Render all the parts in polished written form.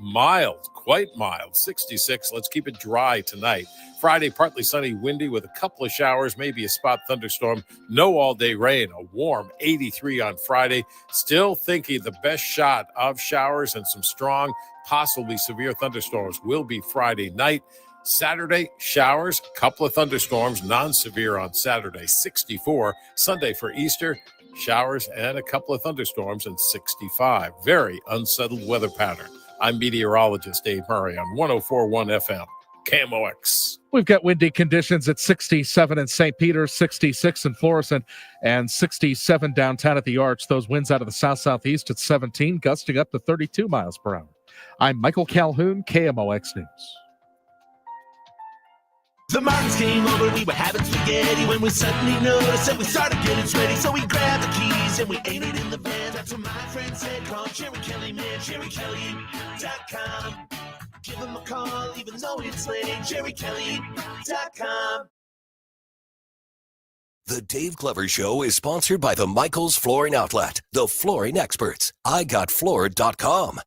mild, quite mild, 66. Let's keep it dry tonight. Friday, partly sunny, windy with a couple of showers, maybe a spot thunderstorm. No all-day rain, a warm 83 on Friday. Still thinking the best shot of showers and some strong, possibly severe thunderstorms will be Friday night. Saturday, showers, couple of thunderstorms, non-severe on Saturday, 64. Sunday for Easter, showers and a couple of thunderstorms and 65. Very unsettled weather pattern. I'm meteorologist Dave Murray on 104.1 FM, KMOX. We've got windy conditions at 67 in St. Peter, 66 in Florissant, and 67 downtown at the Arch. Those winds out of the south-southeast at 17, gusting up to 32 miles per hour. I'm Michael Calhoun, KMOX News. The Martins came over, we were having spaghetti when we suddenly noticed that we started getting sweaty. So we grabbed the keys and we ate it in the van. That's what my friend said, call Jerry Kelly, man, JerryKelly.com. Give him a call even though it's late, JerryKelly.com. The Dave Glover Show is sponsored by the Michaels Flooring Outlet, the flooring experts. IGotFloored.com.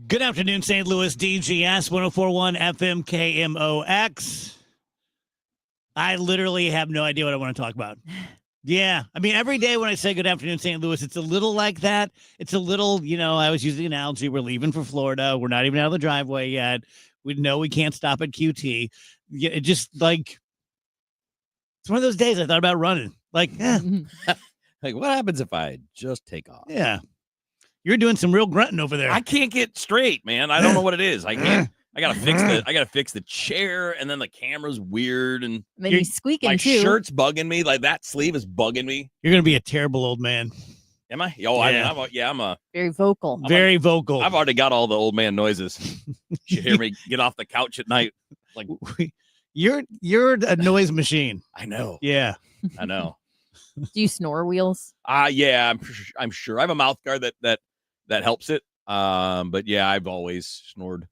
Good afternoon, St. Louis, DGS 104.1 FM KMOX. I literally have no idea what I want to talk about. Yeah. I mean, every day when I say good afternoon, St. Louis, it's a little like that. It's a little, I was using the analogy. We're leaving for Florida. We're not even out of the driveway yet. We know we can't stop at QT. It just it's one of those days I thought about running. Like what happens if I just take off? Yeah. You're doing some real grunting over there. I can't get straight, man. I don't know what it is. I gotta fix the chair, and then the camera's weird, and then you're squeaking my too. shirt's bugging me. Like that sleeve is bugging me. You're gonna be a terrible old man. Am I? Oh, yeah. I'm a very vocal. Very vocal. I've already got all the old man noises. You hear me get off the couch at night. Like you're a noise machine. I know. Yeah. I know. Do you snore, Wheels? Yeah, I'm sure. I have a mouth guard that helps it. But yeah, I've always snored.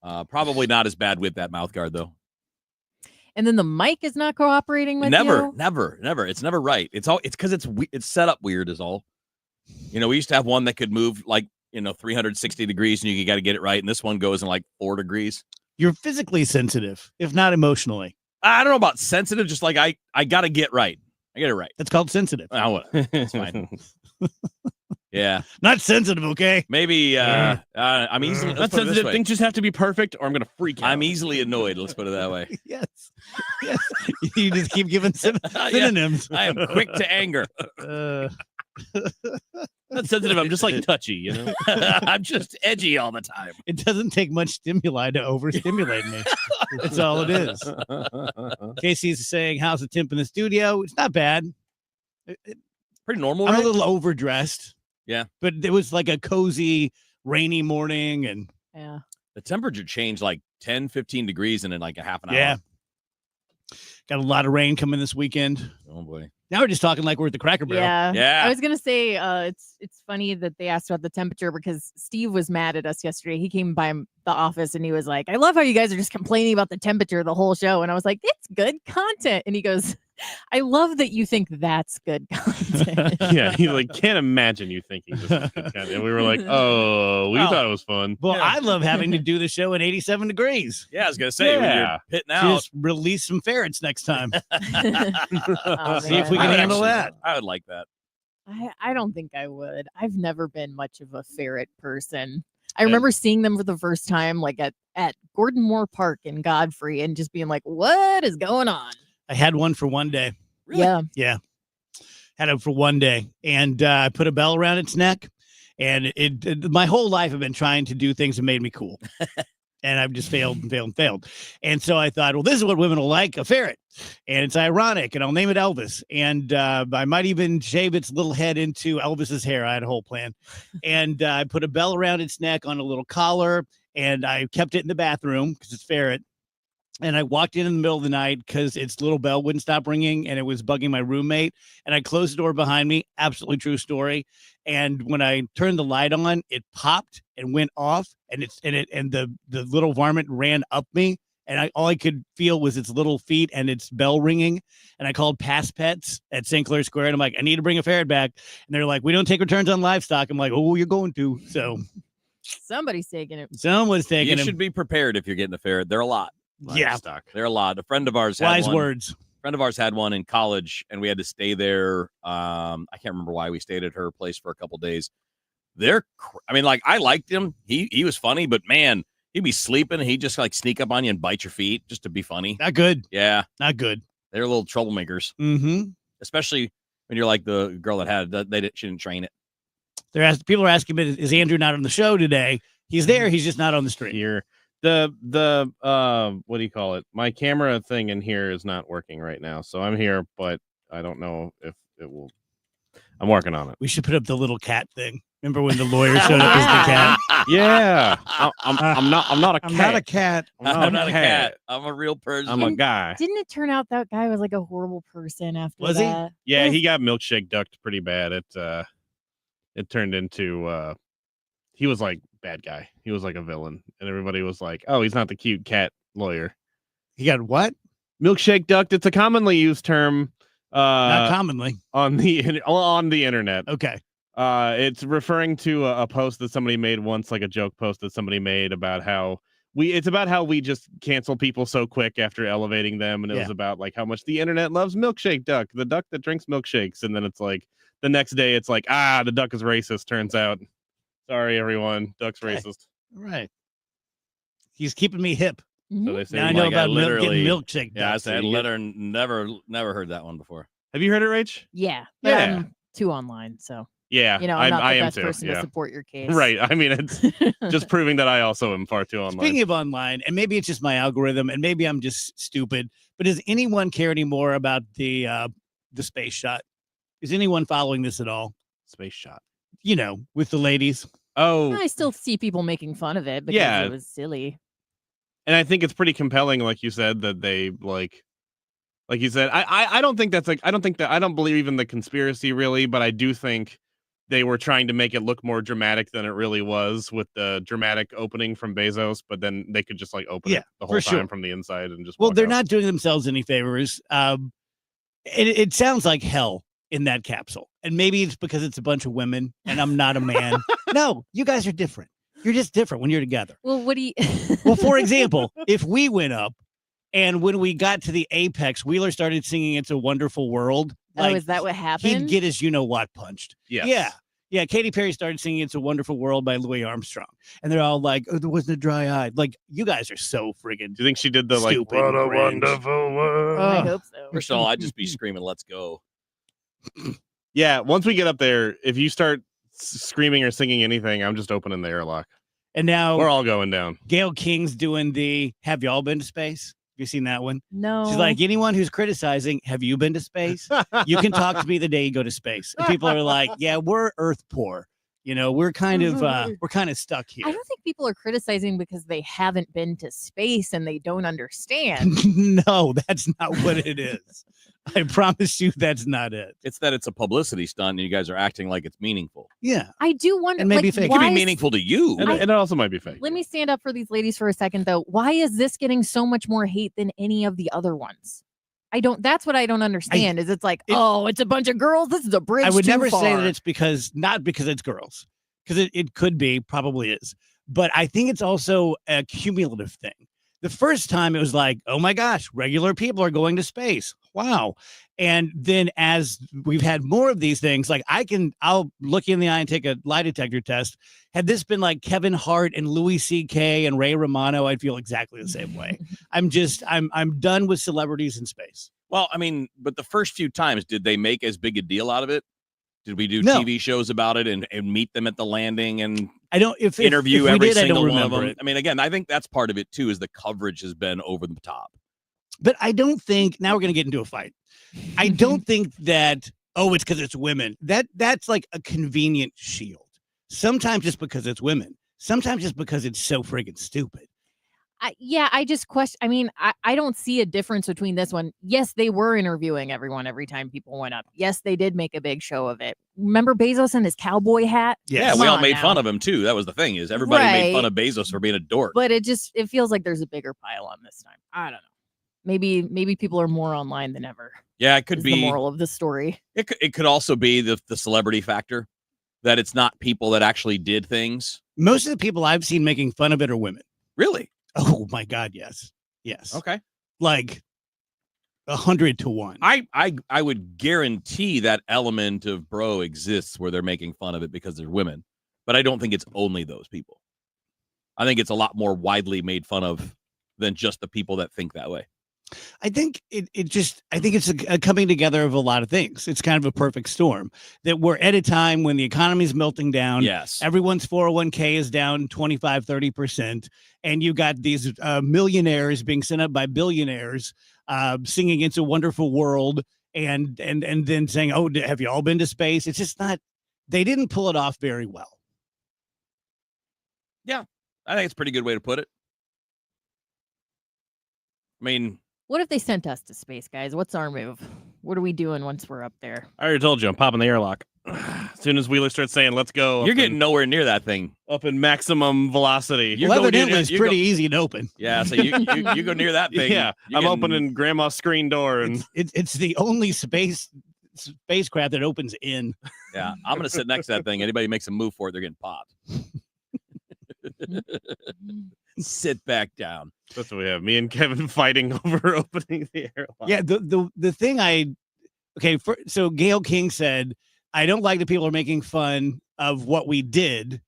Probably not as bad with that mouth guard though. And then the mic is not cooperating with you? Never. It's never right. It's because it's set up weird is all. We used to have one that could move 360 degrees and you got to get it right. And this one goes in 4 degrees. You're physically sensitive, if not emotionally. I don't know about sensitive. Just I got to get right. I get it right. That's called sensitive. Oh, it's fine. Yeah. Not sensitive, okay? Maybe I'm easily not sensitive. Things just have to be perfect or I'm going to freak out. I'm easily annoyed. Let's put it that way. Yes. You just keep giving synonyms. I am quick to anger. Not sensitive. I'm just touchy, I'm just edgy all the time. It doesn't take much stimuli to overstimulate me. That's all it is. Casey's saying, how's the temp in the studio? It's not bad. Pretty normal, I'm right? a little overdressed. Yeah. But it was a cozy, rainy morning. And yeah, the temperature changed 10, 15 degrees in a half an hour. Yeah. Got a lot of rain coming this weekend. Oh, boy. Now we're just talking like we're at the Cracker Barrel. Yeah. I was going to say, it's funny that they asked about the temperature because Steve was mad at us yesterday. He came by the office and he was like, I love how you guys are just complaining about the temperature the whole show. And I was like, it's good content. And he goes, I love that you think that's good content. Yeah, he can't imagine you thinking this is good content. And we were like, we thought it was fun. Well, yeah. I love having to do the show at 87 degrees. Yeah, I was going to say, when you're pitting out. Just release some ferrets next time. Oh, see if we can handle that. I would like that. I don't think I would. I've never been much of a ferret person. I remember seeing them for the first time at Gordon Moore Park in Godfrey and just being like, what is going on? I had one for one day. Really? Yeah. Yeah. Had it for one day. And I put a bell around its neck. And my whole life I've been trying to do things that made me cool. And I've just failed and failed and failed. And so I thought, well, this is what women will like, a ferret. And it's ironic. And I'll name it Elvis. And I might even shave its little head into Elvis's hair. I had a whole plan. And I put a bell around its neck on a little collar. and I kept it in the bathroom because it's ferret. And I walked in the middle of the night because its little bell wouldn't stop ringing and it was bugging my roommate. And I closed the door behind me. Absolutely true story. And when I turned the light on, it popped and went off, and the little varmint ran up me. And all I could feel was its little feet and its bell ringing. And I called Pass Pets at St. Clair Square. And I'm like, I need to bring a ferret back. And they're like, we don't take returns on livestock. I'm like, oh, you're going to. So Somebody's taking it. someone's taking You him. should be prepared if you're getting a ferret. They're a lot. Yeah. Livestock. They're a lot. A friend of ours had Wise one. words. Friend of ours had one in college, and we had to stay there. I can't remember why we stayed at her place for a couple days. I liked him. He was funny, but man, he'd be sleeping and he'd just like sneak up on you and bite your feet just to be funny. Not good. Yeah, Not good. they're little troublemakers, Mm-hmm. especially when you're like the girl that had it. She didn't train it. People are asking me, is Andrew not on the show today? He's there. He's just not on the stream. Here, the what do you call it? My camera thing in here is not working right now, so I'm here, but I don't know if it will. I'm working on it. We should put up the little cat thing. Remember when the lawyer showed up as the cat? Yeah, I'm not a cat. I'm not a cat. I'm not a cat. I'm a real person. I'm a guy. Didn't it turn out that guy was like a horrible person after Was he? that? Yeah, Yes. he got milkshake ducked pretty bad. It turned into he was like bad guy. He was like a villain, and everybody was like, "Oh, he's not the cute cat lawyer." He got what? Milkshake ducked. It's a commonly used term Not commonly. on the internet. Okay. It's referring to a post that somebody made once, like a joke post that somebody made about how it's about how we just cancel people so quick after elevating them, and it Yeah. was about like how much the internet loves milkshake duck, the duck that drinks milkshakes, and then it's like the next day it's like, the duck is racist, turns out. Sorry everyone, duck's Okay. racist. All right. He's keeping me hip. So they say, Now I know like, I about getting milkshake. Yeah, I ducks. said never heard that one before. have you heard it, Rach? Yeah. But Yeah. I'm too online, so Yeah, I'm not I the am best too. person to Yeah. support your case. Right. I mean, it's just proving that I also am far too online. Speaking of online, and maybe it's just my algorithm, and maybe I'm just stupid, but does anyone care anymore about the space shot? Is anyone following this at all? Space shot. You know, with the ladies. Oh, I still see people making fun of it because Yeah. it was silly. and I think it's pretty compelling, like you said, that they like you said. I don't think that's like I don't believe in the conspiracy really, but I do think they were trying to make it look more dramatic than it really was with the dramatic opening from Bezos, but then they could just like open Yeah, it the whole for time sure. from the inside and just Well, walk they're out. not doing themselves any favors. It sounds like hell in that capsule. And maybe it's because it's a bunch of women and I'm not a man. No, you guys are different. You're just different when you're together. Well, what do you? Well, for example, if we went up and when we got to the apex, Wheeler started singing It's a Wonderful World. Oh, is that what happened? He'd get his you-know-what punched. Yes. Yeah. Yeah, Katy Perry started singing It's a Wonderful World by Louis Armstrong. And they're all like, oh, there wasn't a dry eye. Like, you guys are so friggin' Do you think she did the like stupid. what a cringe. wonderful world? I Ugh. hope so. First of all, I'd just be screaming, "Let's go!" Yeah, once we get up there, if you start screaming or singing anything, I'm just opening the airlock. And now We're all going down. Gail King's doing the Have Y'all Been to Space? Have you seen that one? No. She's like, anyone who's criticizing, have you been to space? You can talk to me the day you go to space. And people are like, yeah, we're Earth poor. You know, we're kind of stuck here. I don't think people are criticizing because they haven't been to space and they don't understand. No, that's not what it is. I promise you that's not it. It's that it's a publicity stunt, and you guys are acting like it's meaningful. Yeah. I do wonder. And maybe like, fake. It could why be is- meaningful to you. And, and it also might be fake. Let me stand up for these ladies for a second, though. Why is this getting so much more hate than any of the other ones? That's what I don't understand. Is it's like, oh, it's a bunch of girls. This is a bridge. I would too never say far. that it's not because it's girls, because it could be, probably is. But I think it's also a cumulative thing. The first time it was like, oh my gosh, regular people are going to space. Wow. And then as we've had more of these things, like I'll look you in the eye and take a lie detector test. Had this been like Kevin Hart and Louis C.K. and Ray Romano, I'd feel exactly the same way. I'm done with celebrities in space. Well, I mean, but the first few times, did they make as big a deal out of it? Did we do No. TV shows about it and meet them at the landing and I don't if interview if we every did, I don't single one of remember them? it. I mean, again, I think that's part of it too, is the coverage has been over the top. But I don't think now we're going to get into a fight. I don't think that, oh, it's because it's women. That's like a convenient shield. Sometimes it's because it's women. sometimes just because it's so friggin' stupid. I just question. I mean, I don't see a difference between this one. Yes, they were interviewing everyone every time people went up. Yes, they did make a big show of it. Remember Bezos and his cowboy hat? Yeah, Come we all on made now. fun of him too. That was the thing, is everybody made fun Right. of Bezos for being a dork. But it feels like there's a bigger pile on this time. I don't know. Maybe people are more online than ever. Yeah, it could Is be the moral of the story. It could also be the celebrity factor, that it's not people that actually did things. Most of the people I've seen making fun of it are women. Really? Oh my God, yes. Yes. Okay. Like 100 to 1. I would guarantee that element of bro exists where they're making fun of it because they're women, but I don't think it's only those people. I think it's a lot more widely made fun of than just the people that think that way. I think I think it's a coming together of a lot of things. It's kind of a perfect storm that we're at a time when the economy is melting down. Yes. Everyone's 401k is down 25, 30%. And you got these millionaires being sent up by billionaires singing It's a Wonderful World and then saying, oh, have you all been to space? It's just not, they didn't pull it off very well. Yeah, I think it's a pretty good way to put it. I mean, What if they sent us to space, guys? What's our move? What are we doing once we're up there? I already told you, I'm popping the airlock. As soon as Wheeler starts saying, let's go. you're getting nowhere near that thing. up in maximum velocity. You Well, go near- evidently, it's you pretty go- easy to open. Yeah, so you go near that thing. Yeah, you're I'm getting- opening grandma's screen door and It's the only spacecraft that opens in. Yeah, I'm gonna sit next to that thing. Anybody makes a move for it, they're getting popped. Sit back down. that's what we have. Me and Kevin fighting over opening the airlock. Yeah, the thing so Gail King said, I don't like that people are making fun of what we did,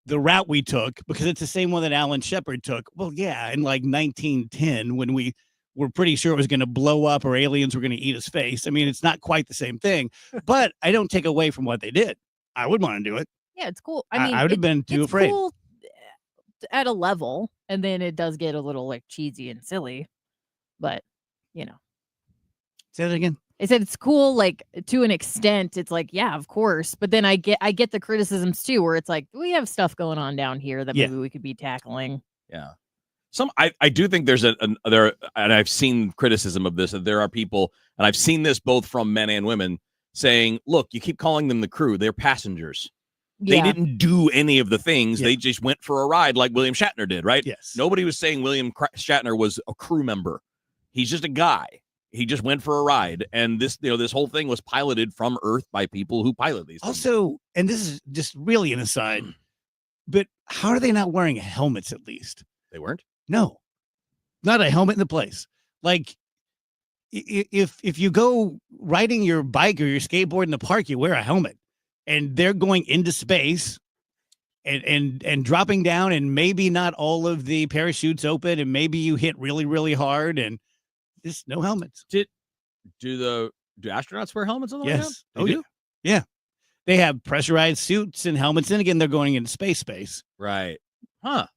the route we took, because it's the same one that Alan Shepard took. Well, yeah, in like 1910, when we were pretty sure it was going to blow up or aliens were going to eat his face. I mean, it's not quite the same thing, but I don't take away from what they did. I would want to do it. Yeah, it's cool. I would have been too it's afraid. Cool at a level, and then it does get a little like cheesy and silly, but you know. Say that again. I said it's cool, like to an extent. It's like, yeah, of course. But then I get the criticisms too, where it's like we have stuff going on down here that Yeah. maybe we could be tackling. Yeah. I do think there's there, and I've seen criticism of this, that there are people, and I've seen this both from men and women, saying, look, you keep calling them the crew, they're passengers. They Yeah. didn't do any of the things. Yeah. They just went for a ride like William Shatner did, right? Yes. Nobody was saying William Shatner was a crew member. He's just a guy. He just went for a ride. And this whole thing was piloted from Earth by people who pilot these things. Also, and this is just really an aside, but how are they not wearing helmets at least? They weren't? No, not a helmet in the place. Like if you go riding your bike or your skateboard in the park, you wear a helmet, and they're going into space and dropping down, and maybe not all of the parachutes open, and maybe you hit really, really hard, and just no helmets. Do astronauts wear helmets on the way down? Yes. They Oh, do? yeah. They have pressurized suits and helmets. And again, they're going into space. Right. Huh.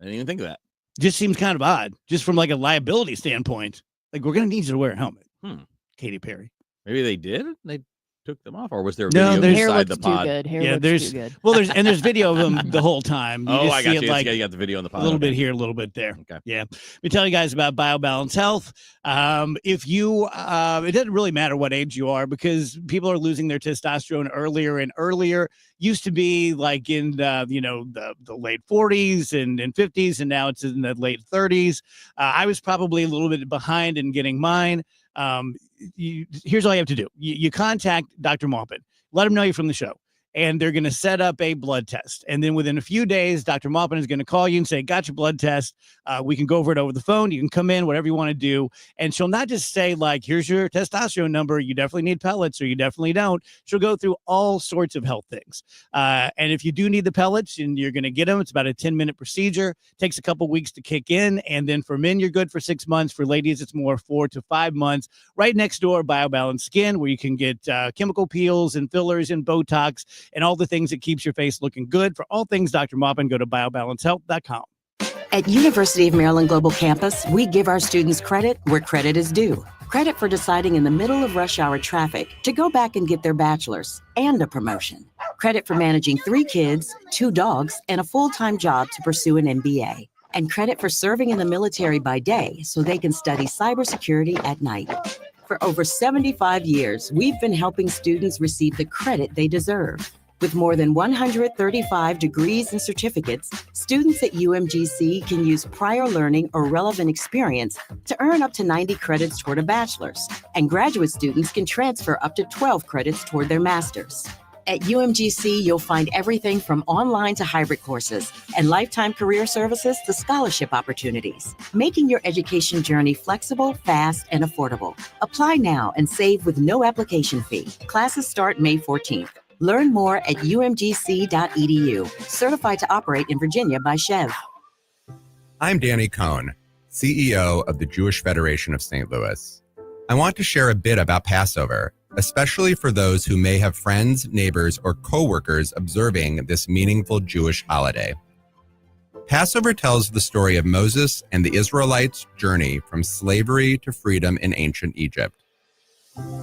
I didn't even think of that. Just seems kind of odd, just from like a liability standpoint. Like, we're going to need you to wear a helmet. Katy Perry. Maybe they did. They took them off, or was there a No, video there's- Hair inside looks the pod? too good. Hair Yeah, looks there's- too good. Well, there's video of them the whole time. You Oh, just I see got it you. like Yeah, you got the video on the pod. a little Okay. bit here, a little bit there. Okay. Yeah. We tell you guys about BioBalance Health. If you, it doesn't really matter what age you are, because people are losing their testosterone earlier and earlier. Used to be like in the late 40s and 50s, and now it's in the late 30s. I was probably a little bit behind in getting mine. Here's all you have to do. You contact Dr. Maupin. Let him know you're from the show, and they're going to set up a blood test. And then within a few days, Dr. Maupin is going to call you and say, got your blood test. We can go over it over the phone. You can come in, whatever you want to do. And she'll not just say, like, here's your testosterone number. You definitely need pellets, or you definitely don't. She'll go through all sorts of health things. And if you do need the pellets and you're going to get them, it's about a 10-minute procedure. Takes a couple weeks to kick in. And then for men, you're good for 6 months. For ladies, it's more 4 to 5 months. Right next door, BioBalance Skin, where you can get chemical peels and fillers and Botox and all the things that keeps your face looking good. For all things Dr. Maupin, go to biobalancehealth.com. At University of Maryland Global Campus, we give our students credit where credit is due. Credit for deciding in the middle of rush hour traffic to go back and get their bachelor's and a promotion. Credit for managing 3 kids, 2 dogs, and a full-time job to pursue an MBA. And credit for serving in the military by day so they can study cybersecurity at night. For over 75 years, we've been helping students receive the credit they deserve. With more than 135 degrees and certificates, students at UMGC can use prior learning or relevant experience to earn up to 90 credits toward a bachelor's, and graduate students can transfer up to 12 credits toward their master's. At UMGC, you'll find everything from online to hybrid courses and lifetime career services to scholarship opportunities, making your education journey flexible, fast, and affordable. Apply now and save with no application fee. Classes start May 14th. Learn more at umgc.edu. Certified to operate in Virginia by Chev. I'm Danny Cohn, CEO of the Jewish Federation of St. Louis. I want to share a bit about Passover, especially for those who may have friends, neighbors, or coworkers observing this meaningful Jewish holiday. Passover tells the story of Moses and the Israelites' journey from slavery to freedom in ancient Egypt.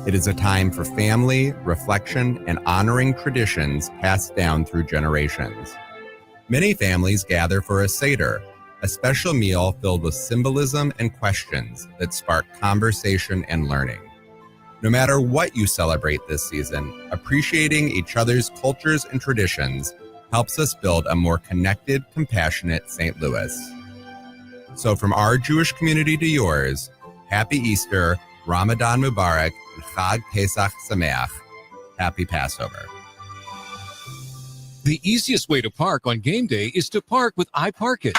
It is a time for family, reflection, and honoring traditions passed down through generations. Many families gather for a Seder, a special meal filled with symbolism and questions that spark conversation and learning. No matter what you celebrate this season, appreciating each other's cultures and traditions helps us build a more connected, compassionate St. Louis. So from our Jewish community to yours, Happy Easter, Ramadan Mubarak, and Chag Pesach Sameach. Happy Passover. The easiest way to park on game day is to park with iParkit.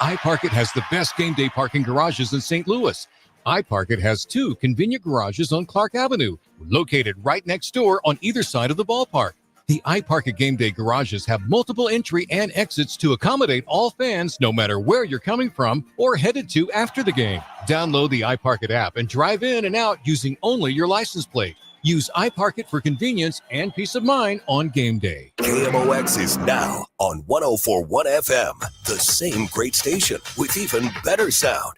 iParkit has the best game day parking garages in St. Louis. iParkit has 2 convenient garages on Clark Avenue, located right next door on either side of the ballpark. The iParkit game day garages have multiple entry and exits to accommodate all fans, no matter where you're coming from or headed to after the game. Download the iParkit app and drive in and out using only your license plate. Use iParkit for convenience and peace of mind on game day. KMOX is now on 104.1 FM, the same great station with even better sound.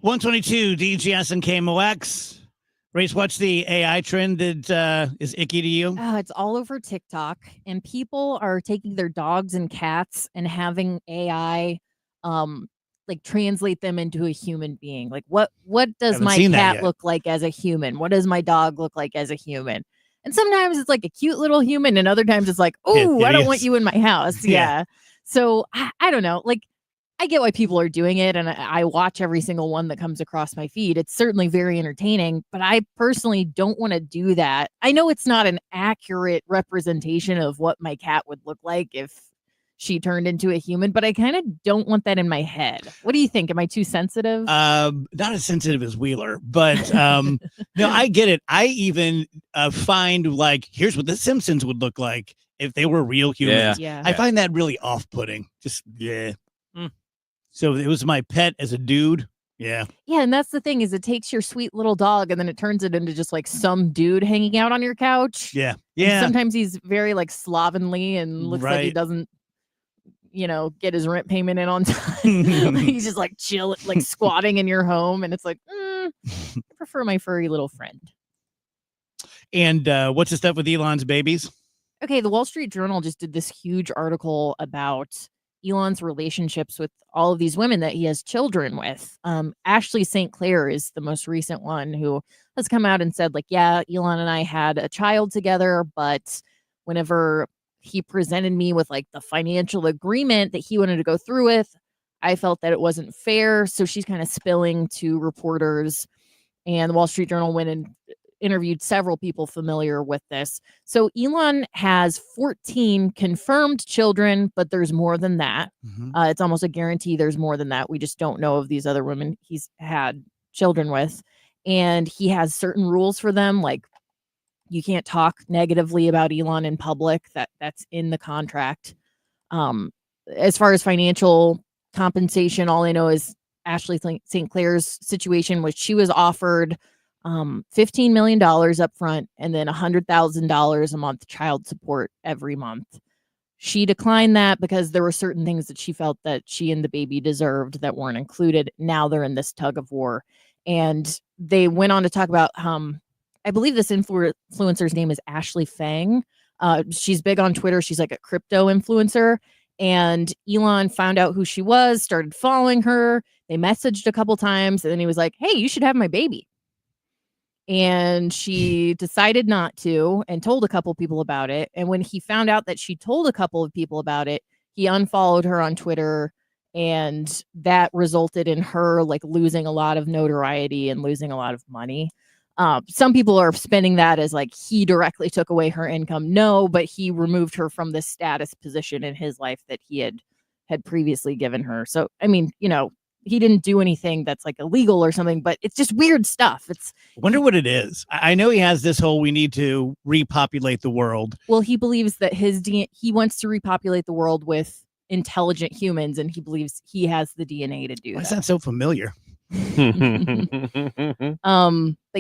$122 DGS and KMOX. Race, what's the AI trend that is icky to you? Oh, it's all over TikTok, and people are taking their dogs and cats and having AI like translate them into a human being. Like what does Haven't my seen that cat yet. look like as a human? What does my dog look like as a human? And sometimes it's like a cute little human, and other times it's like, oh, I don't want hideous. you in my house. Yeah. Yeah. So I don't know. Like, I get why people are doing it, and I watch every single one that comes across my feed. It's certainly very entertaining, but I personally don't want to do that. I know it's not an accurate representation of what my cat would look like if she turned into a human, but I kind of don't want that in my head. What do you think? Am I too sensitive? Not as sensitive as Wheeler, but no, I get it. I even find like, here's what the Simpsons would look like if they were real humans. Yeah. I find that really off-putting. Just, yeah. So it was my pet as a dude. Yeah. Yeah, and that's the thing is it takes your sweet little dog and then it turns it into just like some dude hanging out on your couch. Yeah. And Yeah. sometimes he's very like slovenly and looks like he Right. doesn't, get his rent payment in on time. He's just like chill, like squatting in your home, and it's like, I prefer my furry little friend. And what's the stuff with Elon's babies? Okay, the Wall Street Journal just did this huge article about Elon's relationships with all of these women that he has children with. Ashley St. Clair is the most recent one who has come out and said, like, yeah, Elon and I had a child together, but whenever he presented me with like the financial agreement that he wanted to go through with, I felt that it wasn't fair. So she's kind of spilling to reporters, and the Wall Street Journal went and interviewed several people familiar with this. So Elon has 14 confirmed children, but there's more than that. It's almost a guarantee there's more than that. We just don't know of these other women he's had children with. And he has certain rules for them, like You can't talk negatively about Elon in public. That's in the contract. As far as financial compensation, all I know is Ashley St. Clair's situation was she was offered $15 million up front and then $100,000 a month child support every month. She declined that because there were certain things that she felt that she and the baby deserved that weren't included. Now they're in this tug of war. And they went on to talk about, I believe this influencer's name is Ashley Fang. She's big on Twitter. She's like a crypto influencer. And Elon found out who she was, started following her. They messaged a couple times, and then he was like, hey, you should have my baby. And she decided not to and told a couple people about it. And when he found out that she told a couple of people about it, he unfollowed her on Twitter. And that resulted in her like losing a lot of notoriety and losing a lot of money. Some people are spinning that as like he directly took away her income. No, but he removed her from the status position in his life that he had previously given her. So, I mean, you know, he didn't do anything that's like illegal or something, but it's just weird stuff. I wonder what it is. I know he has this whole, we need to repopulate the world. Well, he believes that he wants to repopulate the world with intelligent humans, and he believes he has the DNA to do that. Why is that so familiar? But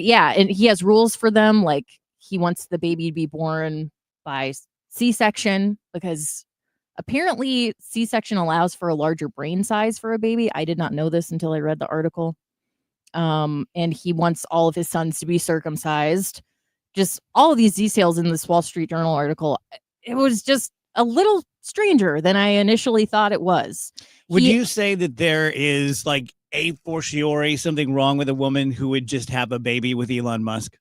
yeah, and he has rules for them. Like he wants the baby to be born by C-section because apparently C-section allows for a larger brain size for a baby. I did not know this until I read the article. And he wants all of his sons to be circumcised. Just all of these details in this Wall Street Journal article. It was just a little stranger than I initially thought it was. Would you say that there is like a fortiori something wrong with a woman who would just have a baby with Elon Musk?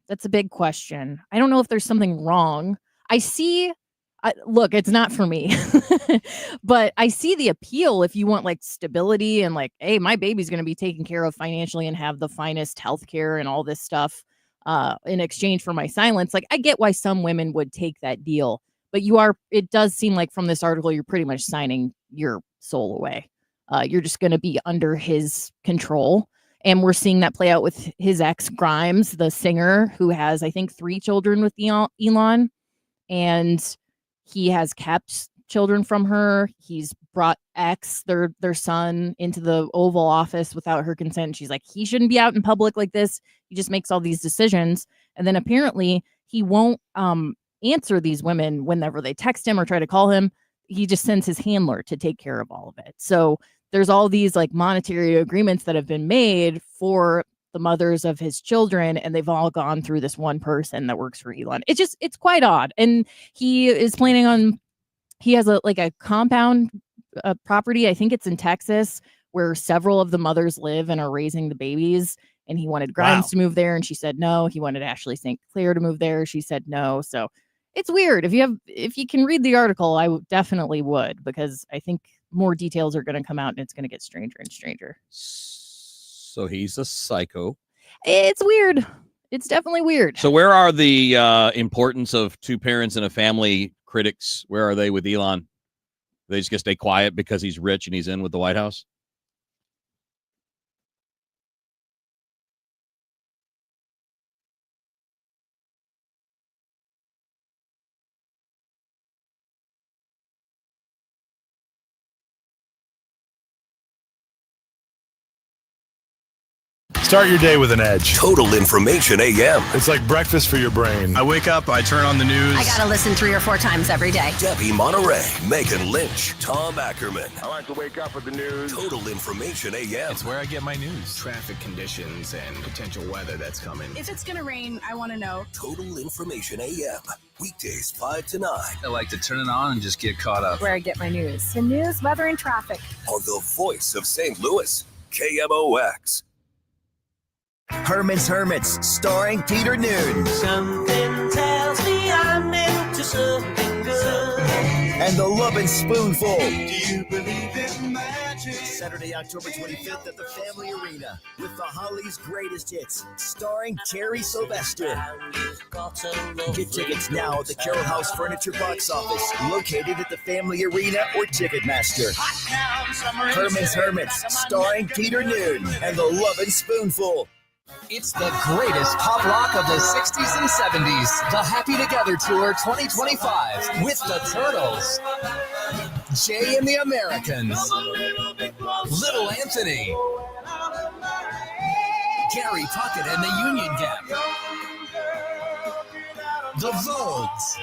That's a big question. I don't know if there's something wrong. Look, it's not for me, but I see the appeal if you want like stability and like, hey, my baby's going to be taken care of financially and have the finest healthcare and all this stuff in exchange for my silence. Like, I get why some women would take that deal, but it does seem like from this article, you're pretty much signing your soul away. You're just going to be under his control. And we're seeing that play out with his ex Grimes, the singer, who has, I think, 3 children with Elon. And he has kept children from her. He's brought their son, into the Oval Office without her consent. She's like, he shouldn't be out in public like this. He just makes all these decisions. And then apparently he won't answer these women whenever they text him or try to call him. He just sends his handler to take care of all of it. So there's all these like monetary agreements that have been made for the mothers of his children, and they've all gone through this one person that works for Elon. It's quite odd. And he is planning on, he has a compound property, I think it's in Texas, where several of the mothers live and are raising the babies. And he wanted Grimes to move there, and she said no. He wanted Ashley St. Clair to move there. She said no. So it's weird. If you can read the article, I definitely would, because I think more details are going to come out and it's going to get stranger and stranger. So he's a psycho. It's weird. It's definitely weird. So where are the importance of 2 parents in a family critics? Where are they with Elon? They just gonna stay quiet because he's rich and he's in with the White House? Start your day with an edge. Total Information AM. It's like breakfast for your brain. I wake up, I turn on the news. I gotta listen 3 or 4 times every day. Debbie Monterey, Megan Lynch, Tom Ackerman. I like to wake up with the news. Total Information AM. It's where I get my news. Traffic conditions and potential weather that's coming. If it's gonna rain, I want to know. Total Information AM. Weekdays 5 to 9. I like to turn it on and just get caught up. Where I get my news. The news, weather, and traffic. On the voice of St. Louis, KMOX. Herman's Hermits, starring Peter Noon. Something tells me I'm into something good. And the Lovin' Spoonful. Do you believe in magic? Saturday, October 25th at the Family Arena with the Hollies' greatest hits, starring Terry Sylvester. Get tickets now at the Carroll House Furniture box office, located at the Family Arena or Ticketmaster. Herman's Hermits, starring Peter Noon and the Lovin' Spoonful. It's the greatest pop rock of the 60s and 70s. The Happy Together Tour 2025 with the Turtles, Jay and the Americans, Little Anthony, Gary Puckett and the Union Gap, the Vogues,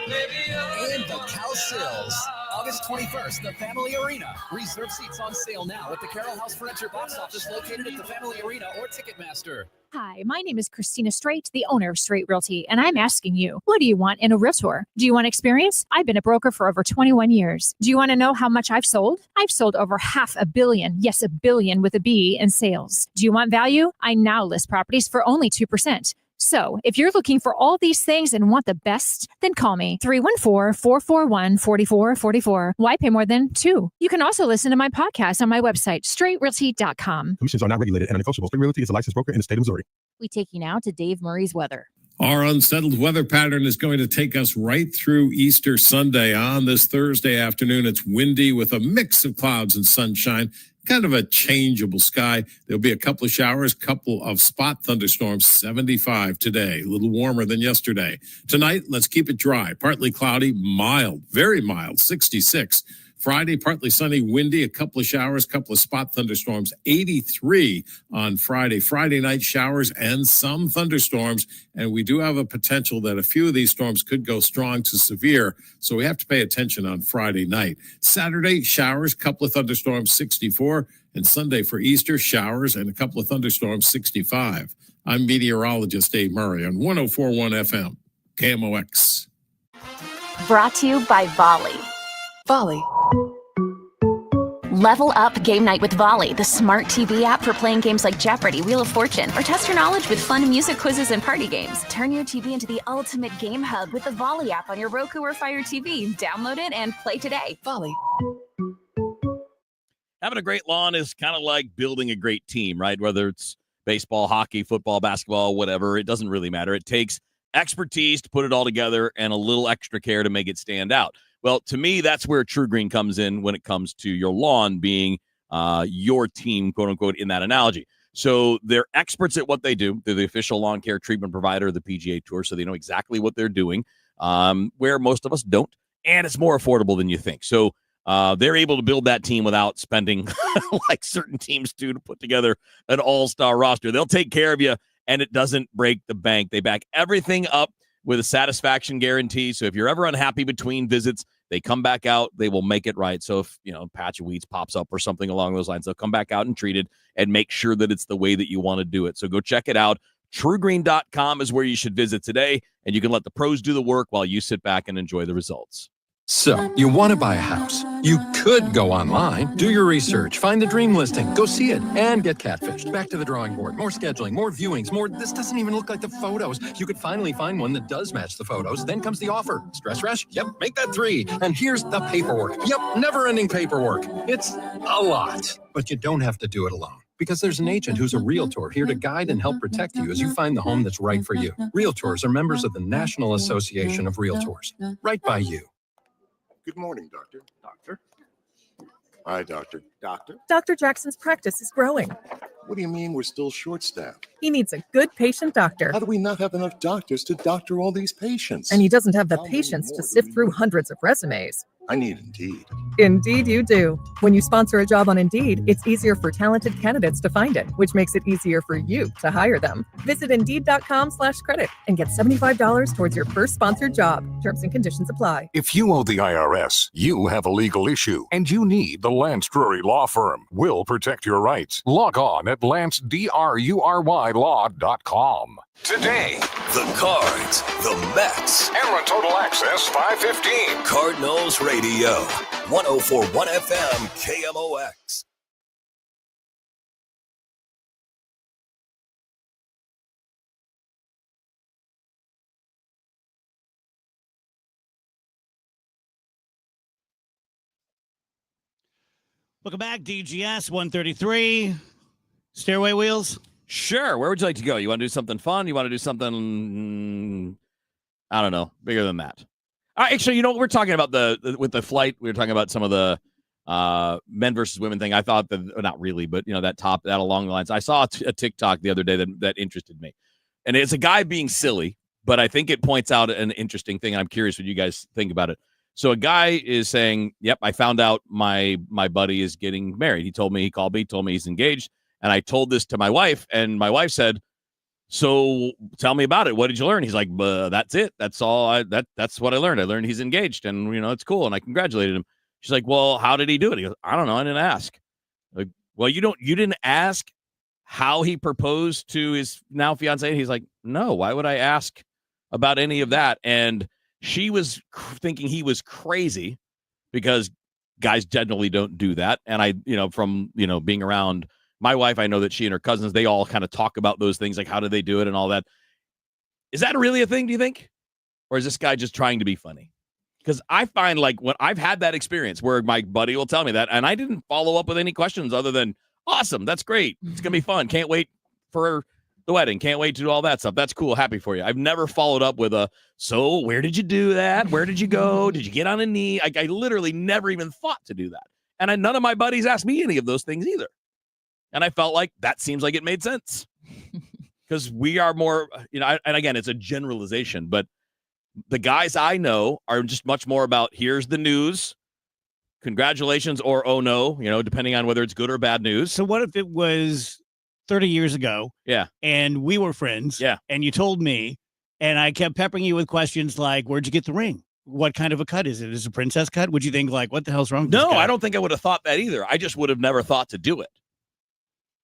and the Cowsills. August 21st, the Family Arena. Reserve seats on sale now at the Carroll House Furniture box office located at the Family Arena or Ticketmaster. Hi, my name is Christina Straight, the owner of Straight Realty, and I'm asking you, what do you want in a realtor? Do you want experience? I've been a broker for over 21 years. Do you want to know how much I've sold? I've sold over $500 million, yes, $1 billion with a B, in sales. Do you want value? I now list properties for only 2%. So, if you're looking for all these things and want the best, then call me 314-441-4444. Why pay more than 2? You can also listen to my podcast on my website, straightrealty.com. Commissions are not regulated and unnegotiable. Straight Realty is a licensed broker in the state of Missouri. We take you now to Dave Murray's weather. Our unsettled weather pattern is going to take us right through Easter Sunday. On this Thursday afternoon, it's windy with a mix of clouds and sunshine. Kind of a changeable sky. There'll be a couple of showers, couple of spot thunderstorms, 75 today, a little warmer than yesterday. Tonight, let's keep it dry, partly cloudy, mild, very mild, 66. Friday, partly sunny, windy, a couple of showers, couple of spot thunderstorms, 83 on Friday. Friday night, showers and some thunderstorms, and we do have a potential that a few of these storms could go strong to severe, so we have to pay attention on Friday night. Saturday, showers, couple of thunderstorms, 64, and Sunday for Easter, showers and a couple of thunderstorms, 65. I'm meteorologist Dave Murray on 104.1 FM, KMOX. Brought to you by Volley. Volley. Level up game night with Volley, the smart TV app for playing games like Jeopardy, Wheel of Fortune, or test your knowledge with fun music quizzes and party games. Turn your TV into the ultimate game hub with the Volley app on your Roku or Fire TV. Download it and play today. Volley. Having a great lawn is kind of like building a great team, right? Whether it's baseball, hockey, football, basketball, whatever, it doesn't really matter. It takes expertise to put it all together and a little extra care to make it stand out. Well, to me, that's where True Green comes in when it comes to your lawn being your team, quote unquote, in that analogy. So they're experts at what they do. They're the official lawn care treatment provider of the PGA Tour, so they know exactly what they're doing, where most of us don't, and it's more affordable than you think. So they're able to build that team without spending like certain teams do to put together an all-star roster. They'll take care of you, and it doesn't break the bank. They back everything up with a satisfaction guarantee. So if you're ever unhappy between visits, they come back out, they will make it right. So if, a patch of weeds pops up or something along those lines, they'll come back out and treat it and make sure that it's the way that you want to do it. So go check it out. TrueGreen.com is where you should visit today, and you can let the pros do the work while you sit back and enjoy the results. So, you want to buy a house. You could go online, do your research, find the dream listing, go see it, and get catfished. Back to the drawing board. More scheduling, more viewings, more. This doesn't even look like the photos. You could finally find one that does match the photos. Then comes the offer. Stress rush? Yep, make that 3. And here's the paperwork. Yep, never-ending paperwork. It's a lot. But you don't have to do it alone. Because there's an agent who's a realtor here to guide and help protect you as you find the home that's right for you. Realtors are members of the National Association of Realtors. Right by you. Good morning, Doctor. Doctor? Hi, Doctor. Doctor? Dr. Jackson's practice is growing. What do you mean we're still short-staffed? He needs a good patient doctor. How do we not have enough doctors to doctor all these patients? And he doesn't have the patience to sift through hundreds of resumes. I need Indeed. Indeed you do. When you sponsor a job on Indeed, it's easier for talented candidates to find it, which makes it easier for you to hire them. Visit Indeed.com/credit and get $75 towards your first sponsored job. Terms and conditions apply. If you owe the IRS, you have a legal issue, and you need the Lance Drury Law Firm. We'll protect your rights. Log on at LanceDruryLaw.com. Today, the Cards, the Mets, and the Total Access 515. Cardinals Radio, 104.1 FM, KMOX. Welcome back, DGS 133. Stairway Wheels. Sure. Where would you like to go? You want to do something fun? You want to do something, I don't know, bigger than that? Actually, you know what? We're talking about with the flight. We were talking about some of the men versus women thing. I thought that, not really, but that along the lines. I saw a TikTok the other day that interested me, and it's a guy being silly, but I think it points out an interesting thing. And I'm curious what you guys think about it. So a guy is saying, "Yep, I found out my buddy is getting married. He called me, told me he's engaged, and I told this to my wife, and my wife said, so tell me about it. What did you learn?" He's like, "That's it. That's all. That's what I learned. I learned he's engaged, and it's cool." And I congratulated him. She's like, "Well, how did he do it?" He goes, "I don't know. I didn't ask." Like, well, you didn't ask how he proposed to his now fiance. He's like, "No. Why would I ask about any of that?" And she was thinking he was crazy because guys generally don't do that. And I, from being around my wife, I know that she and her cousins, they all kind of talk about those things, like how do they do it and all that. Is that really a thing, do you think? Or is this guy just trying to be funny? Because I find like when I've had that experience where my buddy will tell me that, and I didn't follow up with any questions other than, awesome, that's great. It's going to be fun. Can't wait for the wedding. Can't wait to do all that stuff. That's cool. Happy for you. I've never followed up with so where did you do that? Where did you go? Did you get on a knee? I literally never even thought to do that. And none of my buddies asked me any of those things either. And I felt like that seems like it made sense because we are more, and again, it's a generalization, but the guys I know are just much more about here's the news, congratulations, or oh no, depending on whether it's good or bad news. So what if it was 30 years ago? Yeah. And we were friends. Yeah. And you told me, and I kept peppering you with questions like, where'd you get the ring? What kind of a cut is it? Is it a princess cut? Would you think like, what the hell's wrong with this No, guy? I don't think I would have thought that either. I just would have never thought to do it.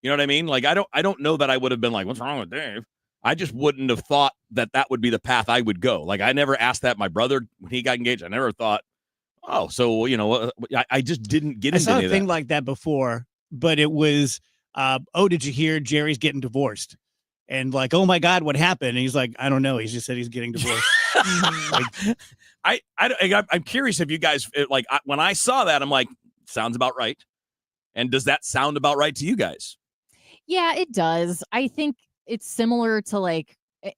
You know what I mean? Like, I don't know that I would have been like, what's wrong with Dave? I just wouldn't have thought that would be the path I would go. Like, I never asked that. My brother, when he got engaged, I never thought, oh, so, I just didn't get into I saw any a of thing that. like that before, but it was, did you hear Jerry's getting divorced? And like, oh my God, what happened? And he's like, I don't know. He just said he's getting divorced. I'm curious if you guys, when I saw that, I'm like, sounds about right. And does that sound about right to you guys? Yeah, it does. I think it's similar to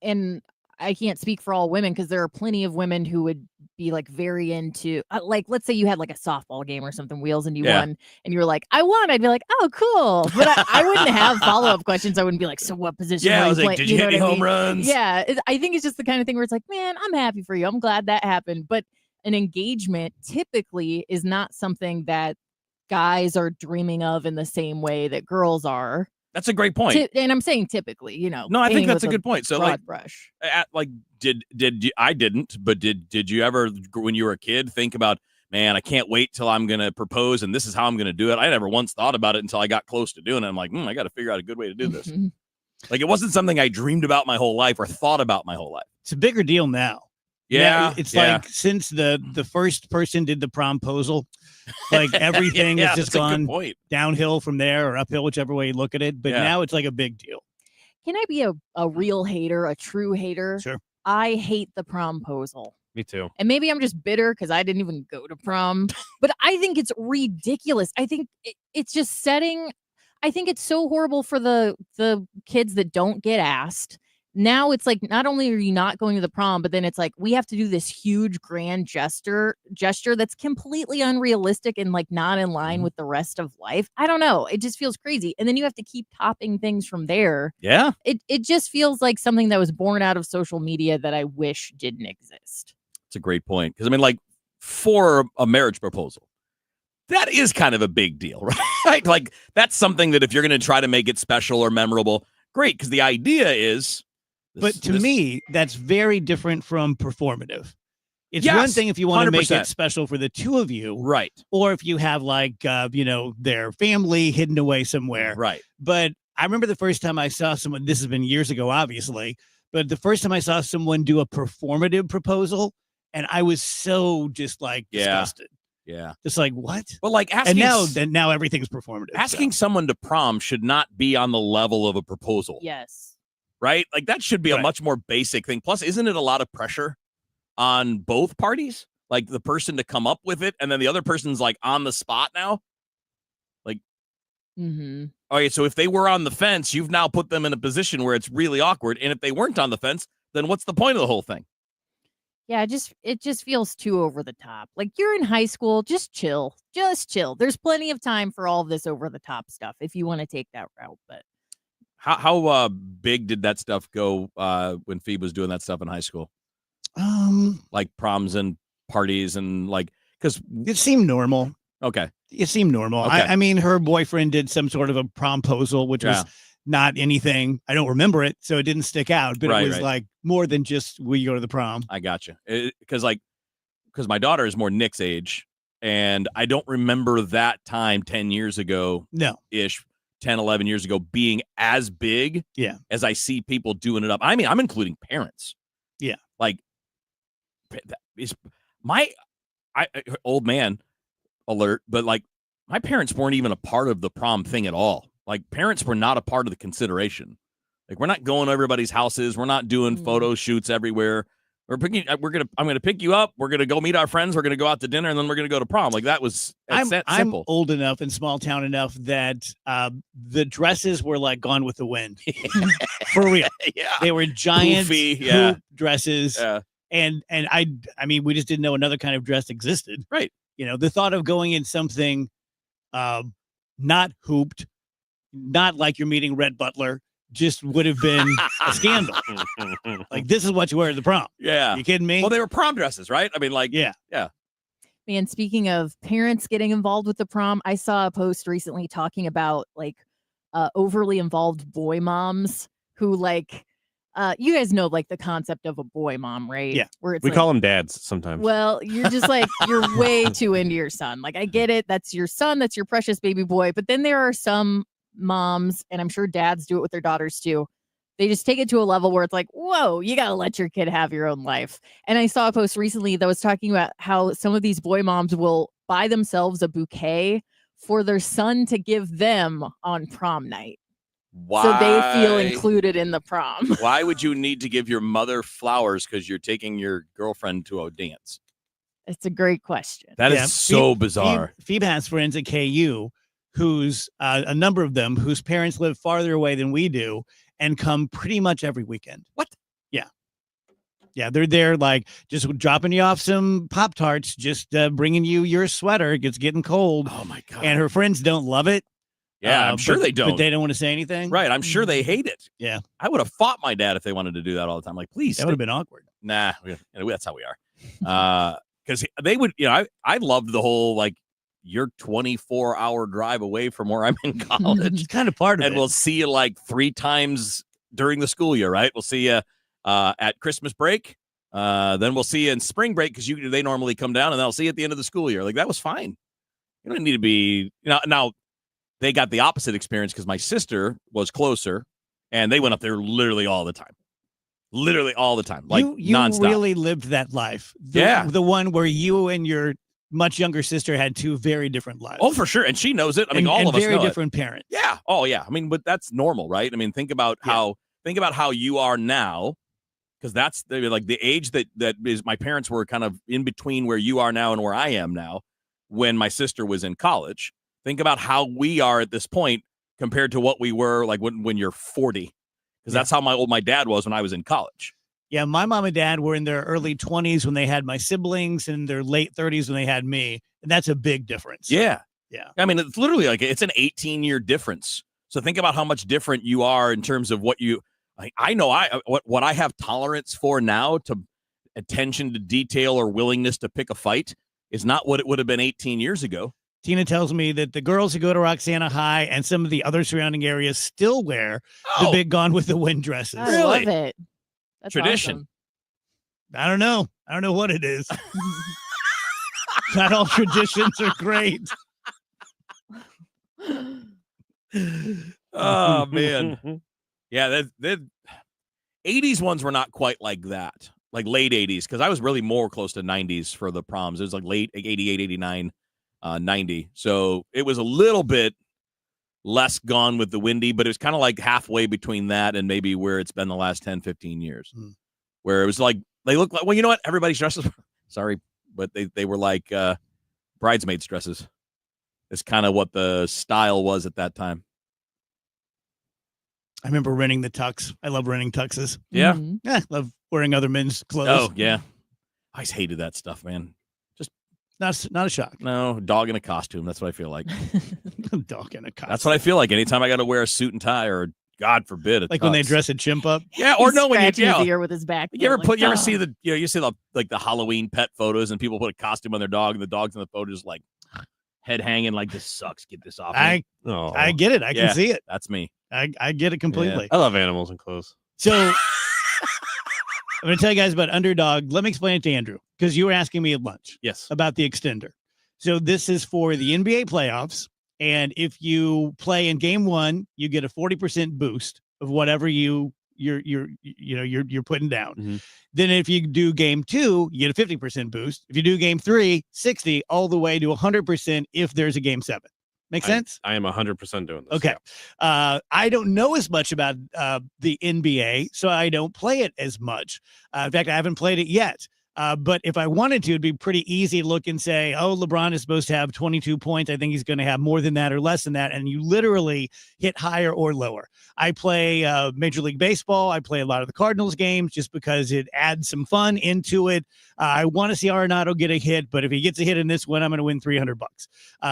and I can't speak for all women because there are plenty of women who would be like very into, let's say you had like a softball game or something, Wheels, and you won, and you were like, I won. I'd be like, oh, cool. But I wouldn't have follow-up questions. I wouldn't be like, so what position? Yeah, were I was you like, playing? did you hit any know what I home mean? runs? Yeah, I think it's just the kind of thing where it's like, man, I'm happy for you. I'm glad that happened. But an engagement typically is not something that guys are dreaming of in the same way that girls are. That's a great point. And I'm saying typically, No, I think that's a good point. So broad brush. did you, I didn't, but did you ever, when you were a kid, think about, man, I can't wait till I'm going to propose and this is how I'm going to do it? I never once thought about it until I got close to doing it. I'm like, I got to figure out a good way to do this. Like, it wasn't something I dreamed about my whole life or thought about my whole life. It's a bigger deal now. Yeah. It's like since the first person did the promposal, like everything has just gone downhill from there or uphill, whichever way you look at it. But now it's like a big deal. Can I be a real hater, a true hater? Sure. I hate the promposal. Me too. And maybe I'm just bitter because I didn't even go to prom. But I think it's ridiculous. I think it's just setting. I think it's so horrible for the kids that don't get asked. Now it's like, not only are you not going to the prom, but then it's like, we have to do this huge grand gesture that's completely unrealistic and like not in line with the rest of life. I don't know. It just feels crazy. And then you have to keep topping things from there. Yeah. It just feels like something that was born out of social media that I wish didn't exist. It's a great point. Because I mean, like, for a marriage proposal, that is kind of a big deal, right? Like, that's something that if you're going to try to make it special or memorable, great. Because the idea is, but to me, that's very different from performative. It's Yes, one thing if you want to make 100%. it special for the two of you. Right. Or if you have like, their family hidden away somewhere. Right. But I remember the first time I saw someone, this has been years ago, obviously, but the first time I saw someone do a performative proposal, and I was so just like disgusted. Yeah. Just like, what? But like asking, and now everything's performative. asking someone to prom should not be on the level of a proposal. Yes. Right? Like, that should be a much more basic thing. Plus, isn't it a lot of pressure on both parties? Like, the person to come up with it, and then the other person's like on the spot now. Like, okay, so if they were on the fence, you've now put them in a position where it's really awkward. And if they weren't on the fence, then what's the point of the whole thing? Yeah, it just feels too over the top. Like you're in high school, just chill. Just chill. There's plenty of time for all this over the top stuff if you want to take that route. But how big did that stuff go when Phoebe was doing that stuff in high school? Like proms and parties and like because it seemed normal. Okay. It seemed normal. Okay. I mean, her boyfriend did some sort of a promposal, which was not anything. I don't remember it, so it didn't stick out. But it was like more than just will you go to the prom. I gotcha. Because my daughter is more Nick's age, and I don't remember that time 10 years ago. No. Ish. 10, 11 years ago being as big as I see people doing it up. I mean, I'm including parents. Yeah. Like, is old man alert, but like my parents weren't even a part of the prom thing at all. Like parents were not a part of the consideration. Like we're not going to everybody's houses. We're not doing photo shoots everywhere. I'm going to pick you up. We're going to go meet our friends. We're going to go out to dinner and then we're going to go to prom. Like that was simple. I'm old enough and small town enough that the dresses were like Gone with the Wind. For real. Yeah. They were giant hoop dresses. Yeah. And I mean, we just didn't know another kind of dress existed. Right. You know, the thought of going in something not hooped, not like you're meeting Rhett Butler, just would have been a scandal. Like, this is what you wear at the prom. Yeah. You kidding me? Well, they were prom dresses, right? I mean, like, yeah. Man, speaking of parents getting involved with the prom, I saw a post recently talking about like overly involved boy moms who like, you guys know like the concept of a boy mom, right? Yeah. Where it's we like, call them dads sometimes. Well, you're just like, you're way too into your son. Like, I get it. That's your son. That's your precious baby boy. But then there are some moms, and I'm sure dads do it with their daughters too. They just take it to a level where it's like, whoa, you got to let your kid have your own life. And I saw a post recently that was talking about how some of these boy moms will buy themselves a bouquet for their son to give them on prom night. Why? So they feel included in the prom. Why would you need to give your mother flowers because you're taking your girlfriend to a dance? It's a great question. That is so bizarre. Phoebe has friends at KU who's a number of them whose parents live farther away than we do and come pretty much every weekend. What? Yeah, they're there like just dropping you off some Pop-Tarts, just bringing you your sweater. It's getting cold. Oh, my God. And her friends don't love it. Yeah, I'm sure they don't. But they don't want to say anything. Right, I'm sure they hate it. Yeah. I would have fought my dad if they wanted to do that all the time. Like, please. That would have been awkward. Nah, that's how we are. Because they would, I loved the whole, like, you're 24-hour drive away from where I'm in college. It's kind of part of it. And we'll see you like 3 times during the school year, right? We'll see you at Christmas break. Then we'll see you in spring break because they normally come down, and they'll see you at the end of the school year. Like, that was fine. You don't need to be, now they got the opposite experience because my sister was closer, and they went up there literally all the time. Literally all the time, like you nonstop. really lived that life. The one where you and your much younger sister had 2 very different lives. Oh, for sure. And she knows it. I mean, all of us know very different parents. Yeah. Oh, yeah. I mean, but that's normal, right? I mean, think about how you are now, because that's like the age that is my parents were kind of in between where you are now and where I am now when my sister was in college. Think about how we are at this point compared to what we were like when you're 40, because that's how old my dad was when I was in college. Yeah, my mom and dad were in their early 20s when they had my siblings and in their late 30s when they had me. And that's a big difference. Yeah. Yeah. I mean, it's literally like it's an 18-year difference. So think about how much different you are in terms of what you I know what I have tolerance for now to attention to detail or willingness to pick a fight is not what it would have been 18 years ago. Tina tells me that the girls who go to Roxana High and some of the other surrounding areas still wear the big Gone with the Wind dresses. I love it. That's tradition. awesome. I don't know. I don't know what it is. Not all traditions are great. Oh, man. Yeah, the 80s ones were not quite like that. Like late 80s, because I was really more close to 90s for the proms. It was like late 88, 89, 90. So it was a little bit less Gone with the Windy, but it was kind of like halfway between that and maybe where it's been the last 10, 15 years. Where it was like, they look like, well, you know what? Everybody's dresses, sorry, but they were like bridesmaids dresses. It's kind of what the style was at that time. I remember renting the tux. I love renting tuxes. Yeah. Yeah, love wearing other men's clothes. Oh, yeah. I just hated that stuff, man. Just not a shock. No, dog in a costume. That's what I feel like. Dog in a costume. That's what I feel like anytime I got to wear a suit and tie, or God forbid, like when they dress a chimp up. Yeah, or He's no, when you scratching his ear with his back. You ever like, see the the Halloween pet photos and people put a costume on their dog and the dog's in the photos like head hanging like this sucks. Get this off. I get it. I can see it. That's me. I get it completely. I love animals and clothes. So I'm going to tell you guys about Underdog. Let me explain it to Andrew because you were asking me at lunch. Yes. About the extender. So this is for the NBA playoffs, and if you play in game 1, you get a 40% boost of whatever you're putting down. Mm-hmm. Then if you do game 2, you get a 50% boost. If you do game 3, 60 all the way to 100% if there's a game 7. Make sense? I am 100% doing this. Okay. Yeah. I don't know as much about the NBA, so I don't play it as much. In fact, I haven't played it yet. But if I wanted to, it'd be pretty easy to look and say, oh, LeBron is supposed to have 22 points. I think he's going to have more than that or less than that. And you literally hit higher or lower. I play Major League Baseball. I play a lot of the Cardinals games just because it adds some fun into it. I want to see Arenado get a hit, but if he gets a hit in this one, I'm going to win $300.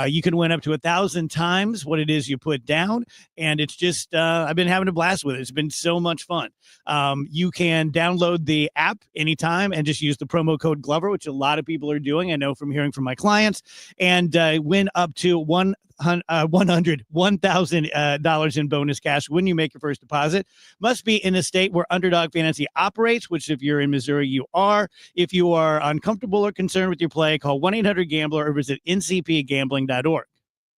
You can win up to 1,000 times what it is you put down. And it's just, I've been having a blast with it. It's been so much fun. You can download the app anytime and just use the promo code Glover, which a lot of people are doing. I know from hearing from my clients, and win up to $1,000 in bonus cash when you make your first deposit. Must be in a state where Underdog Fantasy operates, which if you're in Missouri, you are. If you are uncomfortable or concerned with your play, call 1-800-GAMBLER or visit ncpgambling.org.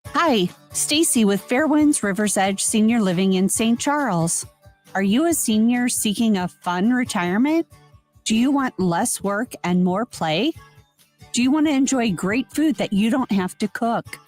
Hi, Stacy with Fairwinds Rivers Edge Senior Living in St. Charles. Are you a senior seeking a fun retirement? Do you want less work and more play? Do you want to enjoy great food that you don't have to cook?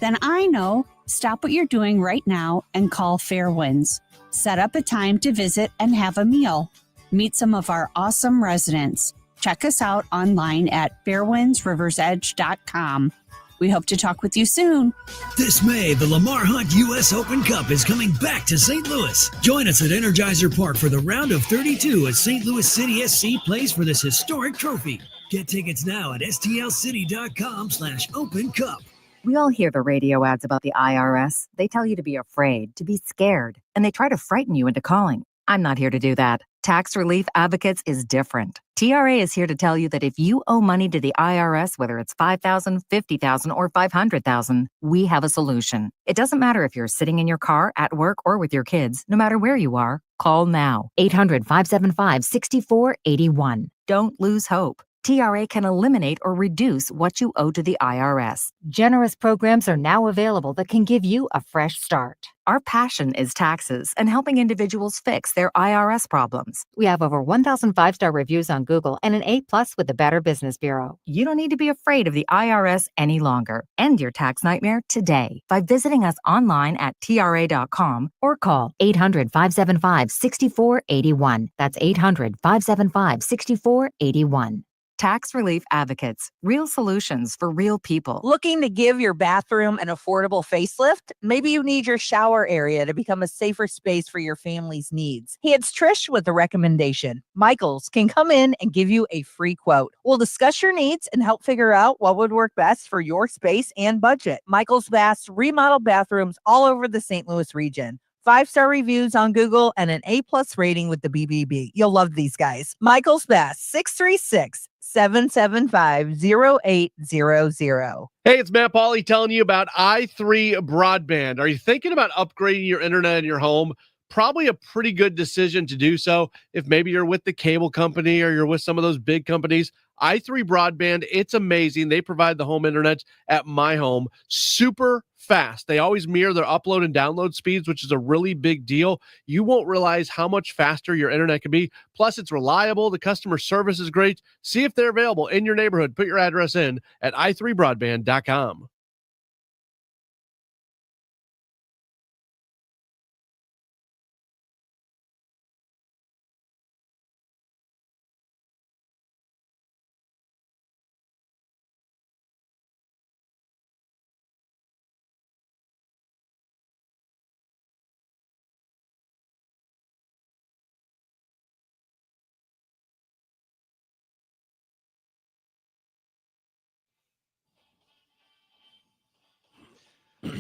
Then I know. Stop what you're doing right now and call Fairwinds. Set up a time to visit and have a meal. Meet some of our awesome residents. Check us out online at fairwindsriversedge.com. We hope to talk with you soon. This May, the Lamar Hunt U.S. Open Cup is coming back to St. Louis. Join us at Energizer Park for the round of 32 as St. Louis City SC plays for this historic trophy. Get tickets now at stlcity.com/Open Cup. We all hear the radio ads about the IRS. They tell you to be afraid, to be scared, and they try to frighten you into calling. I'm not here to do that. Tax Relief Advocates is different. TRA is here to tell you that if you owe money to the IRS, whether it's $5,000, $50,000, or $500,000, we have a solution. It doesn't matter if you're sitting in your car, at work, or with your kids. No matter where you are, call now. 800-575-6481. Don't lose hope. TRA can eliminate or reduce what you owe to the IRS. Generous programs are now available that can give you a fresh start. Our passion is taxes and helping individuals fix their IRS problems. We have over 1,000 5-star reviews on Google and an A+ with the Better Business Bureau. You don't need to be afraid of the IRS any longer. End your tax nightmare today by visiting us online at TRA.com or call 800-575-6481. That's 800-575-6481. Tax Relief Advocates, real solutions for real people. Looking to give your bathroom an affordable facelift? Maybe you need your shower area to become a safer space for your family's needs. Hey, it's Trish with a recommendation. Michaels can come in and give you a free quote. We'll discuss your needs and help figure out what would work best for your space and budget. Michaels Baths remodel bathrooms all over the St. Louis region. 5-star reviews on Google and an A+ rating with the BBB. You'll love these guys. Michaels Bass, 636-775-0800. Hey, it's Matt Pauley telling you about i3 Broadband. Are you thinking about upgrading your internet in your home? Probably a pretty good decision to do so if maybe you're with the cable company or you're with some of those big companies. i3 Broadband, it's amazing. They provide the home internet at my home super fast. They always mirror their upload and download speeds, which is a really big deal. You won't realize how much faster your internet can be. Plus, it's reliable. The customer service is great. See if they're available in your neighborhood. Put your address in at i3broadband.com.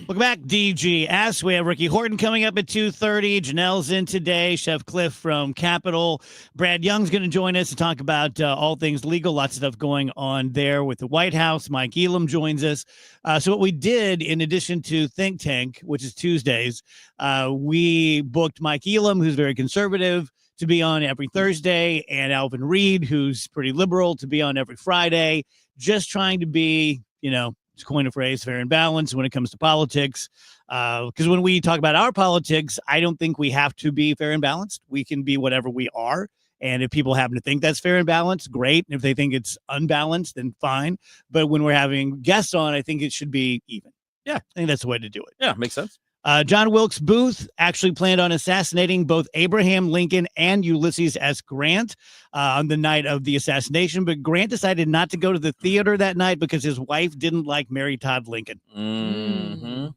Welcome back, DGS. We have Ricky Horton coming up at 2:30. Janelle's in today. Chef Cliff from Capitol. Brad Young's going to join us to talk about all things legal. Lots of stuff going on there with the White House. Mike Elam joins us. So what we did, in addition to Think Tank, which is Tuesdays, we booked Mike Elam, who's very conservative, to be on every Thursday, and Alvin Reed, who's pretty liberal, to be on every Friday, just trying to be, to coin a phrase, fair and balanced when it comes to politics. Because when we talk about our politics, I don't think we have to be fair and balanced. We can be whatever we are. And if people happen to think that's fair and balanced, great. And if they think it's unbalanced, then fine. But when we're having guests on, I think it should be even. Yeah. I think that's the way to do it. Yeah, makes sense. John Wilkes Booth actually planned on assassinating both Abraham Lincoln and Ulysses S. Grant on the night of the assassination, but Grant decided not to go to the theater that night because his wife didn't like Mary Todd Lincoln. Mm-hmm.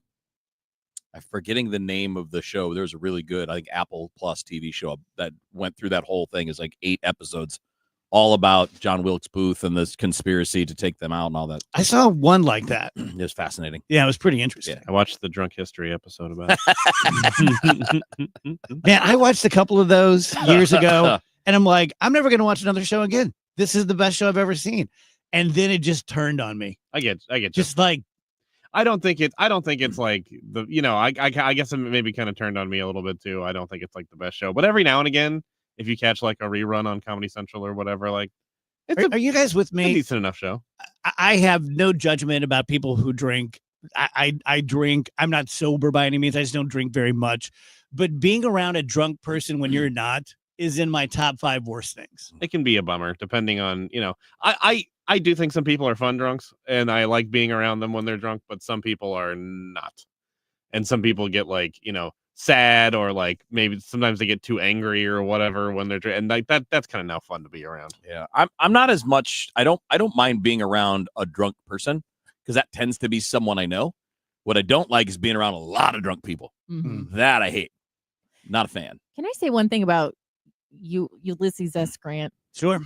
I'm forgetting the name of the show. There's a really good, I think, Apple Plus TV show that went through that whole thing. It's like 8 episodes, all about John Wilkes Booth and this conspiracy to take them out and all that. I saw one like that. It was fascinating. Yeah, it was pretty interesting. I watched the Drunk History episode about it. Man, I watched a couple of those years ago, and I'm like, I'm never going to watch another show again. This is the best show I've ever seen. And then it just turned on me. I get just like, I don't think it's like the, I guess it maybe kind of turned on me a little bit too. I don't think it's like the best show, but every now and again, if you catch like a rerun on Comedy Central or whatever, like, are you guys with me? A decent enough show. I have no judgment about people who drink. I drink. I'm not sober by any means. I just don't drink very much. But being around a drunk person when you're not is in my top 5 worst things. It can be a bummer depending on, I do think some people are fun drunks and I like being around them when they're drunk, but some people are not. And some people get like, sad, or like maybe sometimes they get too angry or whatever when they're and like that's kind of now fun to be around. Yeah, I'm not as much. I don't mind being around a drunk person because that tends to be someone I know. What I don't like is being around a lot of drunk people. Mhm. That I hate. Not a fan. Can I say one thing about Ulysses S. Grant? Sure.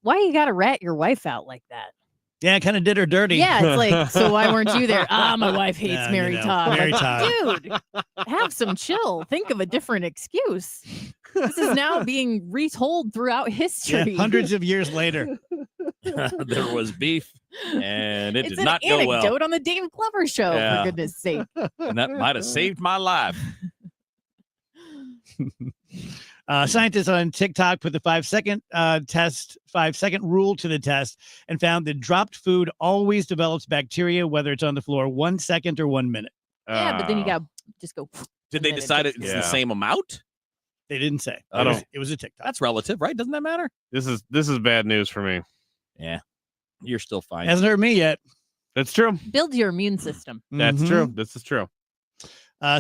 Why you got to rat your wife out like that? Yeah, kind of did her dirty. Yeah, it's like, so why weren't you there? My wife hates Yeah, Mary Todd. Mary Like, Todd. Dude, have some chill. Think of a different excuse. This is now being retold throughout history. Yeah, hundreds of years later. There was beef, and it It's did not go an well. anecdote on the Dave Glover show, Yeah. for goodness sake. And that might have saved my life. Scientists on TikTok put the 5-second 5-second rule to the test and found that dropped food always develops bacteria, whether it's on the floor 1 second or 1 minute. Yeah, but then you got to just go. Did they decide it's the same amount? They didn't say. I It was a TikTok. That's relative, right? Doesn't that matter? This is bad news for me. Yeah, you're still fine. Hasn't hurt me yet. That's true. Build your immune system. That's Mhm. true. This is true.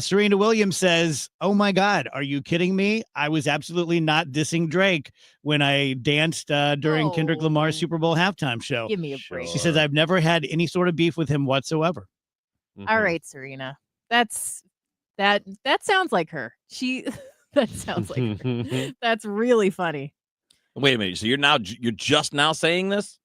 Serena Williams says, "Oh my God, are you kidding me? I was absolutely not dissing Drake when I danced during Kendrick Lamar's Super Bowl halftime show." Give me a break. She says, "I've never had any sort of beef with him whatsoever." All right, Serena. That sounds like her. That sounds like her. That's really funny. Wait a minute. So you're just now saying this?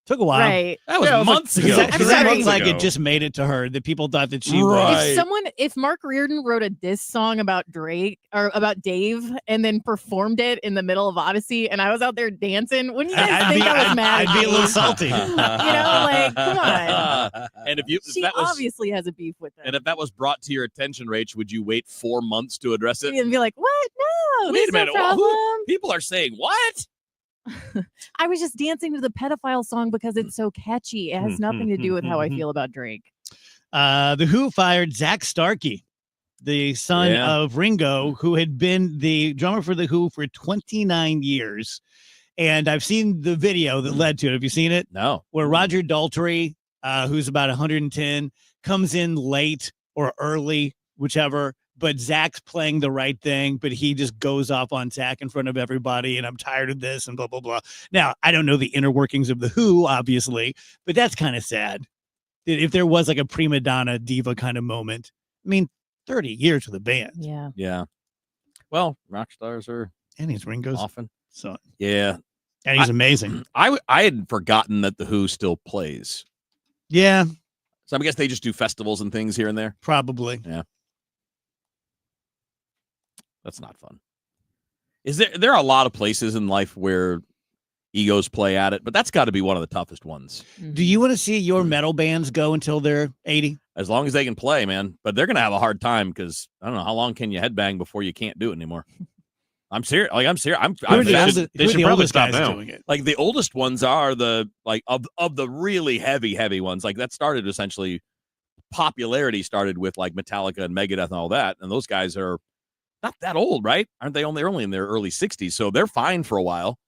Took a while. Right. That was months ago. Because that sorry. looked like it just made it to her. That people thought that she Right. was. If Mark Reardon wrote a diss song about Drake or about Dave and then performed it in the middle of Odyssey and I was out there dancing, wouldn't you guys think I was mad at I'd be a little Dave? salty. You know, like, come on. And if She obviously has a beef with him. and if that was brought to your attention, Rach, would you wait 4 months to address it? And be like, what? No, Wait there's a minute. no problem. People are saying what? I was just dancing to the pedophile song because it's so catchy. It has nothing to do with how I feel about Drake. The Who fired Zach Starkey, the son Yeah. of Ringo, who had been the drummer for the Who for 29 years. And I've seen the video that led to it. Have you seen it? No. Where Roger Daltrey, who's about 110, comes in late or early, whichever. But Zach's playing the right thing, but he just goes off on Zach in front of everybody, and I'm tired of this, and blah, blah, blah. Now, I don't know the inner workings of the Who, obviously, but that's kind of sad. If there was like a prima donna diva kind of moment. I mean, 30 years with a band. Yeah. Yeah. Well, rock stars are And he's Ringo's often. son. Yeah. And he's amazing. I had forgotten that the Who still plays. Yeah. So I guess they just do festivals and things here and there. Probably. Yeah. That's not fun. There are a lot of places in life where egos play at it, but that's got to be one of the toughest ones. Do you want to see your metal bands go until they're 80? As long as they can play, man. But they're going to have a hard time because I don't know how long can you headbang before you can't do it anymore. I'm serious. Like I'm serious. They should probably stop now. Doing it? Like the oldest ones are the of the really heavy ones. Like that started essentially popularity started with like Metallica and Megadeth and all that, and those guys are not that old, right? Aren't they? They're only in their early 60s, so they're fine for a while.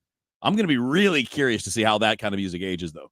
I'm going to be really curious to see how that kind of music ages, though.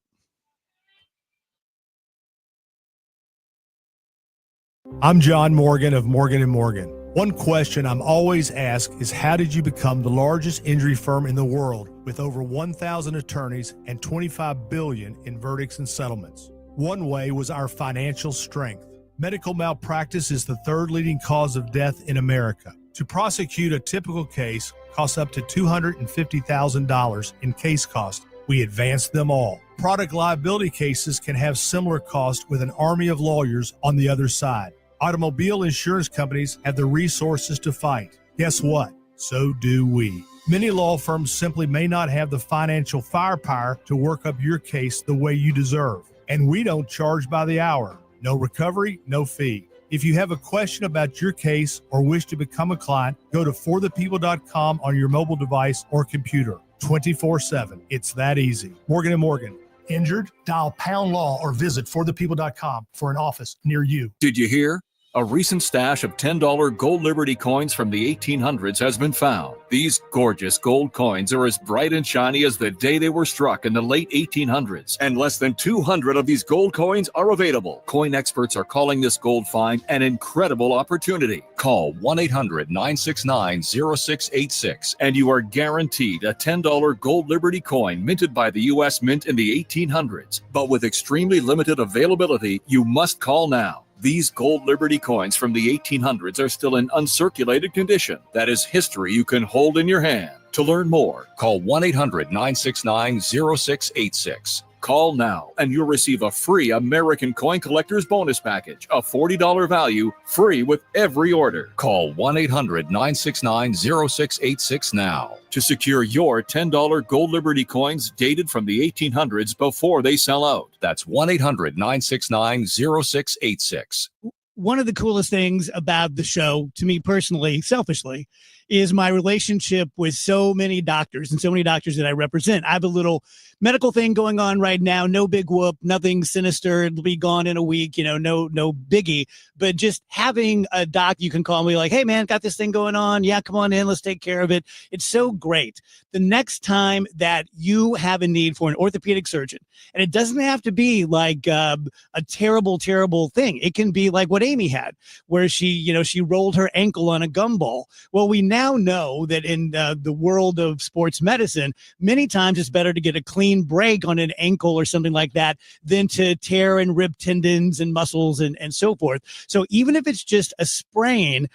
I'm John Morgan of Morgan & Morgan. One question I'm always asked is how did you become the largest injury firm in the world with over 1,000 attorneys and $25 billion in verdicts and settlements? One way was our financial strength. Medical malpractice is the third leading cause of death in America. To prosecute a typical case costs up to $250,000 in case cost. We advance them all. Product liability cases can have similar costs with an army of lawyers on the other side. Automobile insurance companies have the resources to fight. Guess what? So do we. Many law firms simply may not have the financial firepower to work up your case the way you deserve. And we don't charge by the hour. No recovery, no fee. If you have a question about your case or wish to become a client, go to forthepeople.com on your mobile device or computer 24/7. It's that easy. Morgan & Morgan. Injured? Dial pound law or visit forthepeople.com for an office near you. Did you hear? A recent stash of $10 gold Liberty coins from the 1800s has been found. These gorgeous gold coins are as bright and shiny as the day they were struck in the late 1800s, and less than 200 of these gold coins are available. Coin experts are calling this gold find an incredible opportunity. Call 1-800-969-0686 and you are guaranteed a $10 gold Liberty coin minted by the U.S. Mint in the 1800s. But with extremely limited availability, you must call now. These gold Liberty coins from the 1800s are still in uncirculated condition. That is history you can hold in your hand. To learn more, call 1-800-969-0686. Call now and you'll receive a free American Coin Collector's Bonus Package, a $40 value, free with every order. Call 1-800-969-0686 now to secure your $10 gold Liberty coins dated from the 1800s before they sell out. That's 1-800-969-0686. One of the coolest things about the show, to me personally, selfishly, is my relationship with so many doctors and so many doctors that I represent. I have a little medical thing going on right now. No big whoop, nothing sinister. It'll be gone in a week, no biggie. But just having a doc you can call me like, hey, man, got this thing going on. Yeah, come on in. Let's take care of it. It's so great. The next time that you have a need for an orthopedic surgeon, and it doesn't have to be like a terrible, terrible thing. It can be like what Amy had, where she rolled her ankle on a gumball. Well, we now know that in the world of sports medicine, many times it's better to get a clean break on an ankle or something like that than to tear and rip tendons and muscles and so forth. So even if it's just a sprain,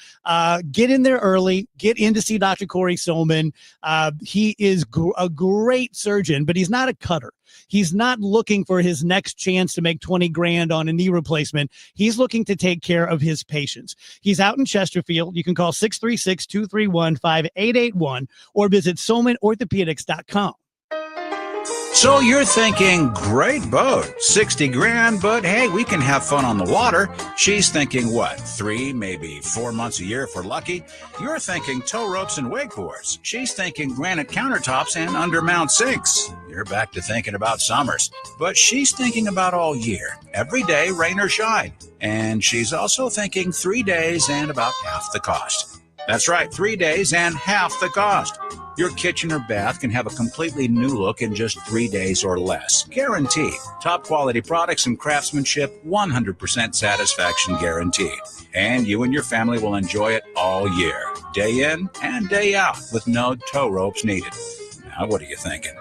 get in there early, get in to see Dr. Corey Solman. He is a great surgeon, but he's not a cutter. He's not looking for his next chance to make 20 grand on a knee replacement. He's looking to take care of his patients. He's out in Chesterfield. You can call 636-231-5881 or visit SolmanOrthopedics.com. So you're thinking, great boat, 60 grand, but hey, we can have fun on the water. She's thinking, what, 3, maybe 4 months a year if we're lucky? You're thinking tow ropes and wakeboards. She's thinking granite countertops and undermount sinks. You're back to thinking about summers. But she's thinking about all year, every day, rain or shine. And she's also thinking 3 days and about half the cost. That's right, 3 days and half the cost. Your kitchen or bath can have a completely new look in just 3 days or less. Guaranteed. Top quality products and craftsmanship, 100% satisfaction guaranteed. And you and your family will enjoy it all year, day in and day out, with no tow ropes needed. Now, what are you thinking?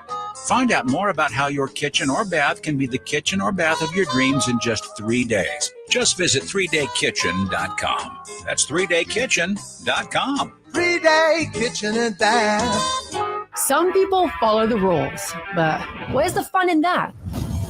Find out more about how your kitchen or bath can be the kitchen or bath of your dreams in just 3 days. Just visit 3daykitchen.com. That's 3daykitchen.com. 3-Day Kitchen and Bath. Some people follow the rules, but where's the fun in that?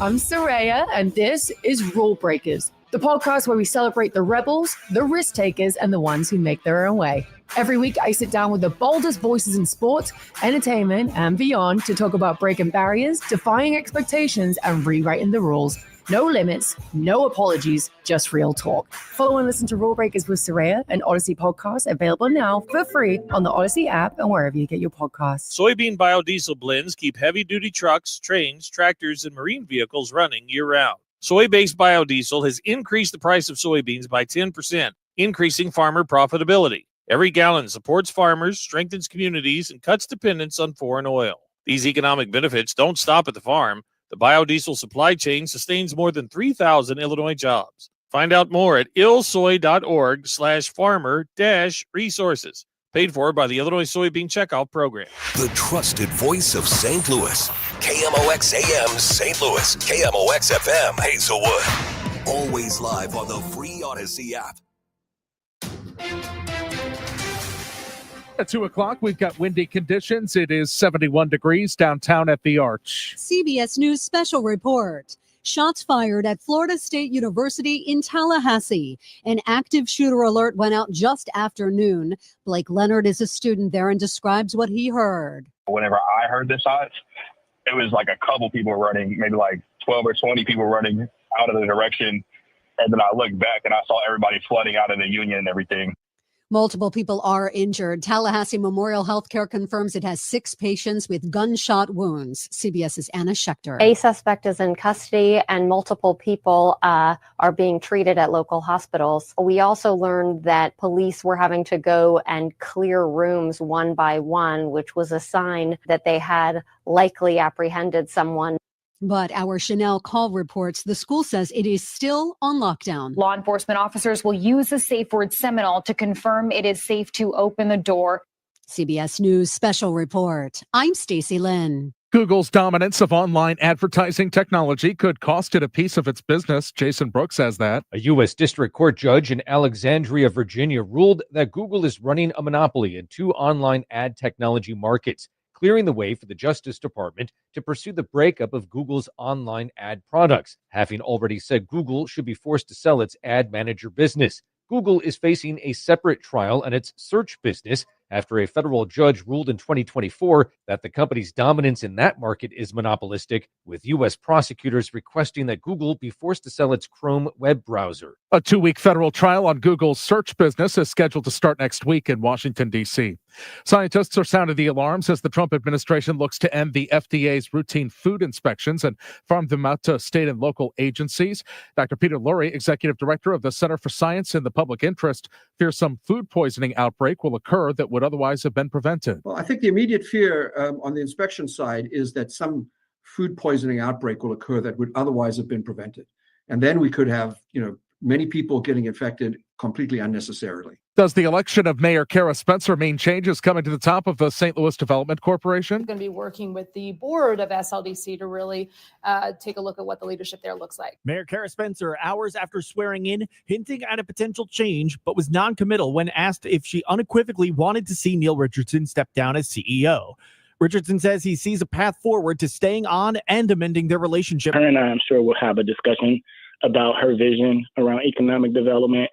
I'm Soraya, and this is Rule Breakers, the podcast where we celebrate the rebels, the risk takers, and the ones who make their own way. Every week, I sit down with the boldest voices in sports, entertainment, and beyond to talk about breaking barriers, defying expectations, and rewriting the rules. No limits, no apologies, just real talk. Follow and listen to Rule Breakers with Soraya, an Odyssey podcast, available now for free on the Odyssey app and wherever you get your podcasts. Soybean biodiesel blends keep heavy-duty trucks, trains, tractors, and marine vehicles running year-round. Soy-based biodiesel has increased the price of soybeans by 10%, increasing farmer profitability. Every gallon supports farmers, strengthens communities, and cuts dependence on foreign oil. These economic benefits don't stop at the farm. The biodiesel supply chain sustains more than 3,000 Illinois jobs. Find out more at illsoy.org/farmer-resources. Paid for by the Illinois Soybean Checkout Program. The trusted voice of St. Louis. KMOX AM St. Louis. KMOX FM Hazelwood. Always live on the free Odyssey app. At 2 o'clock, we've got windy conditions. It is 71 degrees downtown at the Arch. CBS News special report. Shots fired at Florida State University in Tallahassee. An active shooter alert went out just after noon. Blake Leonard is a student there and describes what he heard. Whenever I heard the shots, it was like a couple people running, maybe like 12 or 20 people running out of the direction. And then I looked back and I saw everybody flooding out of the Union and everything. Multiple people are injured. Tallahassee Memorial Healthcare confirms it has 6 patients with gunshot wounds. CBS's Anna Schechter. A suspect is in custody and multiple people are being treated at local hospitals. We also learned that police were having to go and clear rooms one by one, which was a sign that they had likely apprehended someone. But our Chanel Call reports the school says it is still on lockdown. Law enforcement officers will use the safe word Seminole to confirm it is safe to open the door. CBS News special report. I'm Stacey Lynn. Google's dominance of online advertising technology could cost it a piece of its business. Jason Brooks says that. A U.S. District Court judge in Alexandria, Virginia, ruled that Google is running a monopoly in 2 online ad technology markets, clearing the way for the Justice Department to pursue the breakup of Google's online ad products, having already said Google should be forced to sell its ad manager business. Google is facing a separate trial on its search business after a federal judge ruled in 2024 that the company's dominance in that market is monopolistic, with U.S. prosecutors requesting that Google be forced to sell its Chrome web browser. A 2-week federal trial on Google's search business is scheduled to start next week in Washington, D.C. Scientists are sounding the alarms as the Trump administration looks to end the FDA's routine food inspections and farm them out to state and local agencies. Dr. Peter Lurie, executive director of the Center for Science in the Public Interest, fears some food poisoning outbreak will occur that would otherwise have been prevented. Well, I think the immediate fear on the inspection side is that some food poisoning outbreak will occur that would otherwise have been prevented. And then we could have, many people getting infected completely unnecessarily. Does the election of Mayor Kara Spencer mean changes coming to the top of the St. Louis Development Corporation? We're going to be working with the board of SLDC to really take a look at what the leadership there looks like. Mayor Kara Spencer, hours after swearing in, hinting at a potential change, but was non-committal when asked if she unequivocally wanted to see Neil Richardson step down as CEO. Richardson says he sees a path forward to staying on and amending their relationship. Her and I, I'm sure, will have a discussion about her vision around economic development,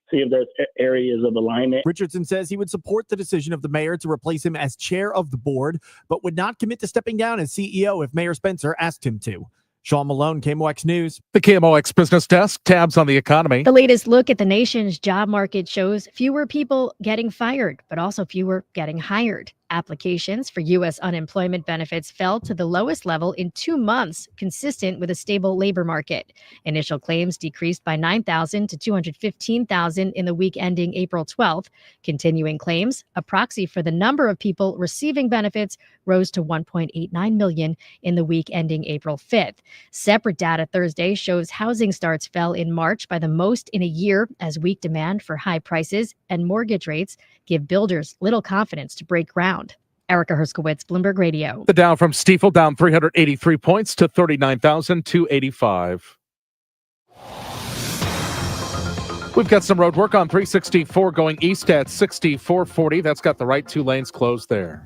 see if there's areas of alignment. Richardson says he would support the decision of the mayor to replace him as chair of the board, but would not commit to stepping down as CEO if Mayor Spencer asked him to. Sean Malone, KMOX News. The KMOX Business Desk, tabs on the economy. The latest look at the nation's job market shows fewer people getting fired, but also fewer getting hired. Applications for U.S. unemployment benefits fell to the lowest level in 2 months, consistent with a stable labor market. Initial claims decreased by 9,000 to 215,000 in the week ending April 12th. Continuing claims, a proxy for the number of people receiving benefits, rose to 1.89 million in the week ending April 5th. Separate data Thursday shows housing starts fell in March by the most in a year as weak demand for high prices and mortgage rates give builders little confidence to break ground. Erica Herskowitz, Bloomberg Radio. The Dow from Stifel down 383 points to 39,285. We've got some road work on 364 going east at 6440. That's got the right 2 lanes closed there.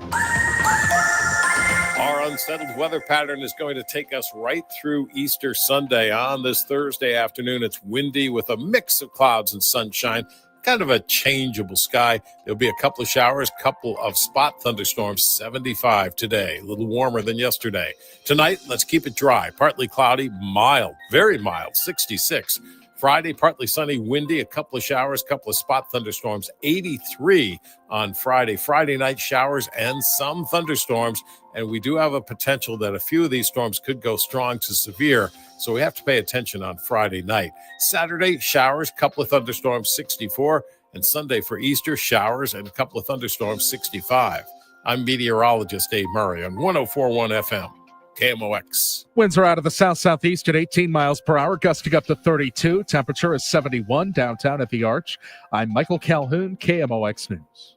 Are unsettled weather pattern is going to take us right through Easter Sunday. On this Thursday afternoon, it's windy with a mix of clouds and sunshine. Kind of a changeable sky. There'll be a couple of showers, couple of spot thunderstorms, 75 today, a little warmer than yesterday. Tonight, let's keep it dry, partly cloudy, mild, very mild, 66. Friday, partly sunny, windy, a couple of showers, couple of spot thunderstorms, 83 on Friday. Friday night, showers and some thunderstorms, and we do have a potential that a few of these storms could go strong to severe, so we have to pay attention on Friday night. Saturday, showers, couple of thunderstorms, 64, and Sunday for Easter, showers and a couple of thunderstorms, 65. I'm meteorologist Dave Murray on 104.1 FM. KMOX. Winds are out of the south-southeast at 18 miles per hour, gusting up to 32. Temperature is 71 downtown at the Arch. I'm Michael Calhoun, KMOX News.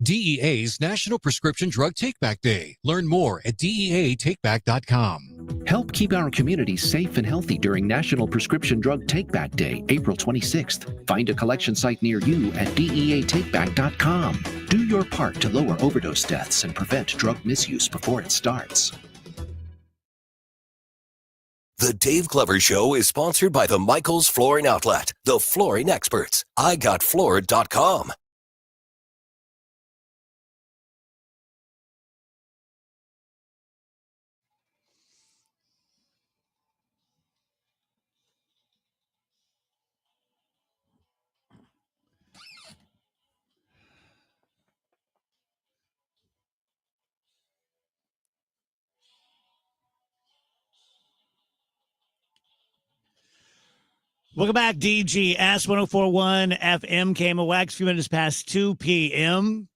DEA's National Prescription Drug Takeback Day. Learn more at DEATakeback.com. Help keep our community safe and healthy during National Prescription Drug Takeback Day, April 26th. Find a collection site near you at DEATakeback.com. Do your part to lower overdose deaths and prevent drug misuse before it starts. The Dave Glover Show is sponsored by the Michaels Flooring Outlet, the flooring experts. IGotFloored.com. Welcome back, DGS 1041 FM KMOX, a few minutes past 2 p.m.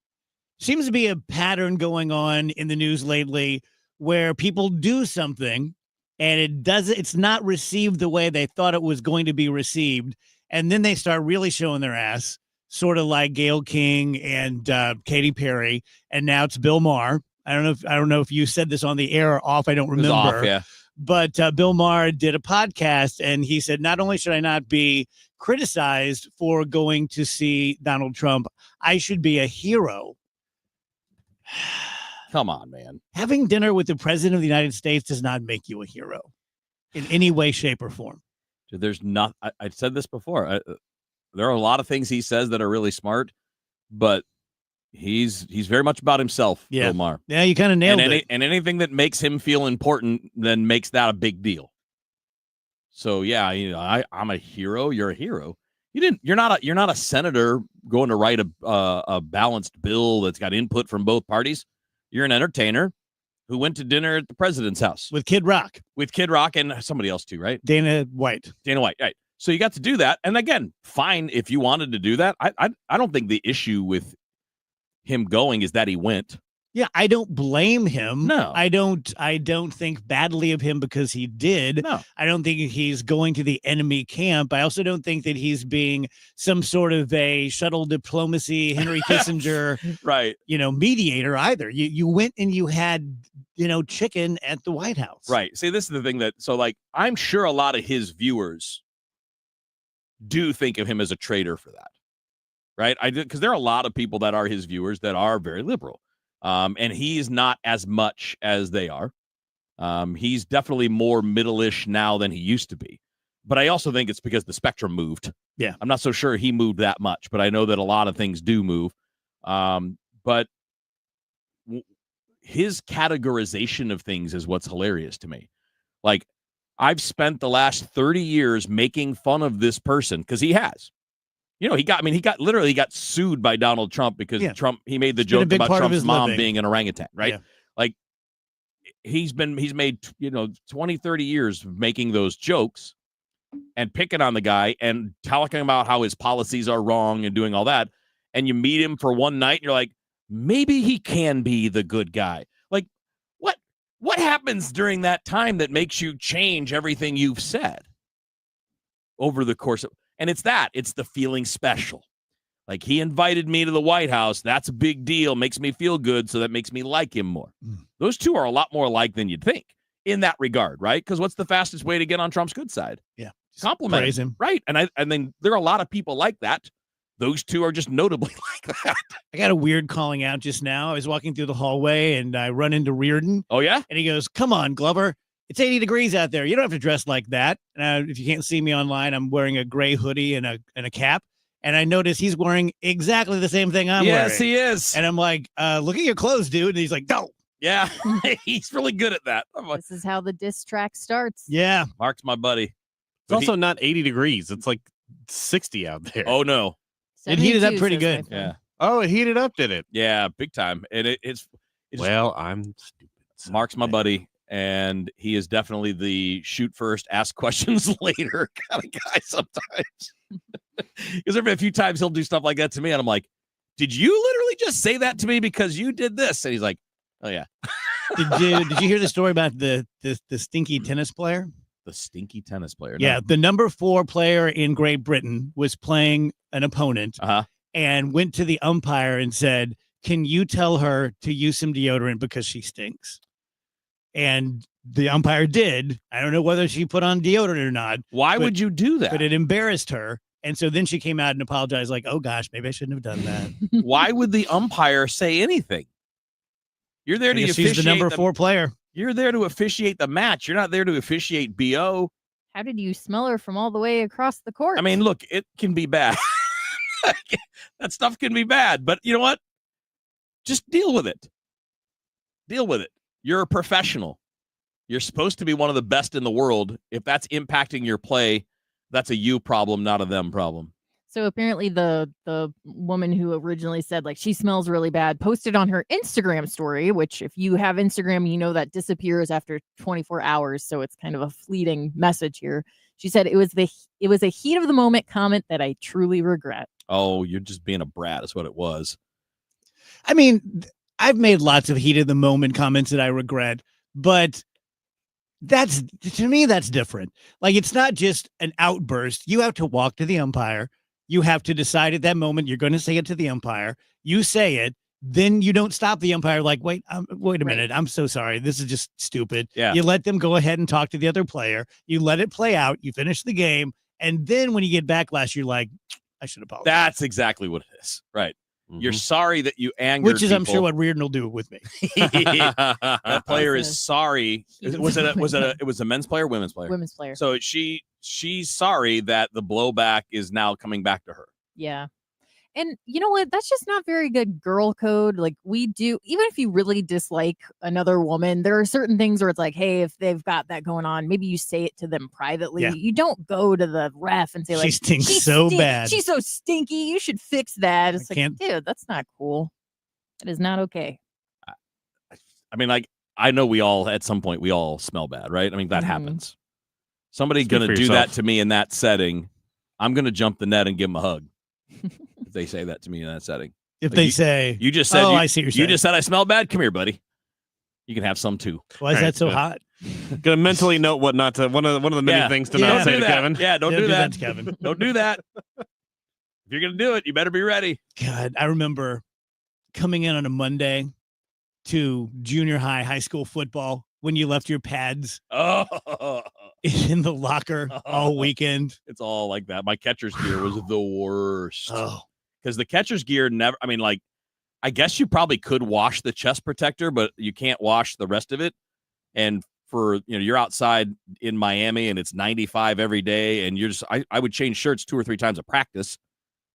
Seems to be a pattern going on in the news lately where people do something and it's not received the way they thought it was going to be received. And then they start really showing their ass, sort of like Gayle King and Katy Perry. And now it's Bill Maher. I don't know if you said this on the air or off. I don't remember. It was off, yeah. But Bill Maher did a podcast, and he said, not only should I not be criticized for going to see Donald Trump, I should be a hero. Come on, man. Having dinner with the president of the United States does not make you a hero in any way, shape, or form. Dude, there's not. I said this before. There are a lot of things he says that are really smart, but he's very much about himself, yeah. Bill Maher. Yeah, you kind of nailed it. And anything that makes him feel important then makes that a big deal. So yeah, I'm a hero. You're a hero. You're not a senator going to write a balanced bill that's got input from both parties. You're an entertainer who went to dinner at the president's house with Kid Rock. With Kid Rock and somebody else too, right? Dana White, right? So you got to do that, and again, fine if you wanted to do that. I don't think the issue with him going is that he went. Yeah, I don't blame him. No. I don't think badly of him because he did. No. I don't think he's going to the enemy camp. I also don't think that he's being some sort of a shuttle diplomacy, Henry Kissinger, right? Mediator either. You went and you had, chicken at the White House. Right. See, this is the thing I'm sure a lot of his viewers do think of him as a traitor for that. Right. Because there are a lot of people that are his viewers that are very liberal. And he's not as much as they are. He's definitely more middle-ish now than he used to be. But I also think it's because the spectrum moved. Yeah. I'm not so sure he moved that much, but I know that a lot of things do move. But his categorization of things is what's hilarious to me. Like, I've spent the last 30 years making fun of this person because he has. He got sued by Donald Trump because Trump, he made the joke about Trump's mom being an orangutan, right? Yeah. Like he's made 20, 30 years of making those jokes and picking on the guy and talking about how his policies are wrong and doing all that. And you meet him for one night and you're like, maybe he can be the good guy. Like what happens during that time that makes you change everything you've said over the course of, and it's the feeling special. Like, he invited me to the White House. That's a big deal. Makes me feel good. So that makes me like him more. Those two are a lot more alike than you'd think in that regard, right? Because what's the fastest way to get on Trump's good side? Yeah. Compliment praise him. Right. And then there are a lot of people like that those two are just notably like that. I got a weird calling out just now. I was walking through the hallway and I run into Reardon. Oh, yeah? And he goes, "Come on, Glover. It's 80 degrees out there. You don't have to dress like that." If you can't see me online, I'm wearing a gray hoodie and a cap. And I notice he's wearing exactly the same thing I'm wearing. Yes, he is. And I'm like, look at your clothes, dude. And he's like, no. Yeah, he's really good at that. This is how the diss track starts. Yeah. Mark's my buddy. It's also not 80 degrees. It's like 60 out there. Oh, no. It heated up 72 pretty says good. my friend. Yeah. Oh, it heated up, did it? Yeah, big time. And it's well, I'm stupid. so Mark's my bad. buddy, and he is definitely the shoot first, ask questions later kind of guy sometimes. Because there have been a few times he'll do stuff like that to me, and I'm like, "Did you literally just say that to me because you did this?" And he's like, "Oh yeah." Did you hear the story about the stinky tennis player? The stinky tennis player. Yeah, the number 4 player in Great Britain was playing an opponent and went to the umpire and said, "Can you tell her to use some deodorant because she stinks?" And the umpire did. I don't know whether she put on deodorant or not. Why would you do that? But it embarrassed her. And so then she came out and apologized like, "Oh gosh, maybe I shouldn't have done that." Why would the umpire say anything? You're there to officiate. She's the number 4 player. You're there to officiate the match. You're not there to officiate BO. How did you smell her from all the way across the court? I mean, look, it can be bad. That stuff can be bad, but you know what? Just deal with it. Deal with it. You're a professional. You're supposed to be one of the best in the world. If that's impacting your play, that's a you problem, not a them problem. So apparently the woman who originally said like she smells really bad posted on her Instagram story, which if you have Instagram, you know that disappears after 24 hours. So it's kind of a fleeting message here. She said it was a heat of the moment comment that I truly regret. Oh, you're just being a brat is what it was. I mean, I've made lots of heat of the moment comments that I regret, but to me, that's different. Like, it's not just an outburst. You have to walk to the umpire. You have to decide at that moment, you're going to say it to the umpire. You say it. Then you don't stop the umpire like, wait a minute. I'm so sorry. This is just stupid. Yeah. You let them go ahead and talk to the other player. You let it play out. You finish the game. And then when you get backlash, you're like, I should apologize. That's exactly what it is. Right. You're sorry that you angered Which is, people. I'm sure, what Reardon will do with me. That player is sorry. It was a men's player, women's player? Women's player. So she's sorry that the blowback is now coming back to her. Yeah. And you know what? That's just not very good girl code. Like we do, even if you really dislike another woman, there are certain things where it's like, hey, if they've got that going on, maybe you say it to them privately. Yeah. You don't go to the ref and say like, She stinks so bad. She's so stinky. You should fix that. It's like, can't- dude, that's not cool. That is not okay. I mean, like, I know we all, at some point, we all smell bad, right? I mean, that happens. Somebody Speak going to for do yourself. that to me in that setting, I'm going to jump the net and give them a hug. If they say that to me in that setting. If Like, they you- say, You just said, "Oh, you, I see what you're you saying." just said I smell bad. Come here, buddy. You can have some too. Why is Right, that so good. hot? Gonna mentally note what not to. One of the many things to Don't not say do to that. Kevin. Yeah, don't do that. to Kevin. Don't do that. If you're going to do it, you better be ready. God, I remember coming in on a Monday to junior high school football when you left your pads Oh, in the locker all weekend. it's all like that. My catcher's gear was the worst. Oh, Because the catcher's gear never, I mean, like, I guess you probably could wash the chest protector, but you can't wash the rest of it. And you're outside in Miami and it's 95 every day. And you're just, I would change shirts 2 or 3 times a practice.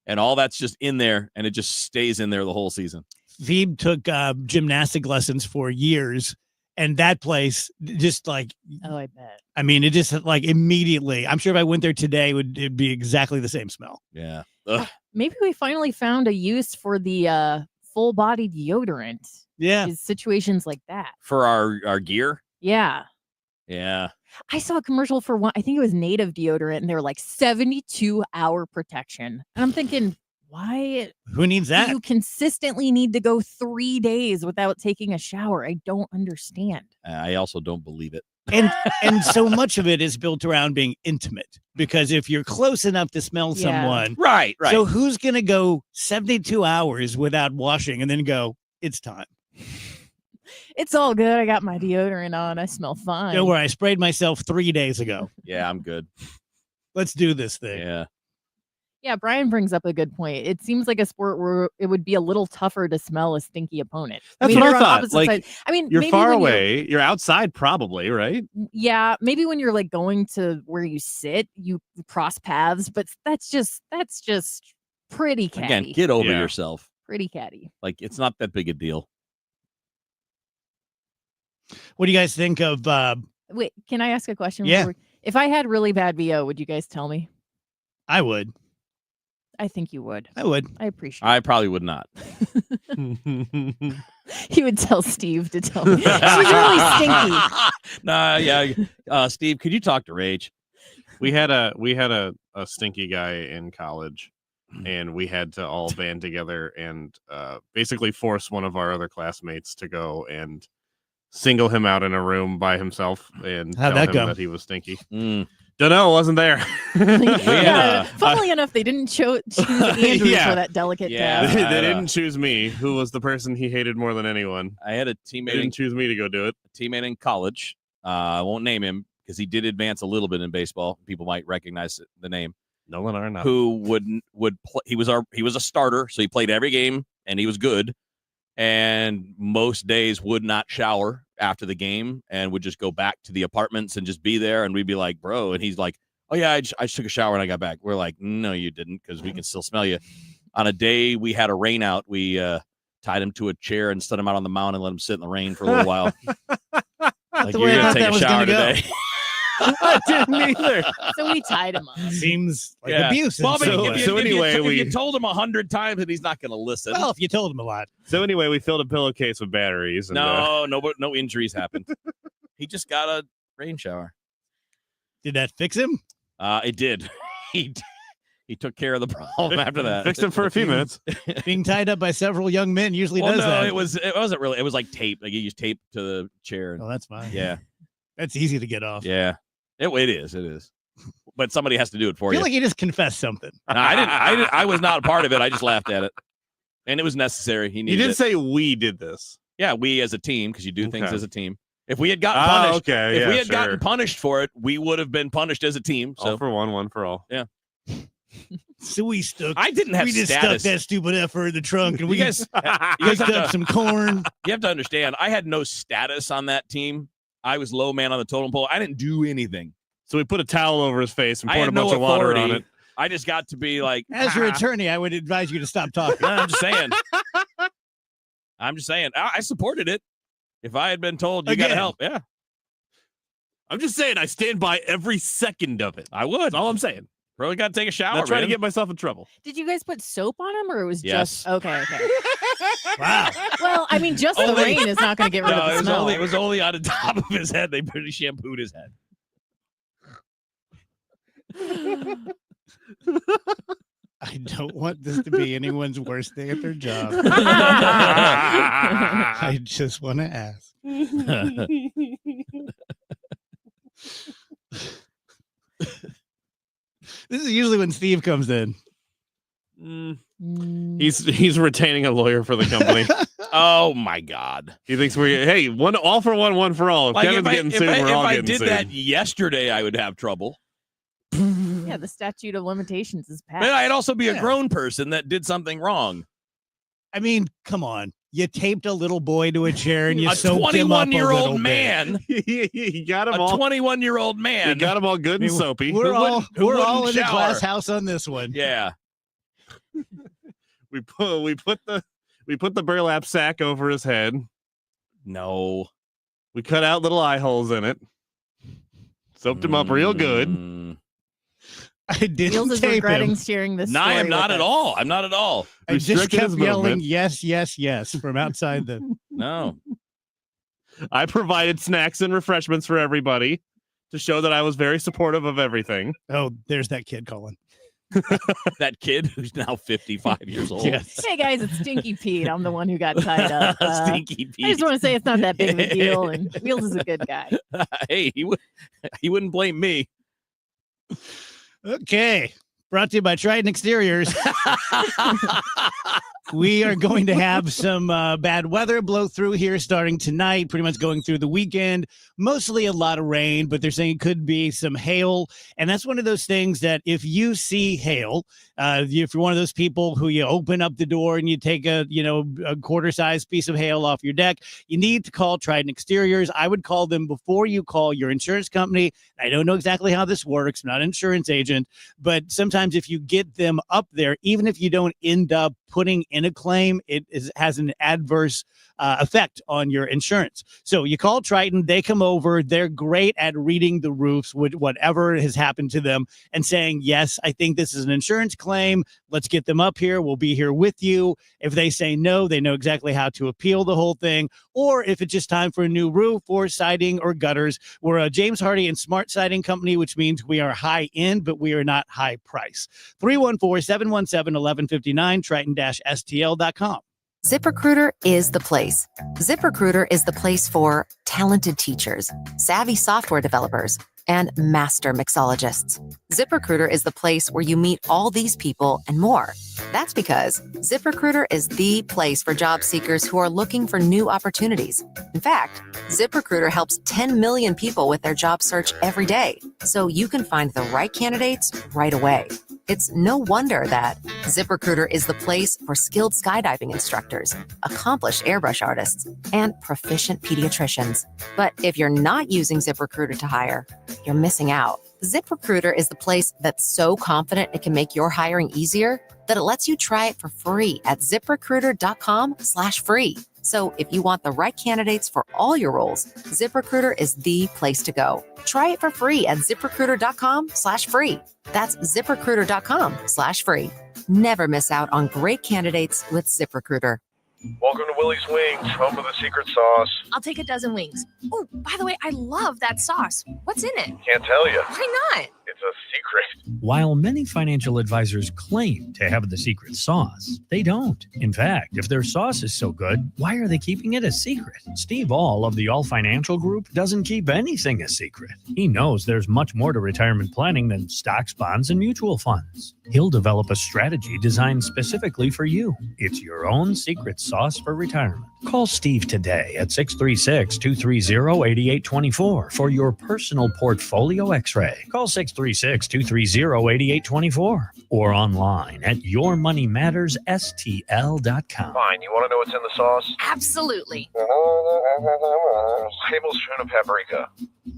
And all that's just in there. And it just stays in there the whole season. Phoebe took gymnastic lessons for years, and that place just like, Oh, I bet. I mean, it just like immediately, I'm sure if I went there today, it'd be exactly the same smell. Yeah. Ugh. Maybe we finally found a use for the full body deodorant. Yeah. Is situations like that. For our gear. Yeah. Yeah. I saw a commercial for one, I think it was Native deodorant, and they were like 72-hour protection. And I'm thinking, why Who needs do that? you consistently need to go 3 days without taking a shower? I don't understand. I also don't believe it. And so much of it is built around being intimate, because if you're close enough to smell Yeah. someone, Right. so who's going to go 72 hours without washing and then go, it's time? It's all good. I got my deodorant on. I smell fine. Don't worry, I sprayed myself 3 days ago. Yeah, I'm good. Let's do this thing. Yeah. Yeah, Brian brings up a good point. It seems like a sport where it would be a little tougher to smell a stinky opponent. That's I mean, what you're I on thought. opposite Like, sides. I mean, you're maybe far when away. You're outside, probably, right? Yeah, maybe when you're like going to where you sit, you cross paths, but that's just pretty catty. Again, get over yourself. Pretty catty. Like, it's not that big a deal. What do you guys think of? Wait, can I ask a question? Yeah. If I had really bad VO, would you guys tell me? I would. I think you would. I would. I appreciate I probably would not. it. He would tell Steve to tell me. She's really stinky. Nah, yeah. Steve, could you talk to Rach? We had a stinky guy in college, and we had to all band together and basically force one of our other classmates to go and single him out in a room by himself and How'd tell that him go? that he was stinky. Don't know, wasn't there. Funnily enough, they didn't choose Andrew for that delicate task. They didn't choose me, who was the person he hated more than anyone. I had a They teammate. didn't choose me to go do it. A teammate in college. I won't name him because he did advance a little bit in baseball. People might recognize the name. Nolan Arenado. Who would play? He was a starter, so he played every game and he was good. And most days would not shower after the game and would just go back to the apartments and just be there. And we'd be like, bro. And he's like, oh, yeah, I just took a shower and I got back. We're like, no, you didn't, because we can still smell you. On a day we had a rain out, we tied him to a chair and set him out on the mound and let him sit in the rain for a little while. Like, the you're way I going thought to take that a was shower gonna go. today. I didn't either. So we tied him up. Seems like Yeah. abuse. Well, but So- if so anyway, if we- you told him 100 times and he's not going to listen. Well, if you told him a lot. So anyway, we filled a pillowcase with batteries. And, No injuries happened. He just got a rain shower. Did that fix him? It did. He took care of the problem after that. fixed him for a few minutes. Being tied up by several young men usually Well, does no, that. it wasn't really. It was like tape. Like you used tape to the chair. And, Oh, that's fine. yeah, That's easy to get off. yeah. It is. But somebody has to do it I for feel you. like you just confessed something. No, I didn't. I was not a part of it. I just laughed at it, and it was necessary. He You needed didn't it. say we did this. Yeah, we as a team, because you do things Okay. as a team. If we had gotten punished, okay. if we yeah, had gotten sure. punished for it, we would have been punished as a team. So All for one for all. yeah. So we stuck. I didn't have We just status. stuck that stupid effer in the trunk, and we You guys, you guys picked have up to, some corn. you have to understand, I had no status on that team. I was low man on the totem pole. I didn't do anything. So we put a towel over his face and I poured had a bunch no of water on authority. it. I just got to be like, As your attorney, I would advise you to stop talking. No, I'm just saying. I'm just saying. I supported it. If I had been told you got to Again. help, yeah, I'm just saying I stand by every second of it. I would. That's all I'm saying. Probably got to take a shower. Not trying to man. get myself in trouble. Did you guys put soap on him, or it was Yes. just okay? Wow. Well, I mean, just the Only- rain is not going to get rid No, of the it was smell. only on the top of his head. They pretty shampooed his head. I don't want this to be anyone's worst day at their job. I just want to ask. This is usually when Steve comes in. He's retaining a lawyer for the company. Oh my God! He thinks we're all for one for all. If Like Kevin's if getting sued, we're all I getting did sued. that yesterday, I would have trouble. Yeah, the statute of limitations is passed. But I'd also be a grown person that did something wrong. I mean, come on. You taped a little boy to a chair and you A soaked him up a little 21-year-old bit. man. He got him A all. 21-year-old man. He got him all good and soapy. We're all who we're all in wouldn't the glass shower? house on this one. Yeah. We put the burlap sack over his head. No. We cut out little eye holes in it. Soaped him up real good. Mm. I didn't Niels is tape regretting him. sharing this. No, I'm story not with at us. all. I'm not at all. I just Restricted kept his yelling movement. yes, yes, yes from outside the No. I provided snacks and refreshments for everybody to show that I was very supportive of everything. Oh, there's that kid calling. That kid who's now 55 years old. Yes. Hey guys, it's Stinky Pete. I'm the one who got tied up. Stinky I just Pete. want to say it's not that big of a deal, and Wheels is a good guy. Hey, he wouldn't blame me. Okay. Brought to you by Trident Exteriors. We are going to have some bad weather blow through here starting tonight, pretty much going through the weekend. Mostly a lot of rain, but they're saying it could be some hail. And that's one of those things that if you see hail, if you're one of those people who you open up the door and you take a quarter-sized piece of hail off your deck, you need to call Trident Exteriors. I would call them before you call your insurance company. I don't know exactly how this works. I'm not an insurance agent, but sometimes if you get them up there, even if you don't end up putting in a claim, has an adverse effect on your insurance. So you call Triton, they come over, they're great at reading the roofs with whatever has happened to them and saying, yes, I think this is an insurance claim. Let's get them up here. We'll be here with you. If they say no, they know exactly how to appeal the whole thing. Or if it's just time for a new roof or siding or gutters, we're a James Hardy and Smart Siding Company, which means we are high end, but we are not high price. 314-717-1159, Triton-STL.com. ZipRecruiter is the place. ZipRecruiter is the place for talented teachers, savvy software developers, and master mixologists. ZipRecruiter is the place where you meet all these people and more. That's because ZipRecruiter is the place for job seekers who are looking for new opportunities. In fact, ZipRecruiter helps 10 million people with their job search every day, so you can find the right candidates right away. It's no wonder that ZipRecruiter is the place for skilled skydiving instructors, accomplished airbrush artists, and proficient pediatricians. But if you're not using ZipRecruiter to hire, you're missing out. ZipRecruiter is the place that's so confident it can make your hiring easier that it lets you try it for free at ZipRecruiter.com/free. So if you want the right candidates for all your roles, ZipRecruiter is the place to go. Try it for free at ZipRecruiter.com/free. That's ZipRecruiter.com/free. Never miss out on great candidates with ZipRecruiter. Welcome to Willie's Wings, home of the secret sauce. I'll take a dozen wings. Oh, by the way, I love that sauce. What's in it? Can't tell you. Why not? It's a secret. While many financial advisors claim to have the secret sauce, they don't. In fact, if their sauce is so good, why are they keeping it a secret? Steve All of the All Financial Group doesn't keep anything a secret. He knows there's much more to retirement planning than stocks, bonds, and mutual funds. He'll develop a strategy designed specifically for you. It's your own secret sauce for retirement. Call Steve today at 636-230-8824 for your personal portfolio x-ray. Call 636-230-8824 or online at yourmoneymattersstl.com. Fine, you want to know what's in the sauce? Absolutely. Tablespoon of paprika.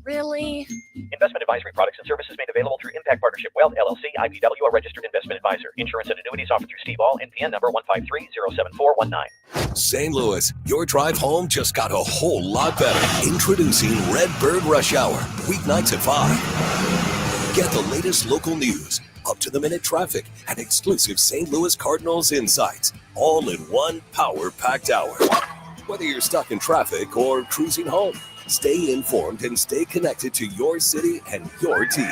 Really? Investment advisory products and services made available through Impact Partnership Wealth, LLC, IPW, a registered investment advisor. Insurance and annuities offered through Steve All, NPN number 153-07419. St. Louis, your drive home just got a whole lot better. Introducing Redbird Rush Hour, weeknights at 5. Get the latest local news, up-to-the-minute traffic, and exclusive St. Louis Cardinals insights, all in one power-packed hour. Whether you're stuck in traffic or cruising home, stay informed and stay connected to your city and your team.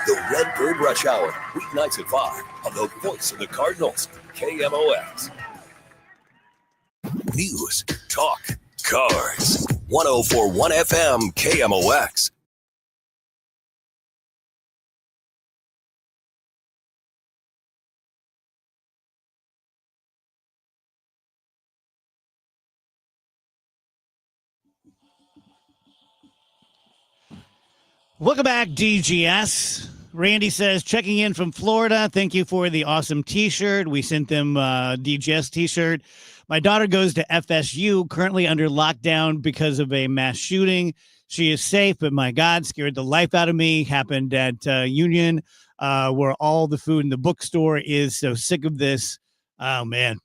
The Redbird Rush Hour, weeknights at 5, on the voice of the Cardinals, KMOX. News, talk, cars. 104.1 FM, KMOX. Welcome back, DGS. Randy says, checking in from Florida. Thank you for the awesome T-shirt. We sent them DGS T-shirt. My daughter goes to FSU, currently under lockdown because of a mass shooting. She is safe, but my God, scared the life out of me. Happened at Union, where all the food in the bookstore is. So sick of this. Oh, man.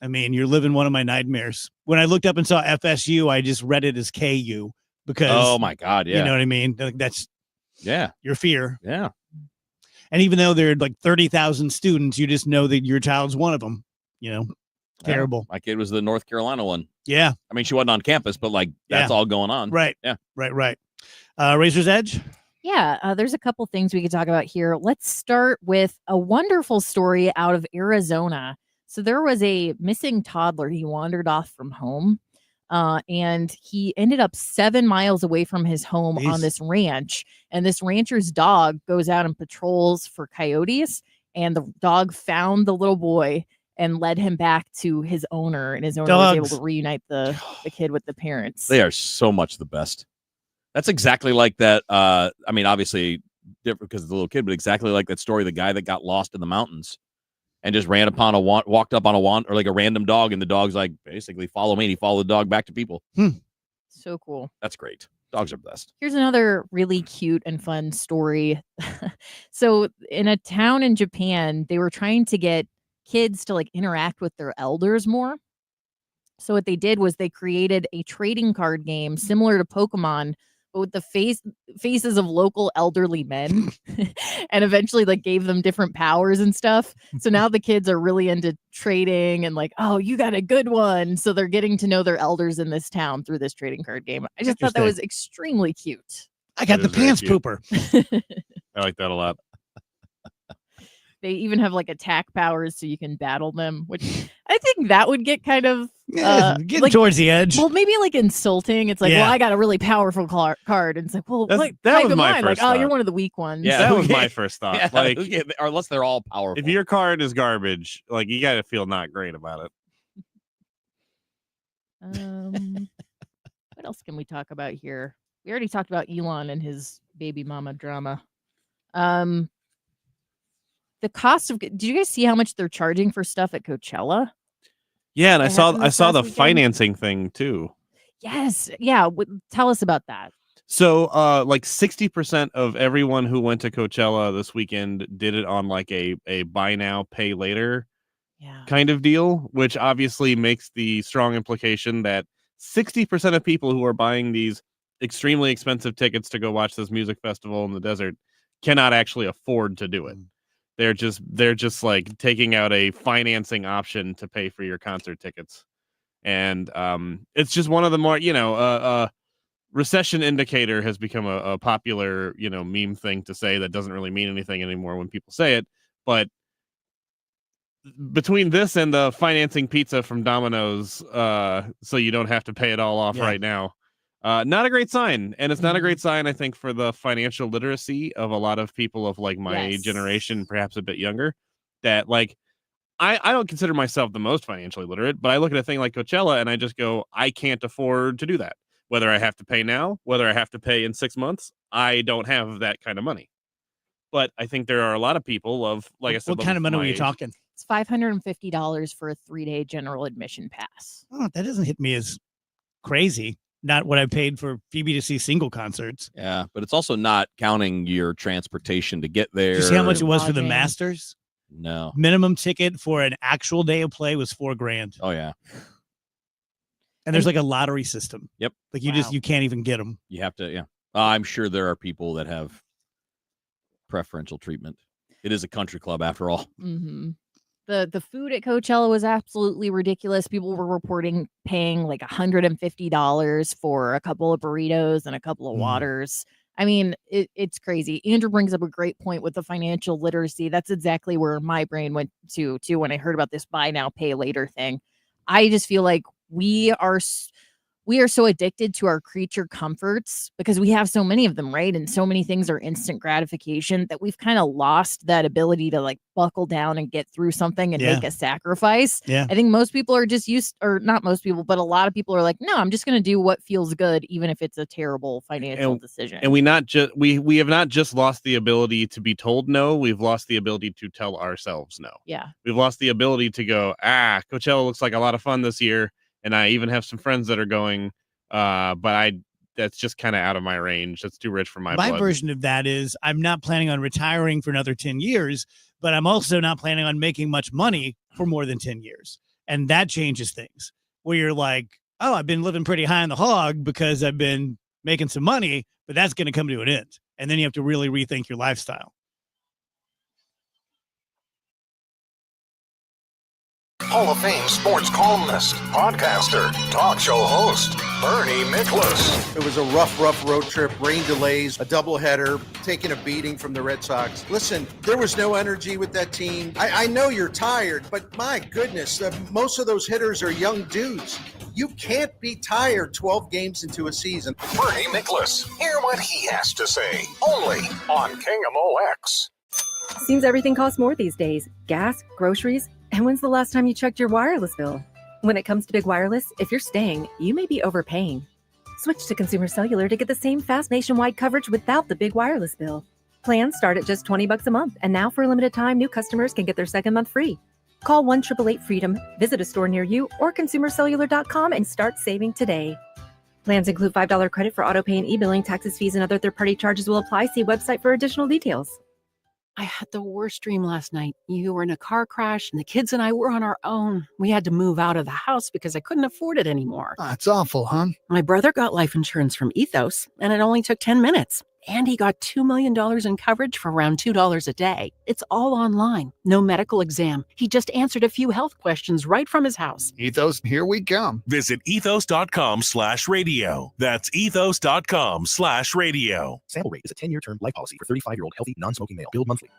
I mean, you're living one of my nightmares. When I looked up and saw FSU, I just read it as KU because. Oh, my God. Yeah. You know what I mean? That's. Yeah. Your fear. Yeah. And even though there are like 30,000 students, you just know that your child's one of them, you know, terrible. My kid was the North Carolina one. Yeah. I mean, she wasn't on campus, but like that's all going on. Right. Yeah. Right. Razor's Edge. Yeah, there's a couple things we could talk about here. Let's start with a wonderful story out of Arizona. So there was a missing toddler. He wandered off from home. And he ended up 7 miles away from his home on this ranch. And this rancher's dog goes out and patrols for coyotes. And the dog found the little boy and led him back to his owner, and his owner was able Dogs. to reunite the kid with the parents. They are so much the best. That's exactly like that. I mean, obviously different because of the little kid, but exactly like that story. The guy that got lost in the mountains and just ran upon walked up on or like a random dog, and the dog's like, basically, follow me. And he followed the dog back to people. So cool. That's great. Dogs are best. Here's another really cute and fun story. So in a town in Japan, they were trying to get kids to like interact with their elders more. So what they did was they created a trading card game similar to Pokemon, but with the faces of local elderly men, and eventually like gave them different powers and stuff. So now the kids are really into trading and like, oh, you got a good one. So they're getting to know their elders in this town through this trading card game. I just thought that was extremely cute. I got the pants pooper. I like that a lot. They even have like attack powers so you can battle them, which I think that would get kind of getting like, towards the edge. Well, maybe like insulting. It's like, Yeah. well, I got a really powerful card, and it's like, well, That's- like, that type was of my mine. Like, first oh, you're thought. one of the weak ones. Yeah, That who was ca- my first thought. Yeah, Like, or unless they're all powerful. if your card is garbage, like you got to feel not great about it. What else can we talk about here? We already talked about Elon and his baby mama drama. The cost of, did you guys see how much they're charging for stuff at Coachella? Yeah, and I That saw happened this the last weekend? financing thing too. Yes. Yeah. Tell us about that. So, like 60% of everyone who went to Coachella this weekend did it on like a buy now, pay later kind of deal, which obviously makes the strong implication that 60% of people who are buying these extremely expensive tickets to go watch this music festival in the desert cannot actually afford to do it. They're just like taking out a financing option to pay for your concert tickets. And it's just one of the more, recession indicator has become a popular, meme thing to say that doesn't really mean anything anymore when people say it. But between this and the financing pizza from Domino's, so you don't have to pay it all off right now, not a great sign. And it's not a great sign, I think, for the financial literacy of a lot of people of like my generation, perhaps a bit younger, that like, I don't consider myself the most financially literate, but I look at a thing like Coachella and I just go, I can't afford to do that. Whether I have to pay now, whether I have to pay in 6 months, I don't have that kind of money. But I think there are a lot of people of, like I said, What kind of money my are you age. talking? It's $550 for a 3-day general admission pass. Oh, that doesn't hit me as crazy. Not what I paid for Phoebe to see single concerts. Yeah, but it's also not counting your transportation to get there. Did you see how much it was for the Lodging. Masters? No. Minimum ticket for an actual day of play was $4,000. Oh yeah. And there's like a lottery system. Yep. Like you can't even get them. You have to. Yeah. I'm sure there are people that have preferential treatment. It is a country club after all. Mm-hmm. The food at Coachella was absolutely ridiculous. People were reporting paying like $150 for a couple of burritos and a couple of waters. I mean, it's crazy. Andrew brings up a great point with the financial literacy. That's exactly where my brain went to when I heard about this buy now, pay later thing. I just feel like we are so addicted to our creature comforts because we have so many of them, right? And so many things are instant gratification that we've kind of lost that ability to like buckle down and get through something and make a sacrifice. Yeah. I think most people are just or not most people, but a lot of people are like, no, I'm just going to do what feels good, even if it's a terrible financial decision. And we have not just lost the ability to be told no, we've lost the ability to tell ourselves no. Yeah. We've lost the ability to go, Coachella looks like a lot of fun this year. And I even have some friends that are going, but that's just kind of out of my range. That's too rich for my blood. version of that is I'm not planning on retiring for another 10 years, but I'm also not planning on making much money for more than 10 years. And that changes things where you're like, oh, I've been living pretty high on the hog because I've been making some money, but that's going to come to an end. And then you have to really rethink your lifestyle. Hall of Fame sports columnist, podcaster, talk show host, Bernie Miklasz. It was a rough road trip, rain delays, a doubleheader, taking a beating from the Red Sox. Listen, there was no energy with that team. I know you're tired, but my goodness, most of those hitters are young dudes. You can't be tired 12 games into a season. Bernie Miklasz. Hear what he has to say, only on KMOX. Seems everything costs more these days. Gas, groceries, And when's the last time you checked your wireless bill? When it comes to big wireless, if you're staying, you may be overpaying. Switch to Consumer Cellular to get the same fast nationwide coverage without the big wireless bill. Plans start at just $20 a month, and now for a limited time, new customers can get their second month free. Call 1-888-FREEDOM, visit a store near you, or consumercellular.com and start saving today. Plans include $5 credit for auto pay and e-billing. Taxes, fees, and other third-party charges will apply. See website for additional details. I had the worst dream last night. You were in a car crash, and the kids and I were on our own. We had to move out of the house because I couldn't afford it anymore. That's awful, hon. My brother got life insurance from Ethos, and it only took 10 minutes. And he got $2 million in coverage for around $2 a day. It's all online. No medical exam. He just answered a few health questions right from his house. Ethos, here we come. Visit ethos.com/radio. That's ethos.com/radio. Sample rate is a 10-year term life policy for 35-year-old healthy, non-smoking male. Billed monthly.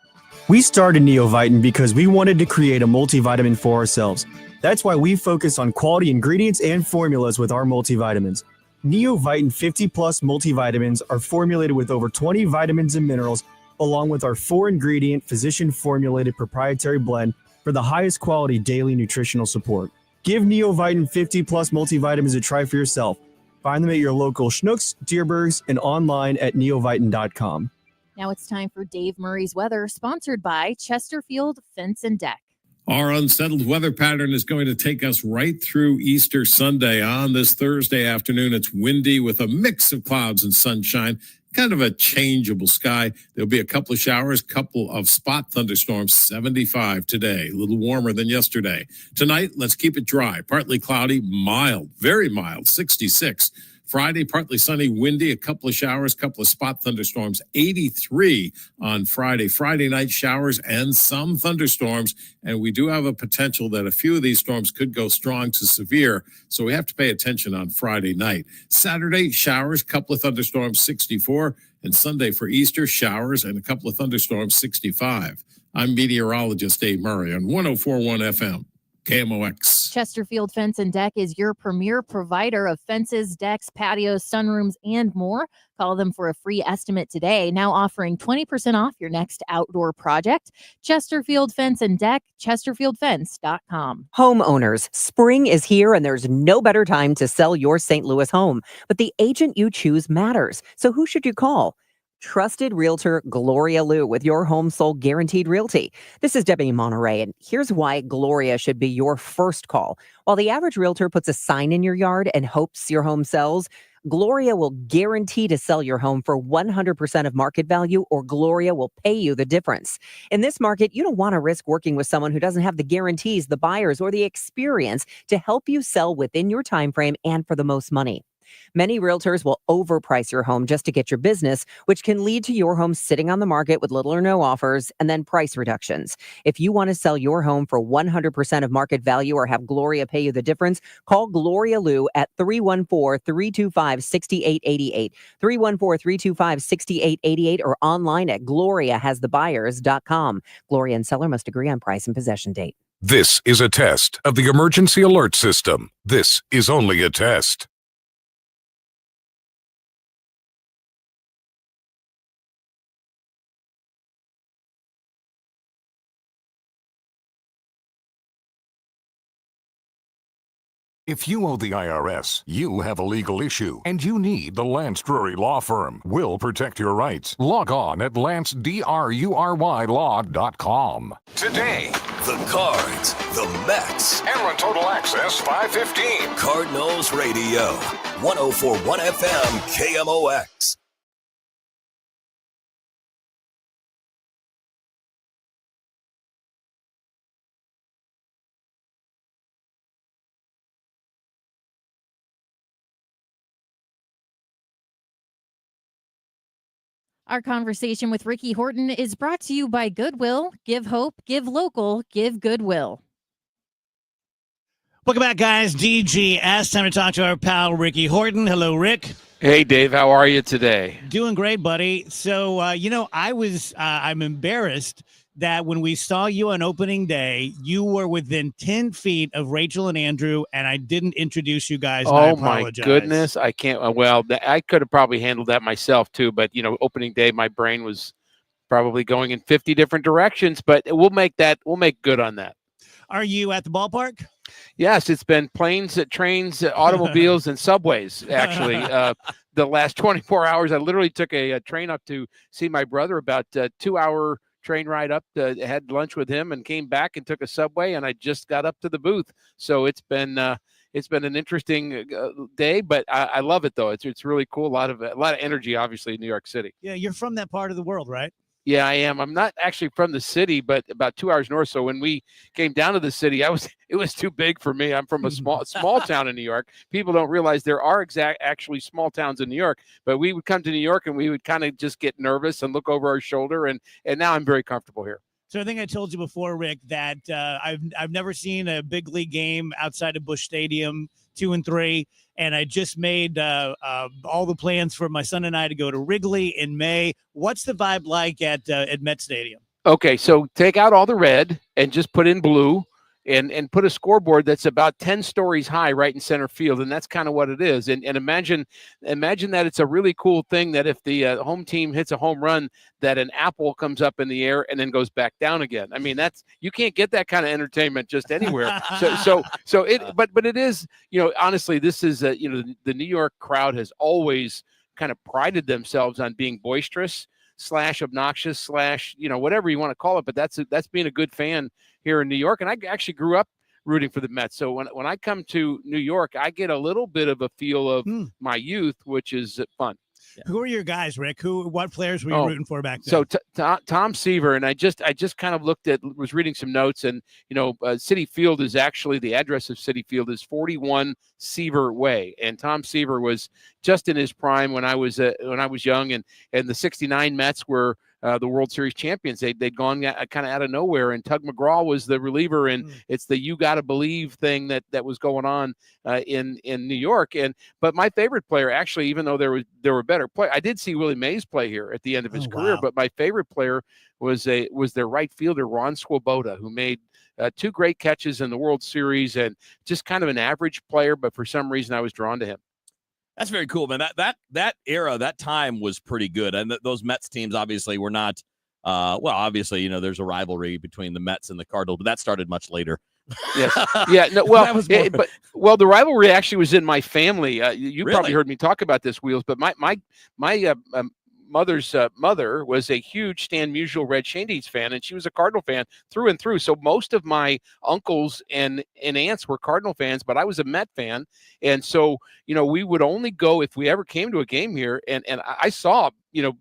We started Neovitin because we wanted to create a multivitamin for ourselves. That's why we focus on quality ingredients and formulas with our multivitamins. Neovitin 50 Plus multivitamins are formulated with over 20 vitamins and minerals, along with our 4-ingredient physician-formulated proprietary blend for the highest quality daily nutritional support. Give Neovitin 50 Plus multivitamins a try for yourself. Find them at your local Schnucks, Dierbergs, and online at neovitin.com. Now it's time for Dave Murray's weather, sponsored by Chesterfield Fence and Deck. Our unsettled weather pattern is going to take us right through Easter Sunday. On this Thursday afternoon, it's windy with a mix of clouds and sunshine, kind of a changeable sky. There'll be a couple of showers, couple of spot thunderstorms, 75 today, a little warmer than yesterday. Tonight, let's keep it dry, partly cloudy, mild, very mild, 66. Friday, partly sunny, windy, a couple of showers, couple of spot thunderstorms, 83 on Friday. Friday night showers and some thunderstorms, and we do have a potential that a few of these storms could go strong to severe, so we have to pay attention on Friday night. Saturday, showers, couple of thunderstorms, 64, and Sunday for Easter, showers and a couple of thunderstorms, 65. I'm meteorologist Dave Murray on 104.1 FM. KMOX. Chesterfield Fence and Deck is your premier provider of fences, decks, patios, sunrooms, and more. Call them for a free estimate today. Now offering 20% off your next outdoor project. Chesterfield Fence and Deck, chesterfieldfence.com. Homeowners, spring is here and there's no better time to sell your St. Louis home. But the agent you choose matters. So who should you call? Trusted Realtor Gloria Liu with your home sold guaranteed realty. This is Debbie Monterey, and here's why Gloria should be your first call. While the average realtor puts a sign in your yard and hopes your home sells, Gloria will guarantee to sell your home for 100% of market value, or Gloria will pay you the difference. In this market, you don't want to risk working with someone who doesn't have the guarantees, the buyers, or the experience to help you sell within your time frame and for the most money. Many realtors will overprice your home just to get your business, which can lead to your home sitting on the market with little or no offers and then price reductions. If you want to sell your home for 100% of market value or have Gloria pay you the difference, call Gloria Liu at 314-325-6888, 314-325-6888, or online at gloriahasthebuyers.com. Gloria and seller must agree on price and possession date. This is a test of the emergency alert system. This is only a test. If you owe the IRS, you have a legal issue, and you need the Lance Drury Law Firm. We'll protect your rights. Log on at lancedrurylaw.com. Today, the Cards, the Mets, Ameren Total Access 515. Cardinals Radio, 104.1 FM, KMOX. Our conversation with Ricky Horton is brought to you by Goodwill. Give hope, give local, give Goodwill. Welcome back, guys. DGS. Time to talk to our pal, Ricky Horton. Hello, Rick. Hey, Dave. How are you today? Doing great, buddy. So, I'm embarrassed that when we saw you on opening day, you were within 10 feet of Rachel and Andrew, and I didn't introduce you guys. Oh, my goodness. I can't. Well, I could have probably handled that myself, too. But, opening day, my brain was probably going in 50 different directions. But we'll make good on that. Are you at the ballpark? Yes, it's been planes, trains, automobiles, and subways. Actually, the last 24 hours, I literally took a train up to see my brother. About a 2-hour train ride up. Had lunch with him and came back and took a subway. And I just got up to the booth. So it's been an interesting day, but I love it though. It's really cool. A lot of energy, obviously, in New York City. Yeah, you're from that part of the world, right? Yeah, I am. I'm not actually from the city, but about 2 hours north. So when we came down to the city, it was too big for me. I'm from a small town in New York. People don't realize there are actually small towns in New York, but we would come to New York and we would kind of just get nervous and look over our shoulder. And now I'm very comfortable here. So I think I told you before, Rick, that I've never seen a big league game outside of Busch Stadium 2 and 3, and I just made all the plans for my son and I to go to Wrigley in May. What's the vibe like at Met Stadium? Okay, so take out all the red and just put in blue. And put a scoreboard that's about 10 stories high right in center field. And that's kind of what it is. And imagine that it's a really cool thing that if the home team hits a home run, that an apple comes up in the air and then goes back down again. I mean, you can't get that kind of entertainment just anywhere. But it is, honestly, this is, the New York crowd has always kind of prided themselves on being boisterous / obnoxious / whatever you want to call it. But that's being a good fan here in New York. And I actually grew up rooting for the Mets. So when I come to New York, I get a little bit of a feel of my youth, which is fun. Yeah. Who are your guys, Rick? What players were you rooting for back then? So Tom Seaver, and I just kind of was reading some notes, and Citi Field is actually, the address of Citi Field is 41 Seaver Way, and Tom Seaver was just in his prime when I was young, and the '69 Mets were the World Series champions. They'd gone kind of out of nowhere, and Tug McGraw was the reliever, and it's the "you got to believe" thing that was going on in New York. But my favorite player, actually, even though there were better players, I did see Willie Mays play here at the end of his career. But my favorite player was their right fielder, Ron Swoboda, who made 2 great catches in the World Series, and just kind of an average player. But for some reason, I was drawn to him. That's very cool, man. That era, that time was pretty good. And those Mets teams obviously were not, obviously, there's a rivalry between the Mets and the Cardinals, but that started much later. Yes. Yeah. No, well, the rivalry actually was in my family. You probably heard me talk about this, Wheels, but my mother's mother was a huge Stan Musial Red Shandies fan, and she was a Cardinal fan through and through. So most of my uncles and aunts were Cardinal fans, but I was a Met fan. And so, we would only go if we ever came to a game here. And I saw,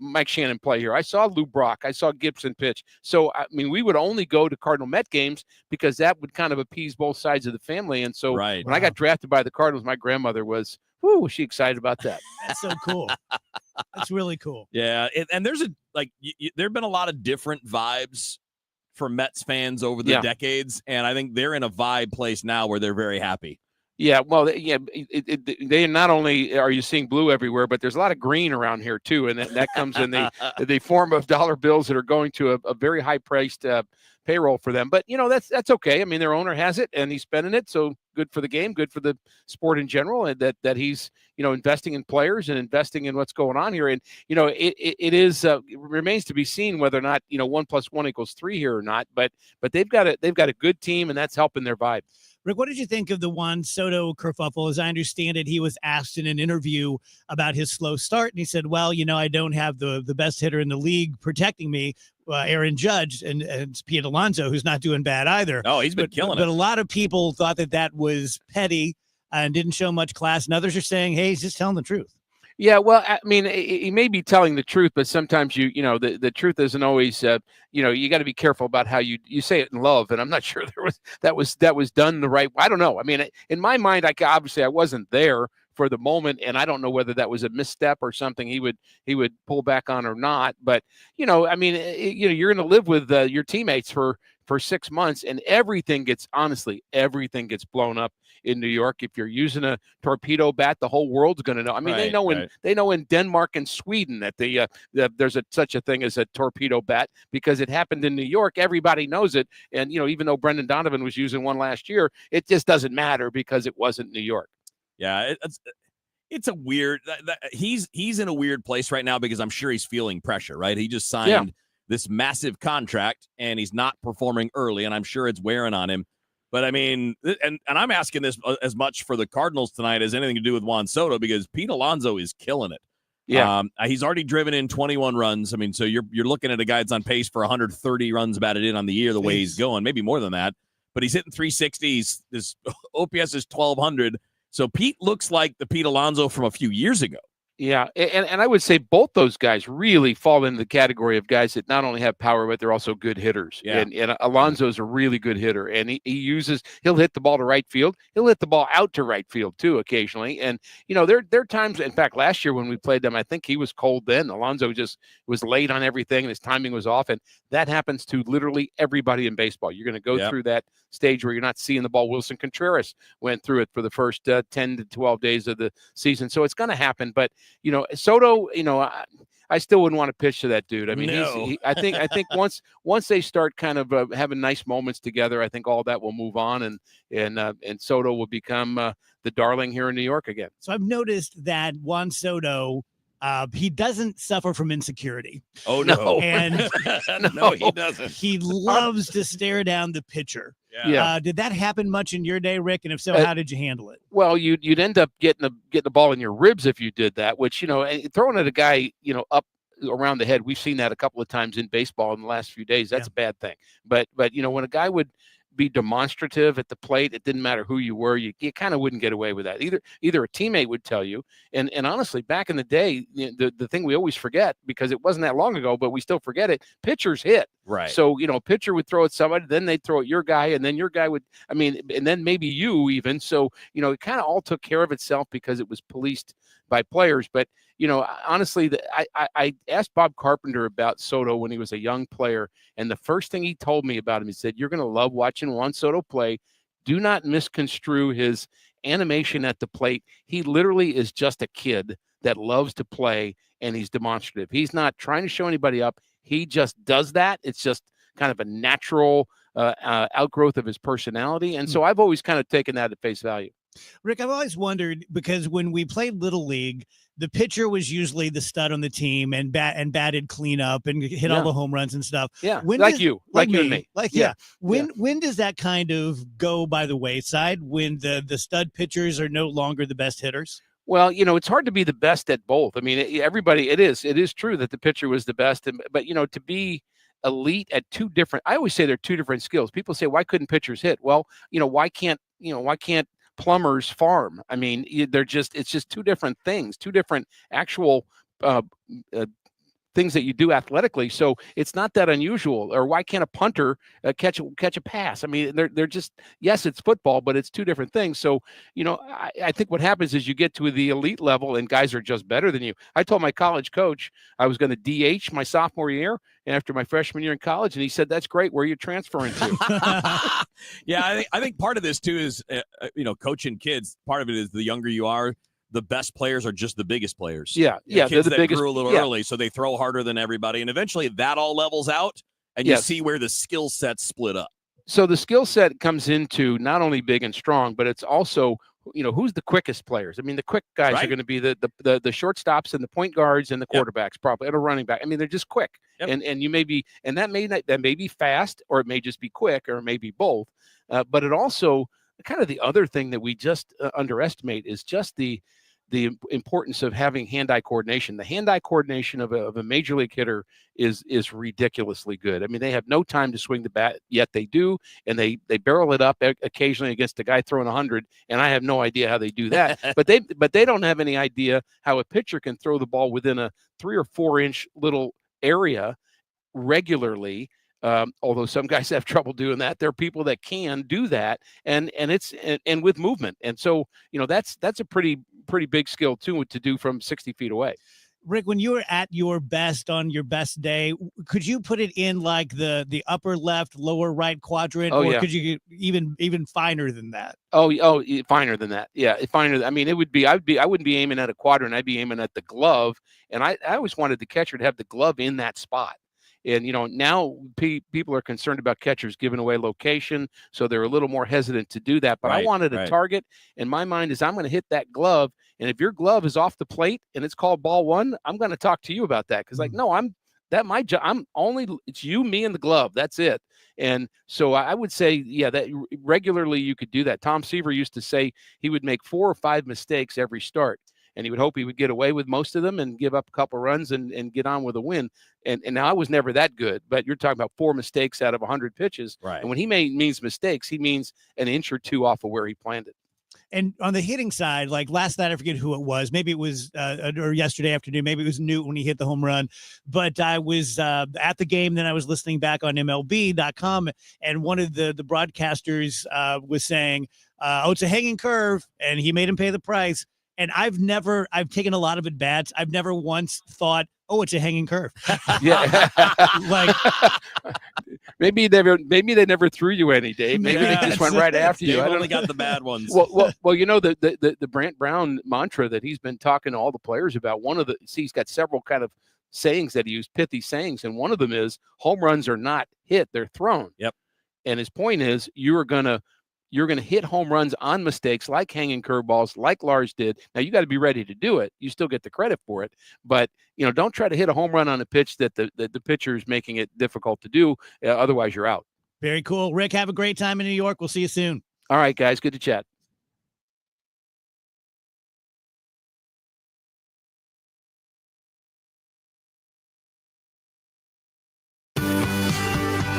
Mike Shannon play here. I saw Lou Brock. I saw Gibson pitch. So, we would only go to Cardinal Met games because that would kind of appease both sides of the family. And so when I got drafted by the Cardinals, my grandmother was she excited about that. That's so cool. That's really cool. Yeah. And there's there have been a lot of different vibes for Mets fans over the decades. And I think they're in a vibe place now where they're very happy. Yeah, well, they not only are you seeing blue everywhere, but there's a lot of green around here too, and that comes in the form of dollar bills that are going to a very high-priced payroll for them. But that's okay. Their owner has it, and he's spending it, so good for the game, good for the sport in general, and that he's investing in players and investing in what's going on here. And it remains to be seen whether or not 1 + 1 = 3 here or not. But they've got a good team, and that's helping their vibe. Rick, what did you think of the Juan Soto kerfuffle? As I understand it, he was asked in an interview about his slow start, and he said, well, I don't have the best hitter in the league protecting me, Aaron Judge, and it's Pete Alonso, who's not doing bad either. Oh, he's been killing it. But a lot of people thought that was petty and didn't show much class, and others are saying, hey, he's just telling the truth. Yeah, well, he may be telling the truth, but sometimes the truth isn't always. You got to be careful about how you say it in love, and I'm not sure that was done the right way. I don't know. In my mind, obviously I wasn't there for the moment, and I don't know whether that was a misstep or something he would pull back on or not. But you're going to live with your teammates for 6 months, and everything gets blown up in New York. If you're using a torpedo bat, the whole world's going to know. They know in Denmark and Sweden that there's such a thing as a torpedo bat because it happened in New York. Everybody knows it, and even though Brendan Donovan was using one last year, it just doesn't matter because it wasn't New York. Yeah, it's a weird. He's in a weird place right now because I'm sure he's feeling pressure. Right, he just signed this massive contract and he's not performing early, and I'm sure it's wearing on him. But I mean, and I'm asking this as much for the Cardinals tonight as anything to do with Juan Soto, because Pete Alonso is killing it. Yeah. He's already driven in 21 runs. I mean, so you're looking at a guy that's on pace for 130 runs batted in on the year, the way he's going, maybe more than that. But he's hitting 360s. His OPS is 1,200. So Pete looks like the Pete Alonso from a few years ago. Yeah, and I would say both those guys really fall into the category of guys that not only have power, but they're also good hitters. Yeah. And Alonso's a really good hitter, and he'll hit the ball to right field. He'll hit the ball out to right field too occasionally. And there are times. In fact, last year when we played them, I think he was cold then. Alonso just was late on everything, and his timing was off. And that happens to literally everybody in baseball. You're going to go through that stage where you're not seeing the ball. Wilson Contreras went through it for the first 10 to 12 days of the season, so it's going to happen. But Soto, I still wouldn't want to pitch to that dude. I mean, I think once they start kind of having nice moments together, I think all that will move on, and Soto will become the darling here in New York again. So I've noticed that Juan Soto, he doesn't suffer from insecurity. Oh no, and no, he doesn't. He loves to stare down the pitcher. Yeah. Did that happen much in your day, Rick? And if so, how did you handle it? Well, you'd end up getting the ball in your ribs if you did that, which, throwing at a guy, up around the head. We've seen that a couple of times in baseball in the last few days. That's a bad thing. But when a guy would be demonstrative at the plate, it didn't matter who you were, you kind of wouldn't get away with that. Either a teammate would tell you, and honestly, back in the day, the thing we always forget, because it wasn't that long ago, but we still forget it, pitchers hit. Right. So, pitcher would throw at somebody, then they'd throw at your guy, and then your guy would, and then maybe you even. So, it kind of all took care of itself because it was policed by players. But, honestly, I asked Bob Carpenter about Soto when he was a young player, and the first thing he told me about him, he said, "You're going to love watching Juan Soto play. Do not misconstrue his animation at the plate. He literally is just a kid that loves to play, and he's demonstrative. He's not trying to show anybody up. He just does that. It's just kind of a natural outgrowth of his personality." And so I've always kind of taken that at face value. Rick, I've always wondered, because when we played Little League, the pitcher was usually the stud on the team and batted cleanup and hit all the home runs and stuff. Yeah, when like does, you and me. When does that kind of go by the wayside, when the stud pitchers are no longer the best hitters? Well, it's hard to be the best at both. I mean, it is true that the pitcher was the best, but to be elite at two different, I always say they're two different skills. People say, why couldn't pitchers hit? Well, why can't plumbers farm? I mean, it's just two different things, two different actual things that you do athletically. So it's not that unusual. Or why can't a punter catch a pass? I mean, they're just, yes, it's football, but it's two different things. So, I think what happens is you get to the elite level and guys are just better than you. I told my college coach I was going to DH my sophomore year after my freshman year in college, and he said, "That's great. Where are you transferring to?" Yeah, I think part of this too is coaching kids. Part of it is the younger you are, the best players are just the biggest players. Yeah, kids they're the that biggest. Grew a little early, so they throw harder than everybody, and eventually that all levels out, and you see where the skill sets split up. So the skill set comes into not only big and strong, but it's also, who's the quickest players. I mean, the quick guys are going to be the shortstops and the point guards and the quarterbacks, probably, and a running back. I mean, they're just quick, and you may be, and that may be fast, or it may just be quick, or it may be both. But it also, kind of the other thing that we just underestimate is just the importance of having hand-eye coordination. The hand-eye coordination of a major league hitter is ridiculously good. I mean, they have no time to swing the bat, yet they do, and they barrel it up occasionally against a guy throwing 100, and I have no idea how they do that. but they don't have any idea how a pitcher can throw the ball within a 3 or 4 inch little area regularly. Although some guys have trouble doing that, there are people that can do that, and with movement. And so, that's a pretty big skill too, to do from 60 feet away. Rick, when you were at your best on your best day, could you put it in like the upper left, lower right quadrant, could you get even finer than that? Oh, finer than that. Yeah, finer. I mean, I wouldn't be aiming at a quadrant. I'd be aiming at the glove, and I always wanted the catcher to have the glove in that spot. And, now people are concerned about catchers giving away location, so they're a little more hesitant to do that. But I wanted a target, and my mind is, I'm going to hit that glove. And if your glove is off the plate and it's called ball one, I'm going to talk to you about that. Because, no, I'm it's you, me, and the glove. That's it. And so I would say, yeah, that regularly you could do that. Tom Seaver used to say he would make 4 or 5 mistakes every start, and he would hope he would get away with most of them and give up a couple runs and get on with a win. And now I was never that good, but you're talking about 4 mistakes out of 100 pitches. Right. And when he means mistakes, he means an inch or 2 off of where he planned it. And on the hitting side, like last night, I forget who it was. Maybe it was or yesterday afternoon. Maybe it was Newt when he hit the home run. But I was at the game. Then I was listening back on MLB.com, and one of the broadcasters was saying, "Oh, it's a hanging curve," and he made him pay the price. And I've taken a lot of at bats. I've never once thought, "Oh, it's a hanging curve." Yeah. Like maybe they never threw you any, Dave. Maybe they just went right after you. Dave I only don't- got the bad ones. Well, you know, the Brant Brown mantra that he's been talking to all the players about, he's got several kind of sayings that he used, pithy sayings, and one of them is home runs are not hit, they're thrown. Yep. And his point is you're gonna hit home runs on mistakes like hanging curveballs, like Lars did. Now you got to be ready to do it. You still get the credit for it, but don't try to hit a home run on a pitch that the pitcher is making it difficult to do. Otherwise, you're out. very cool. Rick, have a great time in New York. We'll see you soon. All right, guys, good to chat.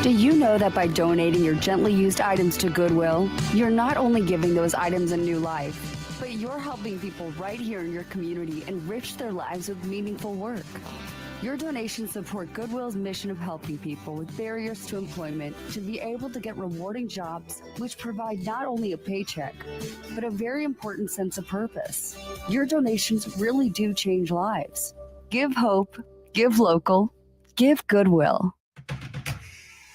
Do you know that by donating your gently used items to Goodwill, you're not only giving those items a new life, but you're helping people right here in your community enrich their lives with meaningful work? Your donations support Goodwill's mission of helping people with barriers to employment to be able to get rewarding jobs which provide not only a paycheck, but a very important sense of purpose. Your donations really do change lives. Give hope, give local, give Goodwill.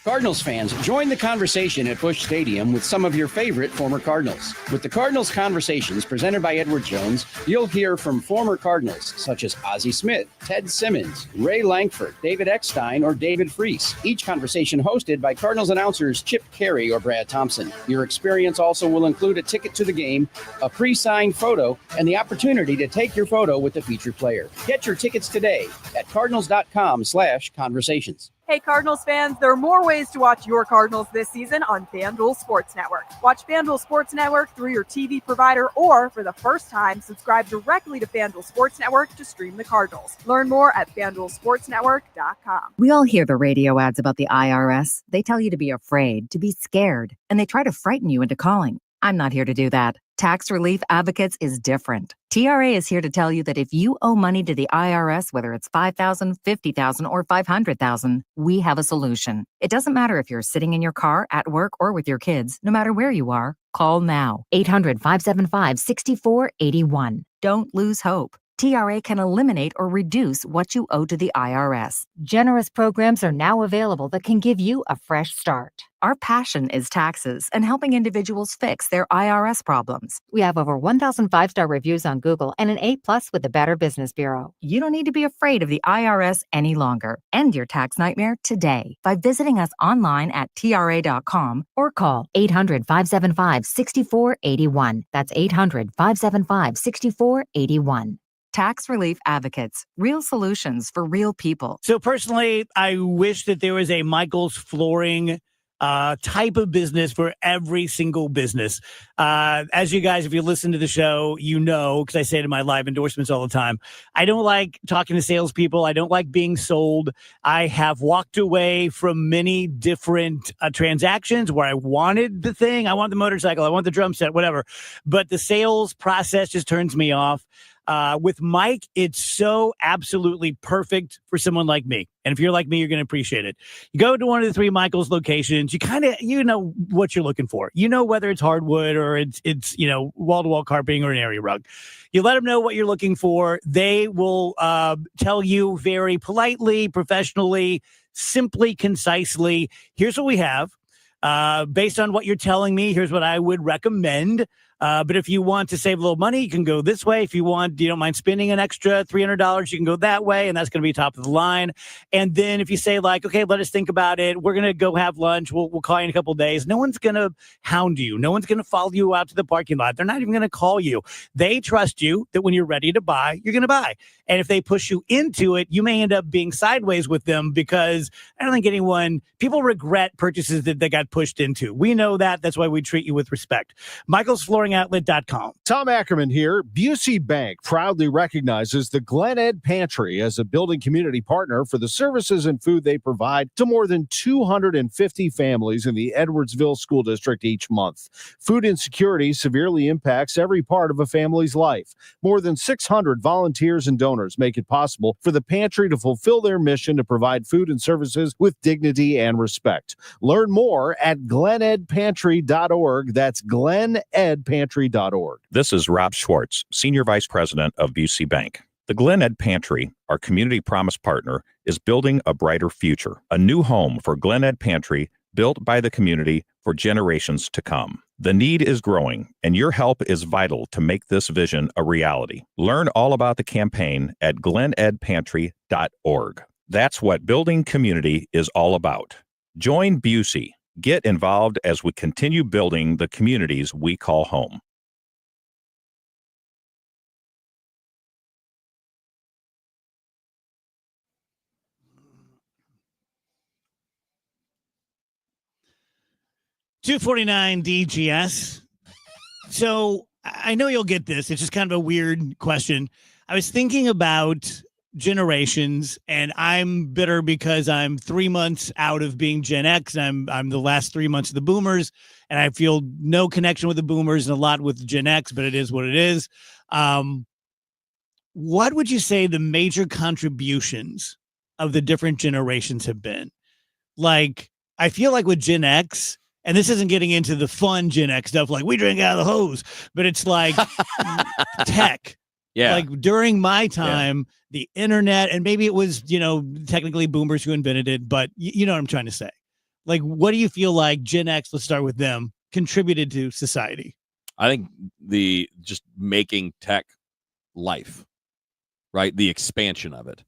Cardinals fans, join the conversation at Busch Stadium with some of your favorite former Cardinals. With the Cardinals Conversations presented by Edward Jones, you'll hear from former Cardinals such as Ozzie Smith, Ted Simmons, Ray Langford, David Eckstein, or David Freese. Each conversation hosted by Cardinals announcers Chip Carey or Brad Thompson. Your experience also will include a ticket to the game, a pre-signed photo, and the opportunity to take your photo with the featured player. Get your tickets today at cardinals.com/conversations. Hey, Cardinals fans, there are more ways to watch your Cardinals this season on FanDuel Sports Network. Watch FanDuel Sports Network through your TV provider, or for the first time, subscribe directly to FanDuel Sports Network to stream the Cardinals. Learn more at FanDuelSportsNetwork.com. We all hear the radio ads about the IRS. They tell you to be afraid, to be scared, and they try to frighten you into calling. I'm not here to do that. Tax Relief Advocates is different. TRA is here to tell you that if you owe money to the IRS, whether it's $5,000, $50,000, or $500,000, we have a solution. It doesn't matter if you're sitting in your car, at work, or with your kids. No matter where you are, call now. 800-575-6481. Don't lose hope. TRA can eliminate or reduce what you owe to the IRS. Generous programs are now available that can give you a fresh start. Our passion is taxes and helping individuals fix their IRS problems. We have over 1,000 5-star reviews on Google and an A+ with the Better Business Bureau. You don't need to be afraid of the IRS any longer. End your tax nightmare today by visiting us online at TRA.com or call 800-575-6481. That's 800-575-6481. Tax Relief Advocates, real solutions for real people. So personally, I wish that there was a Michael's Flooring type of business for every single business. As you guys, if you listen to the show, you know, because I say it in my live endorsements all the time, I don't like talking to salespeople. I don't like being sold. I have walked away from many different transactions where I wanted the thing. I want the motorcycle. I want the drum set, whatever. But the sales process just turns me off. With Mike, it's so absolutely perfect for someone like me. And if you're like me, you're going to appreciate it. You go to one of the 3 Michael's locations, you kind of, you know what you're looking for. You know whether it's hardwood or it's wall-to-wall carpeting or an area rug. You let them know what you're looking for. They will tell you very politely, professionally, simply, concisely, here's what we have. Based on what you're telling me, here's what I would recommend. But if you want to save a little money, you can go this way. If you don't mind spending an extra $300, you can go that way, and that's going to be top of the line. And then if you say like, okay, let us think about it, we're going to go have lunch. We'll call you in a couple of days. No one's going to hound you. No one's going to follow you out to the parking lot. They're not even going to call you. They trust you that when you're ready to buy, you're going to buy. And if they push you into it, you may end up being sideways with them, because I don't think people regret purchases that they got pushed into. We know that. That's why we treat you with respect. MichaelsFlooringOutlet.com. Tom Ackerman here. Busey Bank proudly recognizes the Glen Ed Pantry as a building community partner for the services and food they provide to more than 250 families in the Edwardsville School District each month. Food insecurity severely impacts every part of a family's life. More than 600 volunteers and donors make it possible for the pantry to fulfill their mission to provide food and services with dignity and respect. Learn more at glenedpantry.org. That's glenedpantry.org. This is Rob Schwartz, Senior Vice President of Busey Bank. The Glen Ed Pantry, our community promise partner, is building a brighter future, a new home for Glen Ed Pantry built by the community for generations to come. The need is growing, and your help is vital to make this vision a reality. Learn all about the campaign at glenedpantry.org. That's what building community is all about. Join Busey. Get involved as we continue building the communities we call home. $249 DGS. So I know you'll get this. It's just kind of a weird question. I was thinking about generations, and I'm bitter because I'm 3 months out of being Gen X, and I'm the last 3 months of the boomers, and I feel no connection with the boomers and a lot with Gen X, but it is what it is. What would you say the major contributions of the different generations have been? Like, I feel like with Gen X, and this isn't getting into the fun Gen X stuff, like we drink out of the hose, but it's like tech. Yeah. Like during my time, the internet, and maybe it was, technically boomers who invented it, but you know what I'm trying to say. Like, what do you feel like Gen X, let's start with them, contributed to society? I think just making tech life, right? The expansion of it.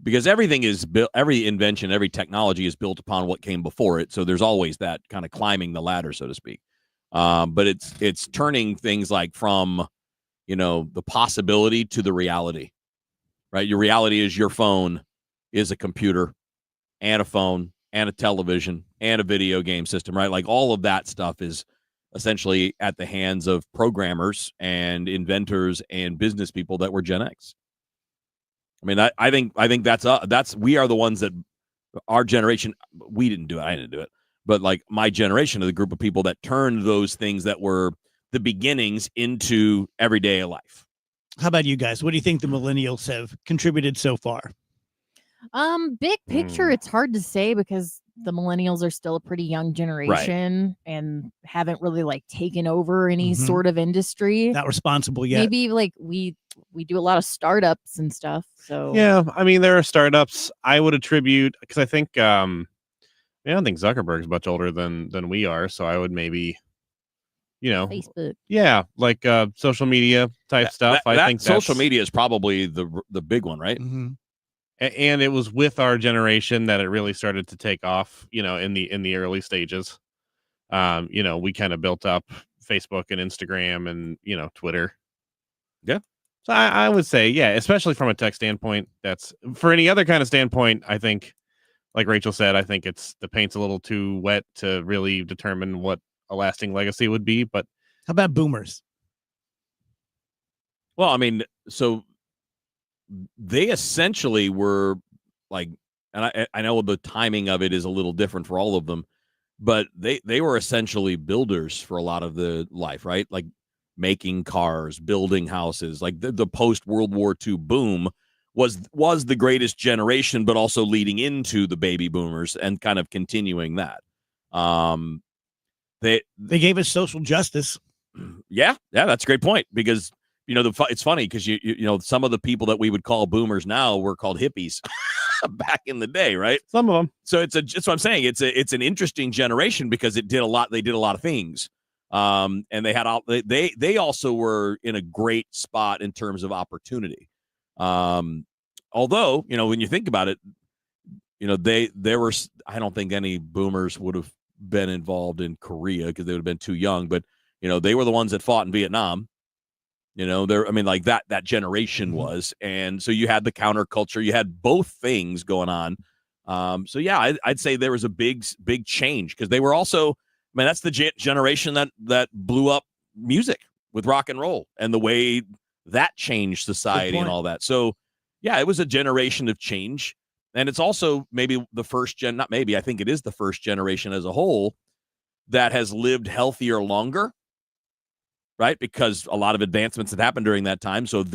Because everything is built, every invention, every technology is built upon what came before it. So there's always that kind of climbing the ladder, so to speak. But it's turning things like from, the possibility to the reality, right? Your reality is your phone is a computer and a phone and a television and a video game system, right? Like all of that stuff is essentially at the hands of programmers and inventors and business people that were Gen X. I mean, I think that's we are the ones that our generation, we didn't do it. I didn't do it. But like my generation of the group of people that turned those things that were the beginnings into everyday life. How about you guys? What do you think the millennials have contributed so far? Big picture, it's hard to say because the millennials are still a pretty young generation and haven't really like taken over any sort of industry. Not responsible yet. Maybe like we do a lot of startups and stuff. So yeah, I mean there are startups. I would attribute because I think I don't think Zuckerberg's much older than we are. So I would maybe Facebook. Yeah, like social media type stuff. I think social media is probably the big one, right? Mm-hmm. And it was with our generation that it really started to take off, in the early stages. We kind of built up Facebook and Instagram and, Twitter. Yeah. So I would say, yeah, especially from a tech standpoint, that's for any other kind of standpoint. I think, like Rachel said, I think the paint's a little too wet to really determine what a lasting legacy would be. But how about boomers? Well, I mean, so they essentially were like, and I know the timing of it is a little different for all of them, but they were essentially builders for a lot of the life, right? Like making cars, building houses, like the post World War II boom was the greatest generation, but also leading into the baby boomers and kind of continuing that. They gave us social justice. Yeah, that's a great point because it's funny because you some of the people that we would call boomers now were called hippies back in the day, right? Some of them. So it's what I'm saying. It's an interesting generation because they did a lot of things. And they had they also were in a great spot in terms of opportunity. Although, when you think about it, there were, I don't think any boomers would have been involved in Korea because they would have been too young, but they were the ones that fought in Vietnam. That generation was, and so you had the counterculture, you had both things going on. I'd say there was a big change because they were also, that's the generation that blew up music with rock and roll and the way that changed society and all that. So yeah, it was a generation of change. And it's also maybe the first I think it is the first generation as a whole that has lived healthier longer, right? Because a lot of advancements had happened during that time. So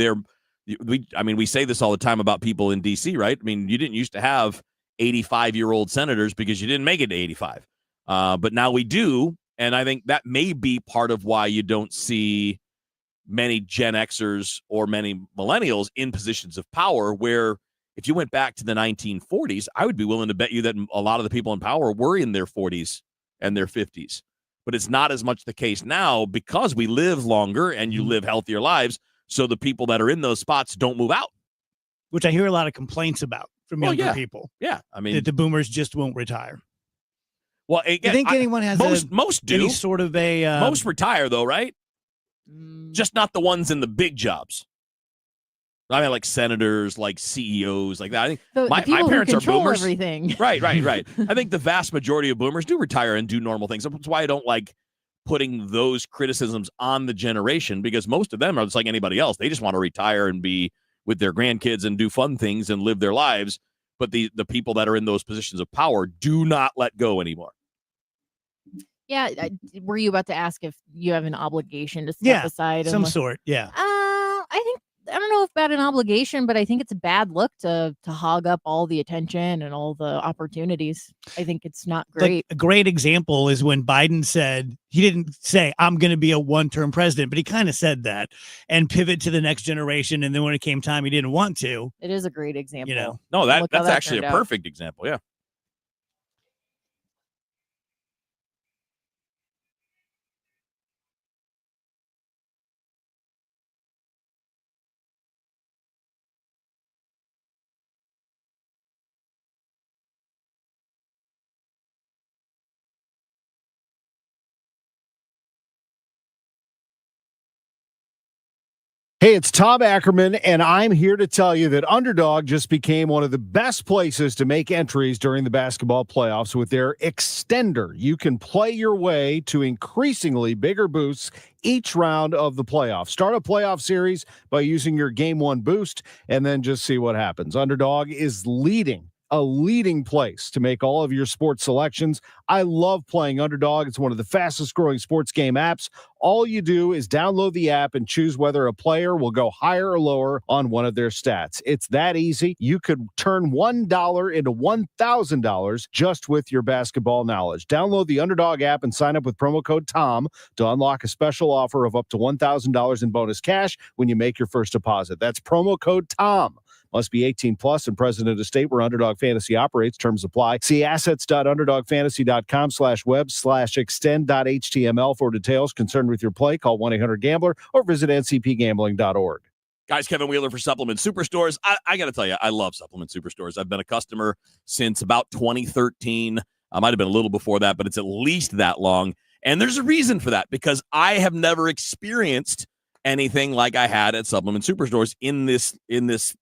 we say this all the time about people in DC, right? I mean, you didn't used to have 85-year-old senators because you didn't make it to 85. But now we do. And I think that may be part of why you don't see many Gen Xers or many millennials in positions of power, where if you went back to the 1940s, I would be willing to bet you that a lot of the people in power were in their 40s and their 50s. But it's not as much the case now because we live longer and you live healthier lives. So the people that are in those spots don't move out. Which I hear a lot of complaints about from younger people. Yeah. I mean, that the boomers just won't retire. Well, again, you think anyone has most do. Any sort of a most retire though, right? Just not the ones in the big jobs. I mean, like senators, like CEOs, like that. I think my parents are boomers. Everything. Right. I think the vast majority of boomers do retire and do normal things. That's why I don't like putting those criticisms on the generation, because most of them are just like anybody else. They just want to retire and be with their grandkids and do fun things and live their lives. But the people that are in those positions of power do not let go anymore. Yeah. Were you about to ask if you have an obligation to step aside? Some sort. Yeah. I don't know if about an obligation, but I think it's a bad look to hog up all the attention and all the opportunities. I think it's not great. Like, a great example is when Biden said, he didn't say, I'm going to be a one-term president, but he kind of said that and pivot to the next generation. And then when it came time, he didn't want to. It is a great example. No, that's actually a perfect example. Yeah. Hey, it's Tom Ackerman, and I'm here to tell you that Underdog just became one of the best places to make entries during the basketball playoffs with their extender. You can play your way to increasingly bigger boosts each round of the playoffs. Start a playoff series by using your Game 1 boost, and then just see what happens. Underdog is a leading place to make all of your sports selections. I love playing Underdog. It's one of the fastest growing sports game apps. All you do is download the app and choose whether a player will go higher or lower on one of their stats. It's that easy. You could turn $1 into $1,000 just with your basketball knowledge. Download the Underdog app and sign up with promo code TOM to unlock a special offer of up to $1,000 in bonus cash when you make your first deposit. That's promo code TOM. Must be 18 plus and present in a state where Underdog Fantasy operates. Terms apply. See assets.underdogfantasy.com/web/extend.html for details. Concerned with your play, call 1-800-GAMBLER or visit ncpgambling.org. Guys, Kevin Wheeler for Supplement Superstores. I got to tell you, I love Supplement Superstores. I've been a customer since about 2013. I might have been a little before that, but it's at least that long. And there's a reason for that, because I have never experienced anything like I had at Supplement Superstores in this this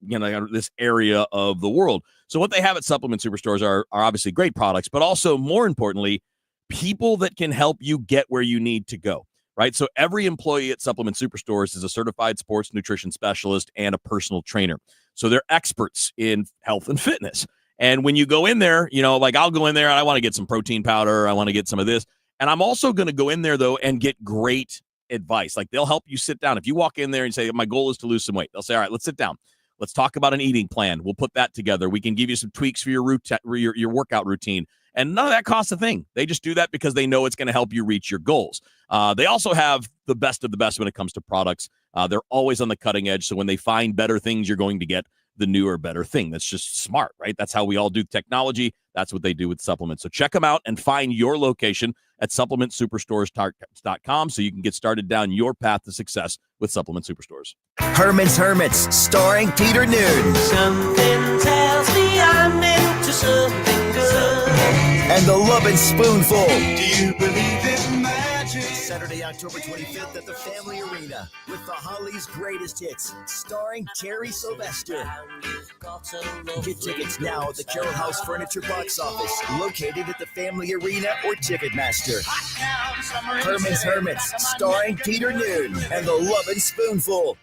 area of the world. So what they have at Supplement Superstores are obviously great products, but also more importantly, people that can help you get where you need to go, right? So every employee at Supplement Superstores is a certified sports nutrition specialist and a personal trainer. So they're experts in health and fitness. And when you go in there, like I'll go in there and I want to get some protein powder. I want to get some of this. And I'm also going to go in there though and get great advice. Like they'll help you sit down. If you walk in there and say, my goal is to lose some weight, they'll say, all right, let's sit down. Let's talk about an eating plan. We'll put that together. We can give you some tweaks for your workout routine. And none of that costs a thing. They just do that because they know it's going to help you reach your goals. They also have the best of the best when it comes to products. They're always on the cutting edge. So when they find better things you're going to get, the newer, better thing. That's just smart, right? That's how we all do technology. That's what they do with supplements. So check them out and find your location at supplementsuperstores.com so you can get started down your path to success with Supplement Superstores. Herman's Hermits, starring Peter Newton. Something tells me I'm into something good. And the Lovin' Spoonful. Do you believe in magic? Saturday, October 25th at the Family Arena with the Hollies' greatest hits, starring Terry Sylvester. Get tickets now at the Carroll House Furniture box office, located at the Family Arena or Ticketmaster. Herman's Hermits, starring Peter Newton and the Lovin' Spoonful.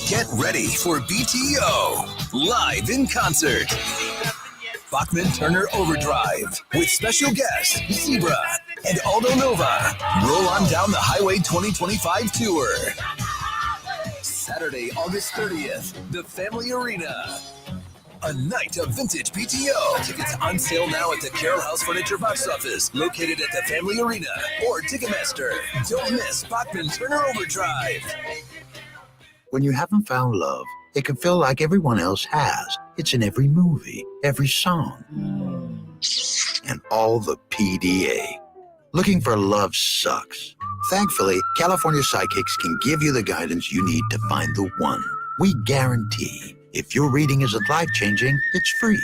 Get ready for BTO live in concert. Bachman Turner Overdrive with special guests Zebra and Aldo Nova. Roll on down the Highway 2025 tour. Saturday, August 30th, the Family Arena. A night of vintage BTO. Tickets on sale now at the Carroll House Furniture box office, located at the Family Arena or Ticketmaster. Don't miss Bachman Turner Overdrive. When you haven't found love, it can feel like everyone else has. It's in every movie, every song, and all the PDA. Looking for love sucks. Thankfully, California Psychics can give you the guidance you need to find the one. We guarantee if your reading isn't life-changing, it's free.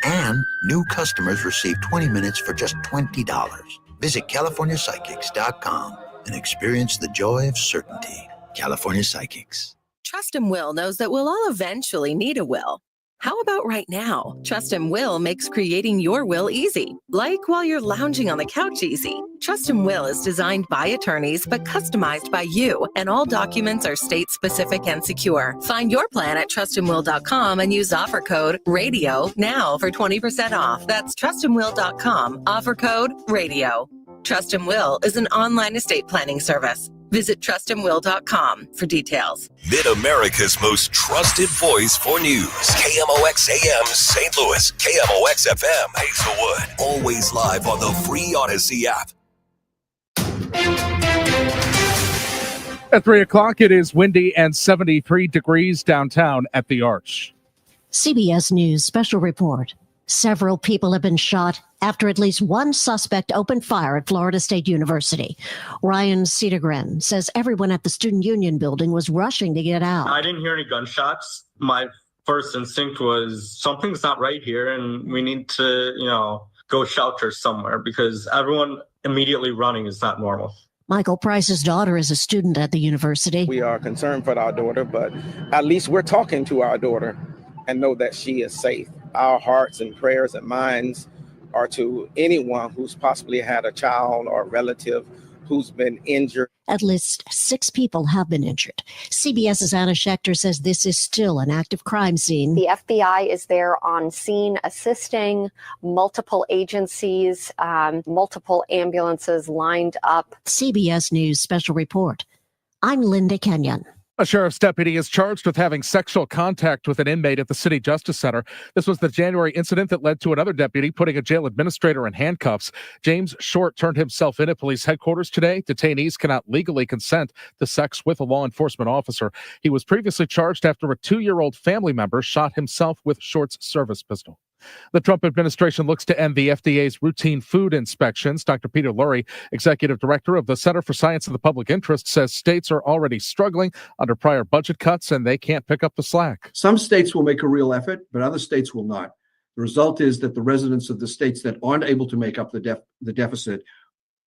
And new customers receive 20 minutes for just $20. Visit CaliforniaPsychics.com and experience the joy of certainty. California Psychics. Trust and Will knows that we'll all eventually need a will. How about right now? Trust and Will makes creating your will easy, like while you're lounging on the couch easy. Trust and Will is designed by attorneys but customized by you, and all documents are state-specific and secure. Find your plan at trustandwill.com and use offer code RADIO now for 20% off. That's trustandwill.com, offer code RADIO. Trust and Will is an online estate planning service. Visit trustandwill.com for details. Mid-America's most trusted voice for news. KMOX AM St. Louis. KMOX FM Hazelwood. Always live on the free Odyssey app. At 3 o'clock, it is windy and 73 degrees downtown at the Arch. CBS News special report. Several people have been shot after at least one suspect opened fire at Florida State University. Ryan Cedergren says everyone at the Student Union building was rushing to get out. I didn't hear any gunshots. My first instinct was something's not right here and we need to, go shelter somewhere because everyone immediately running is not normal. Michael Price's daughter is a student at the university. We are concerned for our daughter, but at least we're talking to our daughter and know that she is safe. Our hearts and prayers and minds are to anyone who's possibly had a child or a relative who's been injured. At least 6 people have been injured. CBS's Anna Schechter says this is still an active crime scene. The FBI is there on scene assisting, multiple agencies, multiple ambulances lined up. CBS News special report. I'm Linda Kenyon. A sheriff's deputy is charged with having sexual contact with an inmate at the City Justice Center. This was the January incident that led to another deputy putting a jail administrator in handcuffs. James Short turned himself in at police headquarters today. Detainees cannot legally consent to sex with a law enforcement officer. He was previously charged after a 2-year-old family member shot himself with Short's service pistol. The Trump administration looks to end the FDA's routine food inspections. Dr. Peter Lurie, executive director of the Center for Science of the Public Interest, says states are already struggling under prior budget cuts and they can't pick up the slack. Some states will make a real effort, but other states will not. The result is that the residents of the states that aren't able to make up the deficit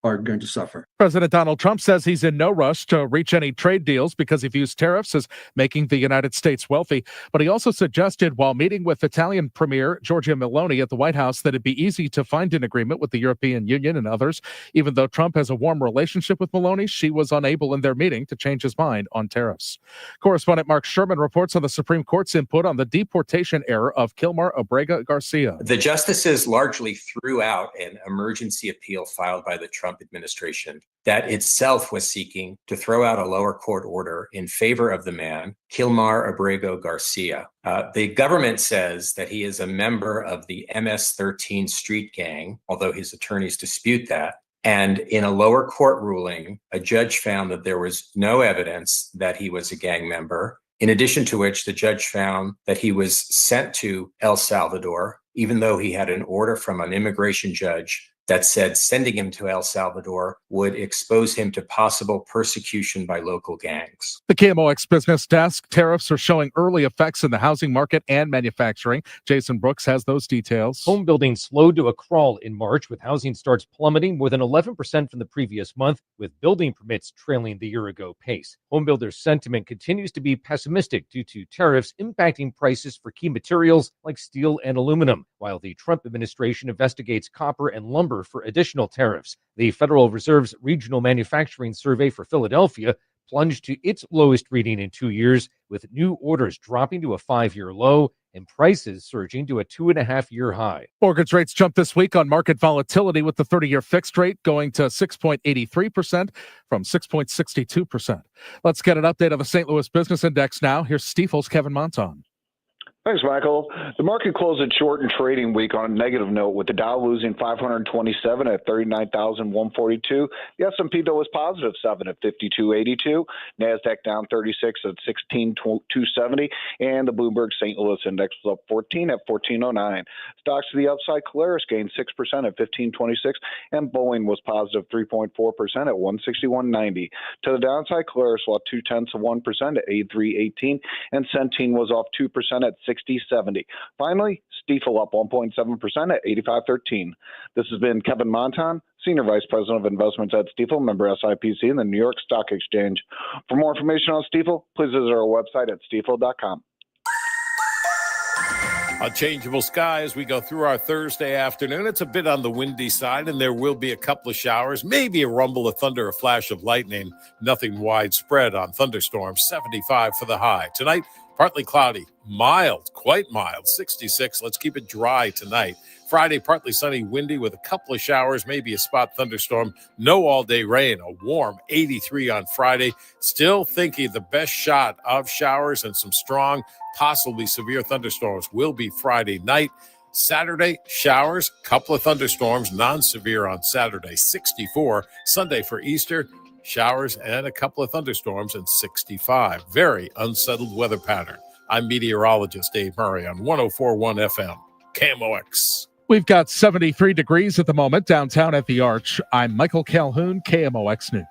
are going to suffer. President Donald Trump says he's in no rush to reach any trade deals because he views tariffs as making the United States wealthy. But he also suggested while meeting with Italian Premier Giorgia Meloni at the White House that it'd be easy to find an agreement with the European Union and others. Even though Trump has a warm relationship with Meloni, she was unable in their meeting to change his mind on tariffs. Correspondent Mark Sherman reports on the Supreme Court's input on the deportation error of Kilmar Abrega Garcia. The justices largely threw out an emergency appeal filed by the Trump administration that itself was seeking to throw out a lower court order in favor of the man, Kilmar Abrego Garcia. The government says that he is a member of the MS-13 street gang, although his attorneys dispute that. And in a lower court ruling, a judge found that there was no evidence that he was a gang member In addition to which, the judge found that he was sent to El Salvador, even though he had an order from an immigration judge that said sending him to El Salvador would expose him to possible persecution by local gangs. The KMOX Business Desk. Tariffs are showing early effects in the housing market and manufacturing. Jason Brooks has those details. Home building slowed to a crawl in March, with housing starts plummeting more than 11% from the previous month, with building permits trailing the year-ago pace. Home builders' sentiment continues to be pessimistic due to tariffs impacting prices for key materials like steel and aluminum, while the Trump administration investigates copper and lumber for additional tariffs. The Federal Reserve's Regional Manufacturing Survey for Philadelphia plunged to its lowest reading in 2 years, with new orders dropping to a 5-year low and prices surging to a 2.5-year high. Mortgage rates jumped this week on market volatility, with the 30-year fixed rate going to 6.83% from 6.62%. Let's get an update on the St. Louis Business Index now. Here's Stifel's Kevin Monton. Thanks, Michael. The market closed its shortened trading week on a negative note, with the Dow losing 527 at 39,142. The S&P, though, was positive 7 at 5282. NASDAQ down 36 at 16,270. And the Bloomberg St. Louis Index was up 14 at 1409. Stocks to the upside, Caleres gained 6% at 1526. And Boeing was positive 3.4% at 161.90. To the downside, Caleres lost 0.2% at 83.18. And Centene was off 2% at 60.70. Finally, Stifel up 1.7% at 85.13. This has been Kevin Monton, Senior Vice President of Investments at Stifel, member SIPC, and the New York Stock Exchange. For more information on Stifel, please visit our website at stifel.com. A changeable sky as we go through our Thursday afternoon. It's a bit on the windy side, and there will be a couple of showers, maybe a rumble of thunder, a flash of lightning. Nothing widespread on thunderstorms. 75 for the high. Tonight, partly cloudy, mild, quite mild, 66. Let's keep it dry tonight. Friday, partly sunny, windy with a couple of showers, maybe a spot thunderstorm. No all-day rain, a warm 83 on Friday. Still thinking the best shot of showers and some strong, possibly severe thunderstorms will be Friday night. Saturday, showers, couple of thunderstorms, non-severe on Saturday, 64. Sunday for Easter, showers and a couple of thunderstorms, and 65. Very unsettled weather pattern. I'm meteorologist Dave Murray on 104.1 FM, KMOX. We've got 73 degrees at the moment downtown at the Arch. I'm Michael Calhoun, KMOX News.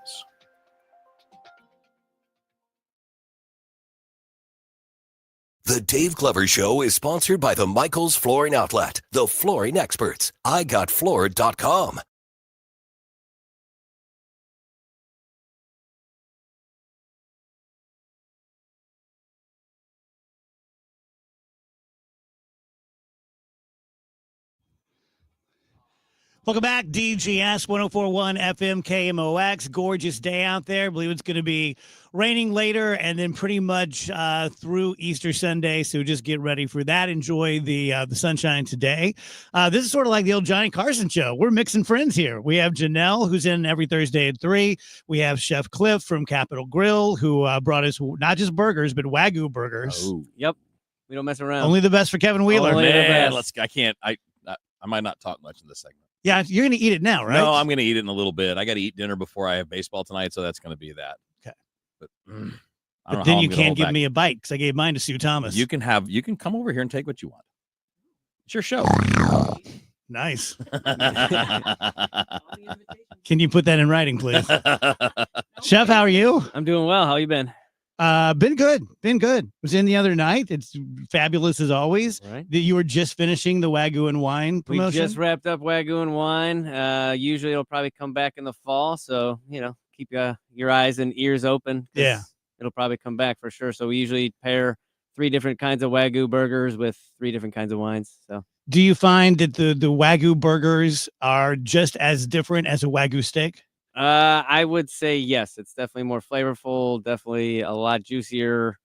The Dave Glover Show is sponsored by the Michaels Flooring Outlet, the flooring experts. IGotFloored.com. Welcome back, DGS 104.1 FM KMOX. Gorgeous day out there. I believe it's going to be raining later and then pretty much through Easter Sunday. So just get ready for that. Enjoy the sunshine today. This is sort of like the old Johnny Carson show. We're mixing friends here. We have Janelle, who's in every Thursday at 3. We have Chef Cliff from Capitol Grill, who brought us not just burgers, but Wagyu burgers. Oh. Yep. We don't mess around. Only the best for Kevin Wheeler. Man, I might not talk much in this segment. Yeah, you're going to eat it now, right? No, I'm going to eat it in a little bit. I got to eat dinner before I have baseball tonight, so that's going to be that. Okay. But, but then you can't give me a bite because I gave mine to Sue Thomas. You can come over here and take what you want. It's your show. Nice. Can you put that in writing, please? Chef, how are you? I'm doing well. How you been? Been good. Was in the other night. It's fabulous as always. Right. You were just finishing the Wagyu and Wine promotion. We just wrapped up Wagyu and Wine. Usually it'll probably come back in the fall. So, keep your eyes and ears open. Yeah. It'll probably come back for sure. So we usually pair 3 different kinds of Wagyu burgers with 3 different kinds of wines. So do you find that the Wagyu burgers are just as different as a Wagyu steak? I would say yes. It's definitely more flavorful, definitely a lot juicier.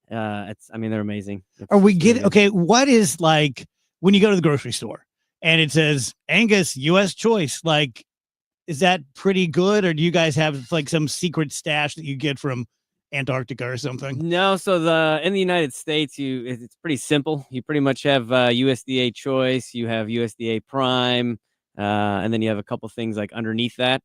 They're amazing. Are we getting okay? What is like when you go to the grocery store and it says Angus U.S. choice? Like, is that pretty good, or do you guys have like some secret stash that you get from Antarctica or something? No. So in the United States, it's pretty simple. You pretty much have USDA choice. You have USDA Prime, and then you have a couple things like underneath that.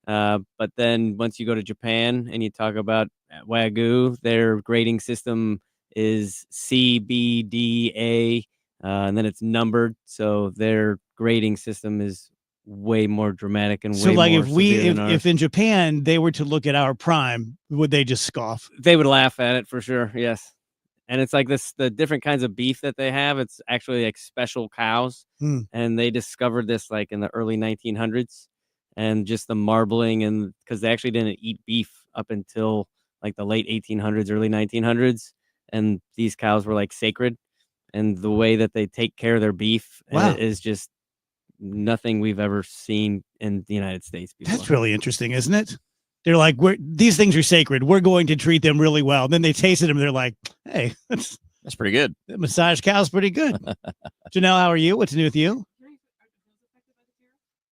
But then once you go to Japan and you talk about Wagyu, their grading system is C, B, D, A, and then it's numbered. So their grading system is way more dramatic and So way like more if we severe than ours. if in Japan they were to look at our prime, would they just scoff? They would laugh at it for sure. Yes. And it's like the different kinds of beef that they have. It's actually like special cows. Hmm. And they discovered this like in the early 1900s, and just the marbling, and because they actually didn't eat beef up until like the late 1800s, early 1900s. And these cows were like sacred. And the way that they take care of their beef Wow. is just nothing we've ever seen in the United States before. That's really interesting, isn't it? They're like, these things are sacred. We're going to treat them really well. Then they tasted them. They're like, hey, that's pretty good. That massage cow's pretty good. Janelle, how are you? What's new with you?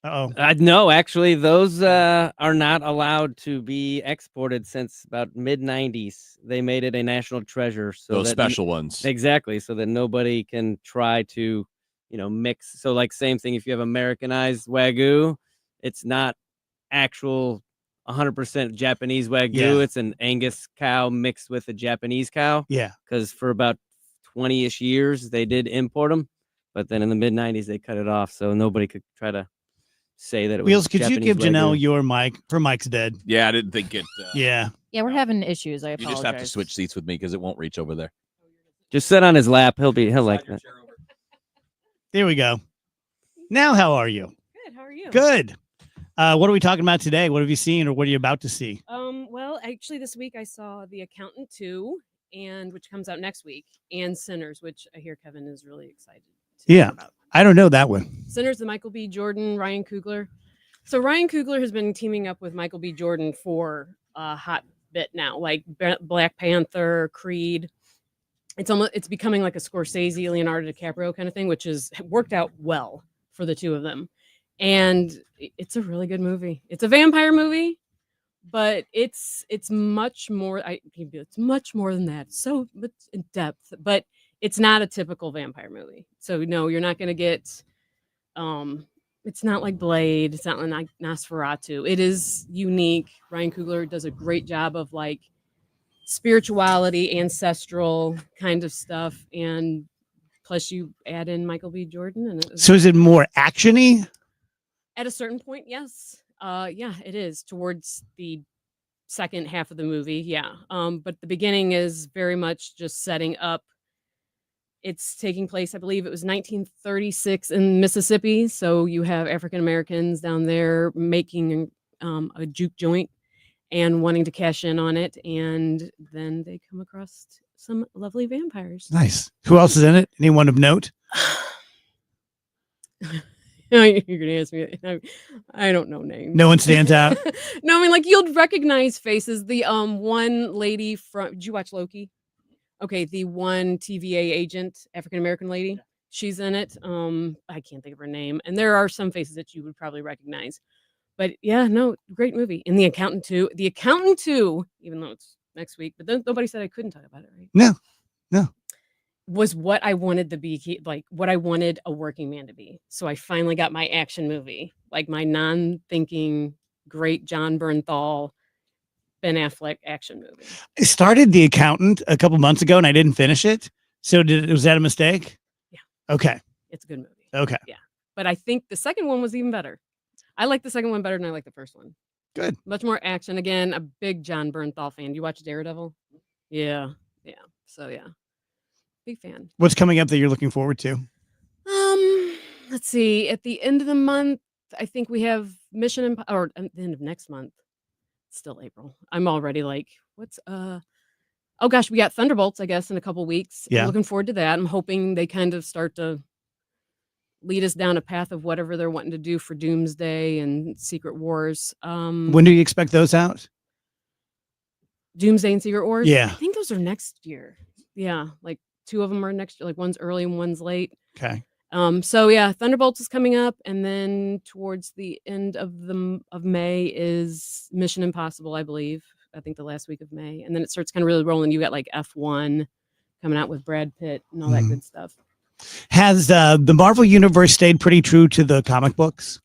Uh-oh. No, actually, those are not allowed to be exported since about mid 90s. They made it a national treasure. So Those that special ones. Exactly. So that nobody can try to, mix. So like same thing. If you have Americanized Wagyu, it's not actual 100% Japanese Wagyu. Yeah. It's an Angus cow mixed with a Japanese cow. Yeah. Because for about 20-ish years, they did import them. But then in the mid 90s, they cut it off. So nobody could try to say that it was Wheels, could you Japanese give Janelle Wagyu. your mic? Her mic's dead. Yeah, I didn't think it. Yeah. Yeah, we're having issues. I You apologize. just have to switch seats with me because it won't reach over there. Just sit on his lap. He'll like that. There we go. Now, how are you? Good. How are you? Good. What are we talking about today? What have you seen or what are you about to see? Well, actually, this week I saw The Accountant 2, and which comes out next week, and Sinners, which I hear Kevin is really excited. Yeah. I don't know that one. Sinners, the Michael B. Jordan, Ryan Coogler. So Ryan Coogler has been teaming up with Michael B. Jordan for a hot bit now, like Black Panther, Creed. It's becoming like a Scorsese, Leonardo DiCaprio kind of thing, which has worked out well for the two of them. And it's a really good movie. It's a vampire movie, but it's much more. It's much more than that. So much in depth, but it's not a typical vampire movie. So no, you're not going to get. It's not like Blade. It's not like Nosferatu. It is unique. Ryan Coogler does a great job of like spirituality, ancestral kind of stuff, and plus you add in Michael B. Jordan, and So is it more actiony? at a certain point, yes. Yeah, it is towards the second half of the movie. Yeah. But the beginning is very much just setting up. It's taking place, I believe it was 1936 in Mississippi. So you have African Americans down there making a juke joint and wanting to cash in on it. And then they come across some lovely vampires. Nice. Who else is in it? Anyone of note? You're gonna ask me. I don't know names. No one stands out? No, I mean like you'll recognize faces. The one lady from. Did you watch Loki? Okay, the one TVA agent, African American lady. She's in it. I can't think of her name. And there are some faces that you would probably recognize. But yeah, no, great movie. And The Accountant 2. The Accountant 2, even though it's next week, but then nobody said I couldn't talk about it, right? No. Was what I wanted to be, like what I wanted a working man to be. So I finally got my action movie, like my non-thinking, great John Bernthal, Ben Affleck action movie. I started The Accountant a couple months ago and I didn't finish it. So was that a mistake? Yeah. Okay. It's a good movie. Okay. Yeah. But I think the second one was even better. I like the second one better than I like the first one. Good. Much more action. Again, a big John Bernthal fan. You watch Daredevil? Yeah. Yeah. So yeah. Big fan. What's coming up that you're looking forward to? Let's see. At the end of the month, I think we have or at the end of next month. It's still April. I'm already like, what's oh gosh, we got Thunderbolts, I guess, in a couple weeks. Yeah. I'm looking forward to that. I'm hoping they kind of start to lead us down a path of whatever they're wanting to do for Doomsday and Secret Wars. When do you expect those out? Doomsday and Secret Wars? Yeah. I think those are next year. Yeah. Like two of them are next year. Like one's early and one's late. Okay. So yeah, Thunderbolts is coming up, and then towards the end of May is Mission Impossible, I believe. I think the last week of May, and then it starts kind of really rolling. You got like F1 coming out with Brad Pitt and all that good stuff. Has the Marvel Universe stayed pretty true to the comic books?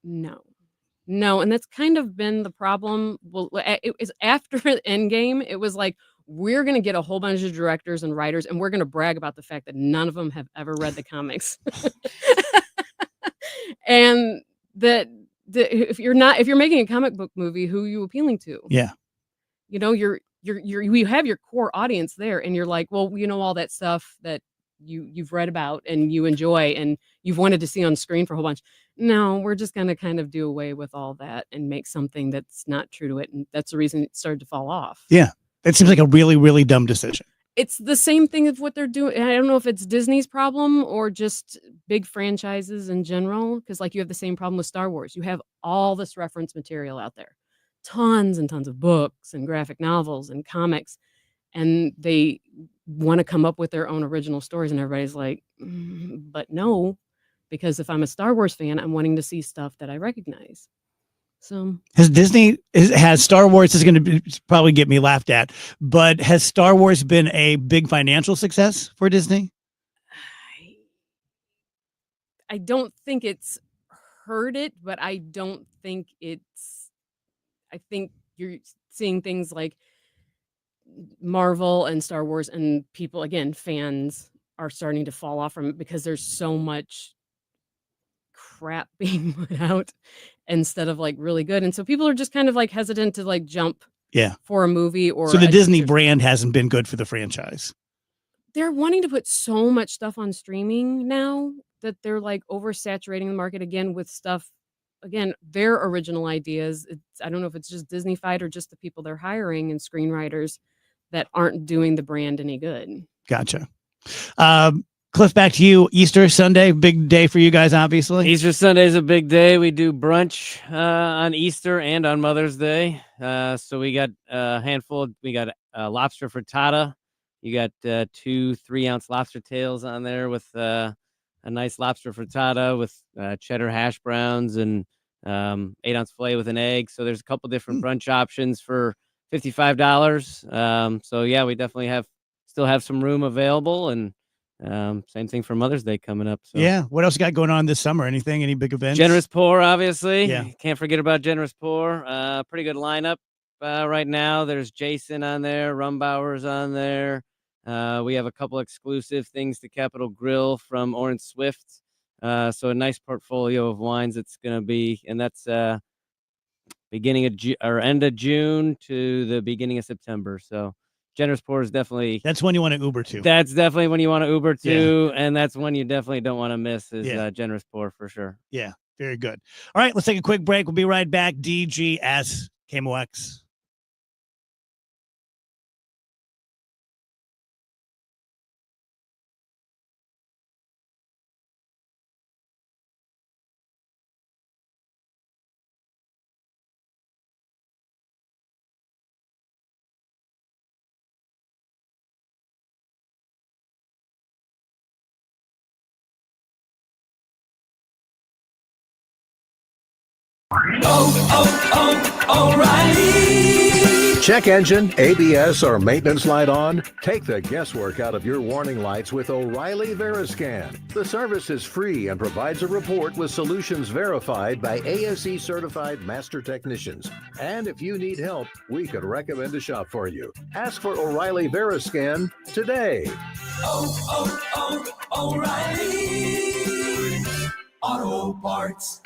No. No, and that's kind of been the problem. Well, it was after Endgame, it was like, we're going to get a whole bunch of directors and writers, and we're going to brag about the fact that none of them have ever read the comics. And if you're making a comic book movie, who are you appealing to? Yeah. You know, you have your core audience there, and you're like, well, you know, all that stuff that you've read about and you enjoy and you've wanted to see on screen for a whole bunch. No, we're just going to kind of do away with all that and make something that's not true to it. And that's the reason it started to fall off. Yeah. It seems like a really, really dumb decision. It's the same thing of what they're doing. I don't know if it's Disney's problem or just big franchises in general. Because like you have the same problem with Star Wars. You have all this reference material out there. Tons and tons of books and graphic novels and comics. And they want to come up with their own original stories. And everybody's like, but no. Because if I'm a Star Wars fan, I'm wanting to see stuff that I recognize. So has Star Wars is going to probably get me laughed at, but has Star Wars been a big financial success for Disney? I don't think it's hurt it, but I don't think I think you're seeing things like Marvel and Star Wars and people, again, fans are starting to fall off from it because there's so much crap being put out instead of like really good. And so people are just kind of like hesitant to like jump for a movie or so the Disney brand hasn't been good for the franchise. They're wanting to put so much stuff on streaming now that they're like oversaturating the market again with stuff. Again, their original ideas. I don't know if it's just Disney-fied or just the people they're hiring and screenwriters that aren't doing the brand any good. Gotcha. Cliff, back to you. Easter Sunday, big day for you guys, obviously. Easter Sunday is a big day. We do brunch on Easter and on Mother's Day. So we got a handful. We got lobster frittata. You got 2 3-ounce lobster tails on there with a nice lobster frittata with cheddar hash browns and 8-ounce filet with an egg. So there's a couple different brunch options for $55. So yeah, we definitely still have some room available, and same thing for Mother's Day coming up. So. Yeah. What else you got going on this summer? Anything? Any big events? Generous Pour, obviously. Yeah. Can't forget about Generous Pour. Pretty good lineup right now. There's Jason on there. Rumbauer's on there. We have a couple exclusive things to Capitol Grill from Orange Swift. So a nice portfolio of wines it's going to be. And that's beginning of end of June to the beginning of September. So Generous Pour is definitely... That's when you want to Uber to. That's definitely when you want to Uber to. Yeah. And that's when you definitely don't want to miss is Generous Pour for sure. Yeah, very good. All right, let's take a quick break. We'll be right back. DGS, KMOX. O'Reilly. Check engine, ABS, or maintenance light on? Take the guesswork out of your warning lights with O'Reilly Veriscan. The service is free and provides a report with solutions verified by ASE certified master technicians. And if you need help, we could recommend a shop for you. Ask for O'Reilly Veriscan today. O'Reilly Auto Parts.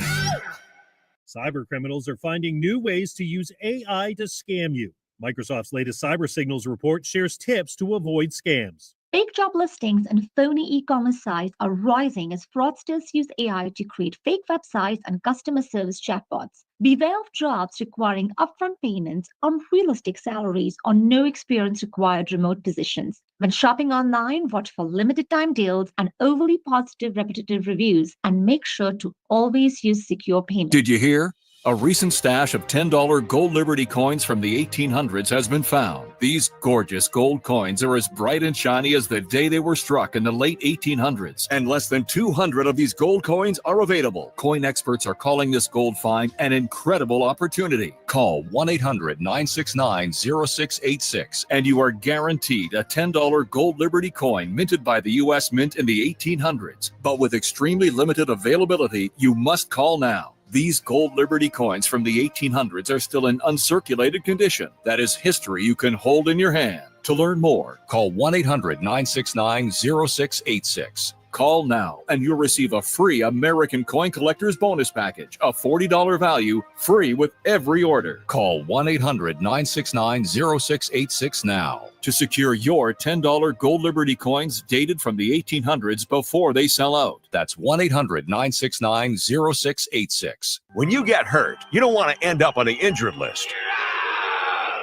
Cyber criminals are finding new ways to use AI to scam you. Microsoft's latest Cyber Signals report shares tips to avoid scams. Fake job listings and phony e-commerce sites are rising as fraudsters use AI to create fake websites and customer service chatbots. Beware of jobs requiring upfront payments, unrealistic salaries, or no experience required remote positions. When shopping online, watch for limited time deals and overly positive repetitive reviews, and make sure to always use secure payments. Did you hear? A recent stash of $10 Gold Liberty coins from the 1800s has been found. These gorgeous gold coins are as bright and shiny as the day they were struck in the late 1800s. And less than 200 of these gold coins are available. Coin experts are calling this gold find an incredible opportunity. Call 1-800-969-0686 and you are guaranteed a $10 Gold Liberty coin minted by the U.S. Mint in the 1800s. But with extremely limited availability, you must call now. These gold Liberty coins from the 1800s are still in uncirculated condition. That is history you can hold in your hand. To learn more, call 1-800-969-0686. Call now and you'll receive a free American Coin Collector's Bonus Package, a $40 value, free with every order. Call 1-800-969-0686 now to secure your $10 Gold Liberty coins dated from the 1800s before they sell out. That's 1-800-969-0686. When you get hurt, you don't want to end up on the injured list.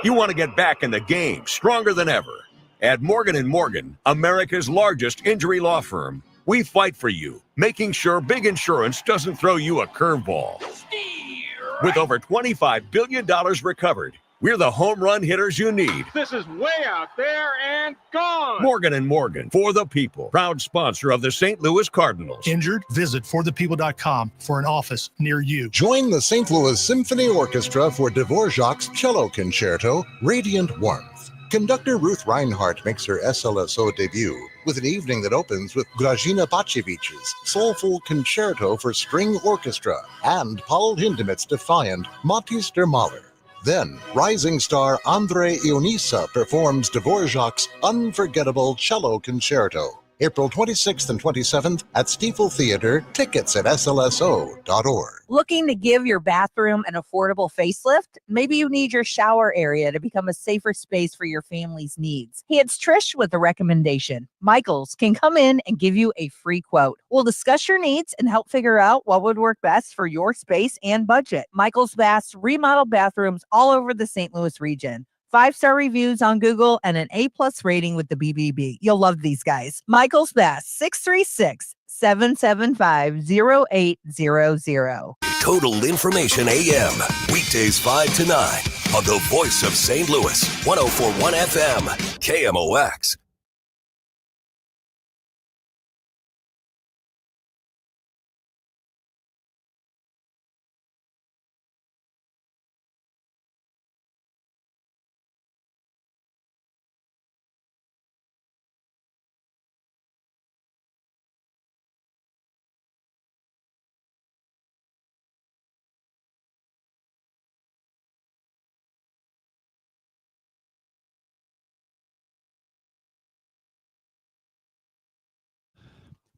You want to get back in the game stronger than ever. At Morgan & Morgan, America's largest injury law firm, we fight for you, making sure big insurance doesn't throw you a curveball. With over $25 billion recovered, we're the home run hitters you need. This is way out there and gone. Morgan & Morgan, for the people. Proud sponsor of the St. Louis Cardinals. Injured? Visit forthepeople.com for an office near you. Join the St. Louis Symphony Orchestra for Dvorak's Cello Concerto, Radiant Warmth. Conductor Ruth Reinhardt makes her SLSO debut with an evening that opens with Grażyna Baciewicz's soulful concerto for string orchestra and Paul Hindemith's defiant Matthias der Mahler. Then, rising star Andrei Ionissa performs Dvorak's unforgettable cello concerto. April 26th and 27th at Stiefel Theater. Tickets at slso.org. Looking to give your bathroom an affordable facelift? Maybe you need your shower area to become a safer space for your family's needs. Hey, it's Trish with a recommendation. Michaels can come in and give you a free quote. We'll discuss your needs and help figure out what would work best for your space and budget. Michaels Baths remodeled bathrooms all over the St. Louis region. 5-star reviews on Google and an A+ rating with the BBB. You'll love these guys. Michael's Bass, 636-775-0800. Total Information AM. Weekdays 5 to 9 on the voice of St. Louis. 104.1 FM. KMOX.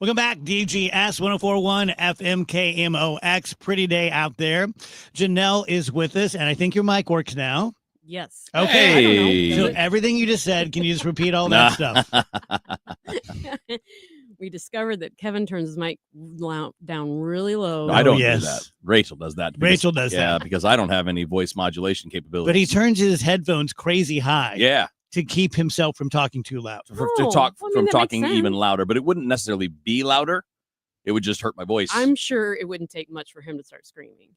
Welcome back, DGS 104.1 FM KMOX. Pretty day out there. Janelle is with us, and I think your mic works now. Yes. Okay. So everything you just said, can you just repeat all that stuff? We discovered that Kevin turns his mic down really low. I don't do that. Rachel does that. Rachel does that. Yeah, because I don't have any voice modulation capability. But he turns his headphones crazy high. Yeah. To keep himself from talking too loud. To talk from talking even louder, but it wouldn't necessarily be louder. It would just hurt my voice. I'm sure it wouldn't take much for him to start screaming.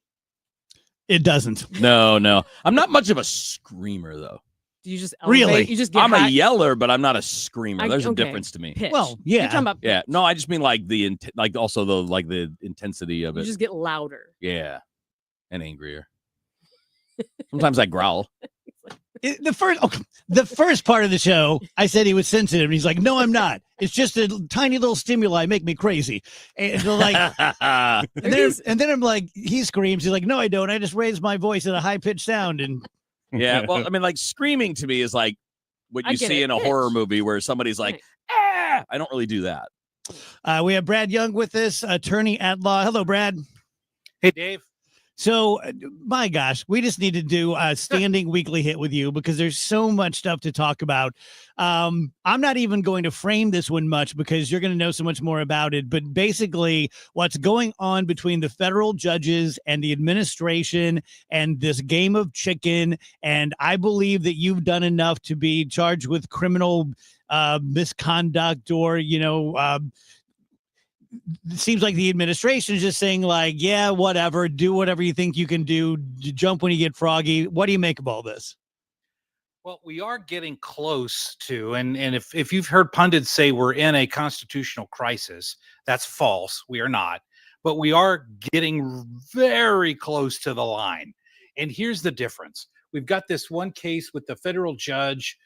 It doesn't. No. I'm not much of a screamer, though. Do you just elevate? Really? You just get I'm high? a yeller, but I'm not a screamer. There's a okay. difference to me. Pitch. Well, yeah. You're talking about pitch. Yeah. No, I just mean like the also the intensity of You it. just get louder. Yeah. And angrier. Sometimes I growl. The first part of the show, I said he was sensitive, and he's like, "No, I'm not. It's just a tiny little stimuli make me crazy." And like, and then I'm like, he screams. He's like, "No, I don't. I just raise my voice at a high pitched sound." And yeah, well, I mean, like screaming to me is like what you see in a horror movie where somebody's like, "Ah!" I don't really do that. We have Brad Young with us, attorney at law. Hello, Brad. Hey, Dave. So, my gosh, we just need to do a standing weekly hit with you because there's so much stuff to talk about. I'm not even going to frame this one much because you're going to know so much more about it. But basically, what's going on between the federal judges and the administration and this game of chicken. And I believe that you've done enough to be charged with criminal misconduct or, it seems like the administration is just saying like, yeah, whatever, do whatever you think you can do, jump when you get froggy. What do you make of all this? Well, we are getting close to, and if you've heard pundits say we're in a constitutional crisis, that's false. We are not, but we are getting very close to the line. And here's the difference. We've got this one case with the federal judge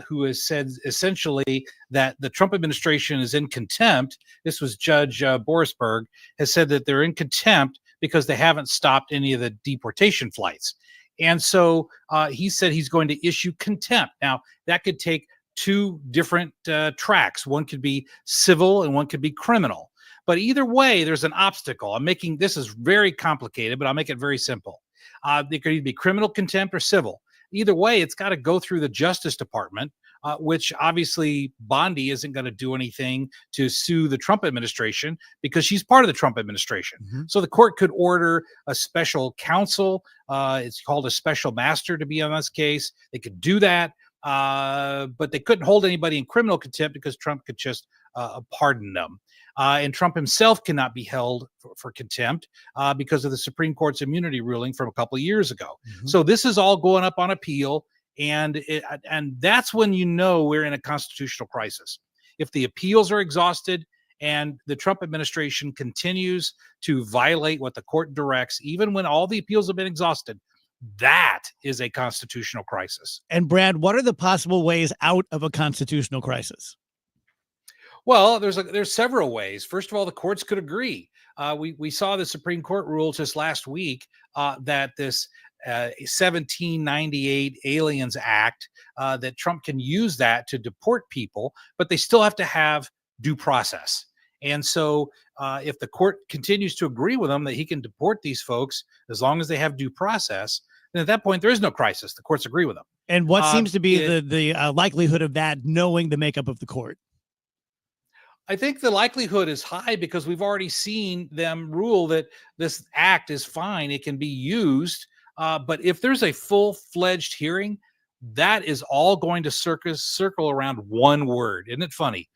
who has said essentially that the Trump administration is in contempt. This was Judge Borisberg, has said that they're in contempt because they haven't stopped any of the deportation flights. And so he said he's going to issue contempt. Now, that could take two different tracks. One could be civil and one could be criminal. But either way, there's an obstacle. This is very complicated, but I'll make it very simple. It could either be criminal contempt or civil. Either way, it's got to go through the Justice Department, which obviously Bondi isn't going to do anything to sue the Trump administration because she's part of the Trump administration. So the court could order a special counsel. It's called a special master to be on this case. They could do that, but they couldn't hold anybody in criminal contempt because Trump could just pardon them. And Trump himself cannot be held for contempt because of the Supreme Court's immunity ruling from a couple of years ago. So this is all going up on appeal. And that's when you know we're in a constitutional crisis. If the appeals are exhausted and the Trump administration continues to violate what the court directs, even when all the appeals have been exhausted, that is a constitutional crisis. And Brad, what are the possible ways out of a constitutional crisis? Well, there's several ways. First of all, the courts could agree. We saw the Supreme Court rule just last week that this 1798 Aliens Act, that Trump can use that to deport people, but they still have to have due process. And so if the court continues to agree with him that he can deport these folks as long as they have due process, then at that point, there is no crisis. The courts agree with them. And what seems to be the likelihood of that, knowing the makeup of the court? I think the likelihood is high because we've already seen them rule that this act is fine. It can be used. But if there's a full-fledged hearing, that is all going to circle around one word. Isn't it funny?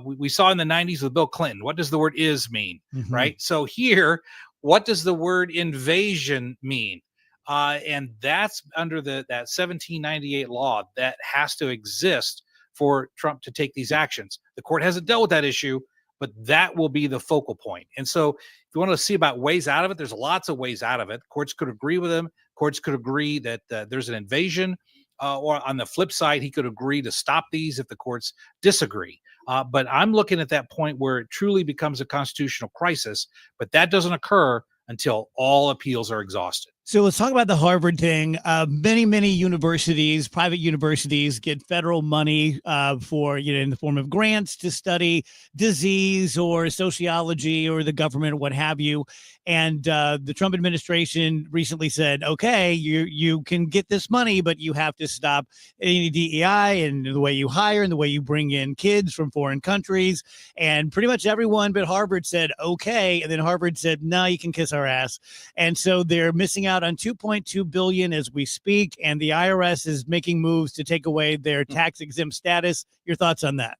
We saw in the 90s with Bill Clinton. What does the word is mean, right? So here, what does the word invasion mean? And that's under that 1798 law that has to exist for Trump to take these actions. The court hasn't dealt with that issue, but that will be the focal point. And so if you want to see about ways out of it, there's lots of ways out of it. Courts could agree with him. Courts could agree that there's an invasion, or on the flip side, he could agree to stop these if the courts disagree. But I'm looking at that point where it truly becomes a constitutional crisis, but that doesn't occur until all appeals are exhausted. So let's talk about the Harvard thing. Many universities, private universities, get federal money for, in the form of grants to study disease or sociology or the government or what have you. And the Trump administration recently said, okay, you can get this money, but you have to stop any DEI and the way you hire and the way you bring in kids from foreign countries. And pretty much everyone but Harvard said, okay. And then Harvard said, no, you can kiss our ass. And so they're missing out on $2.2 billion as we speak. And the IRS is making moves to take away their tax exempt status. Your thoughts on that?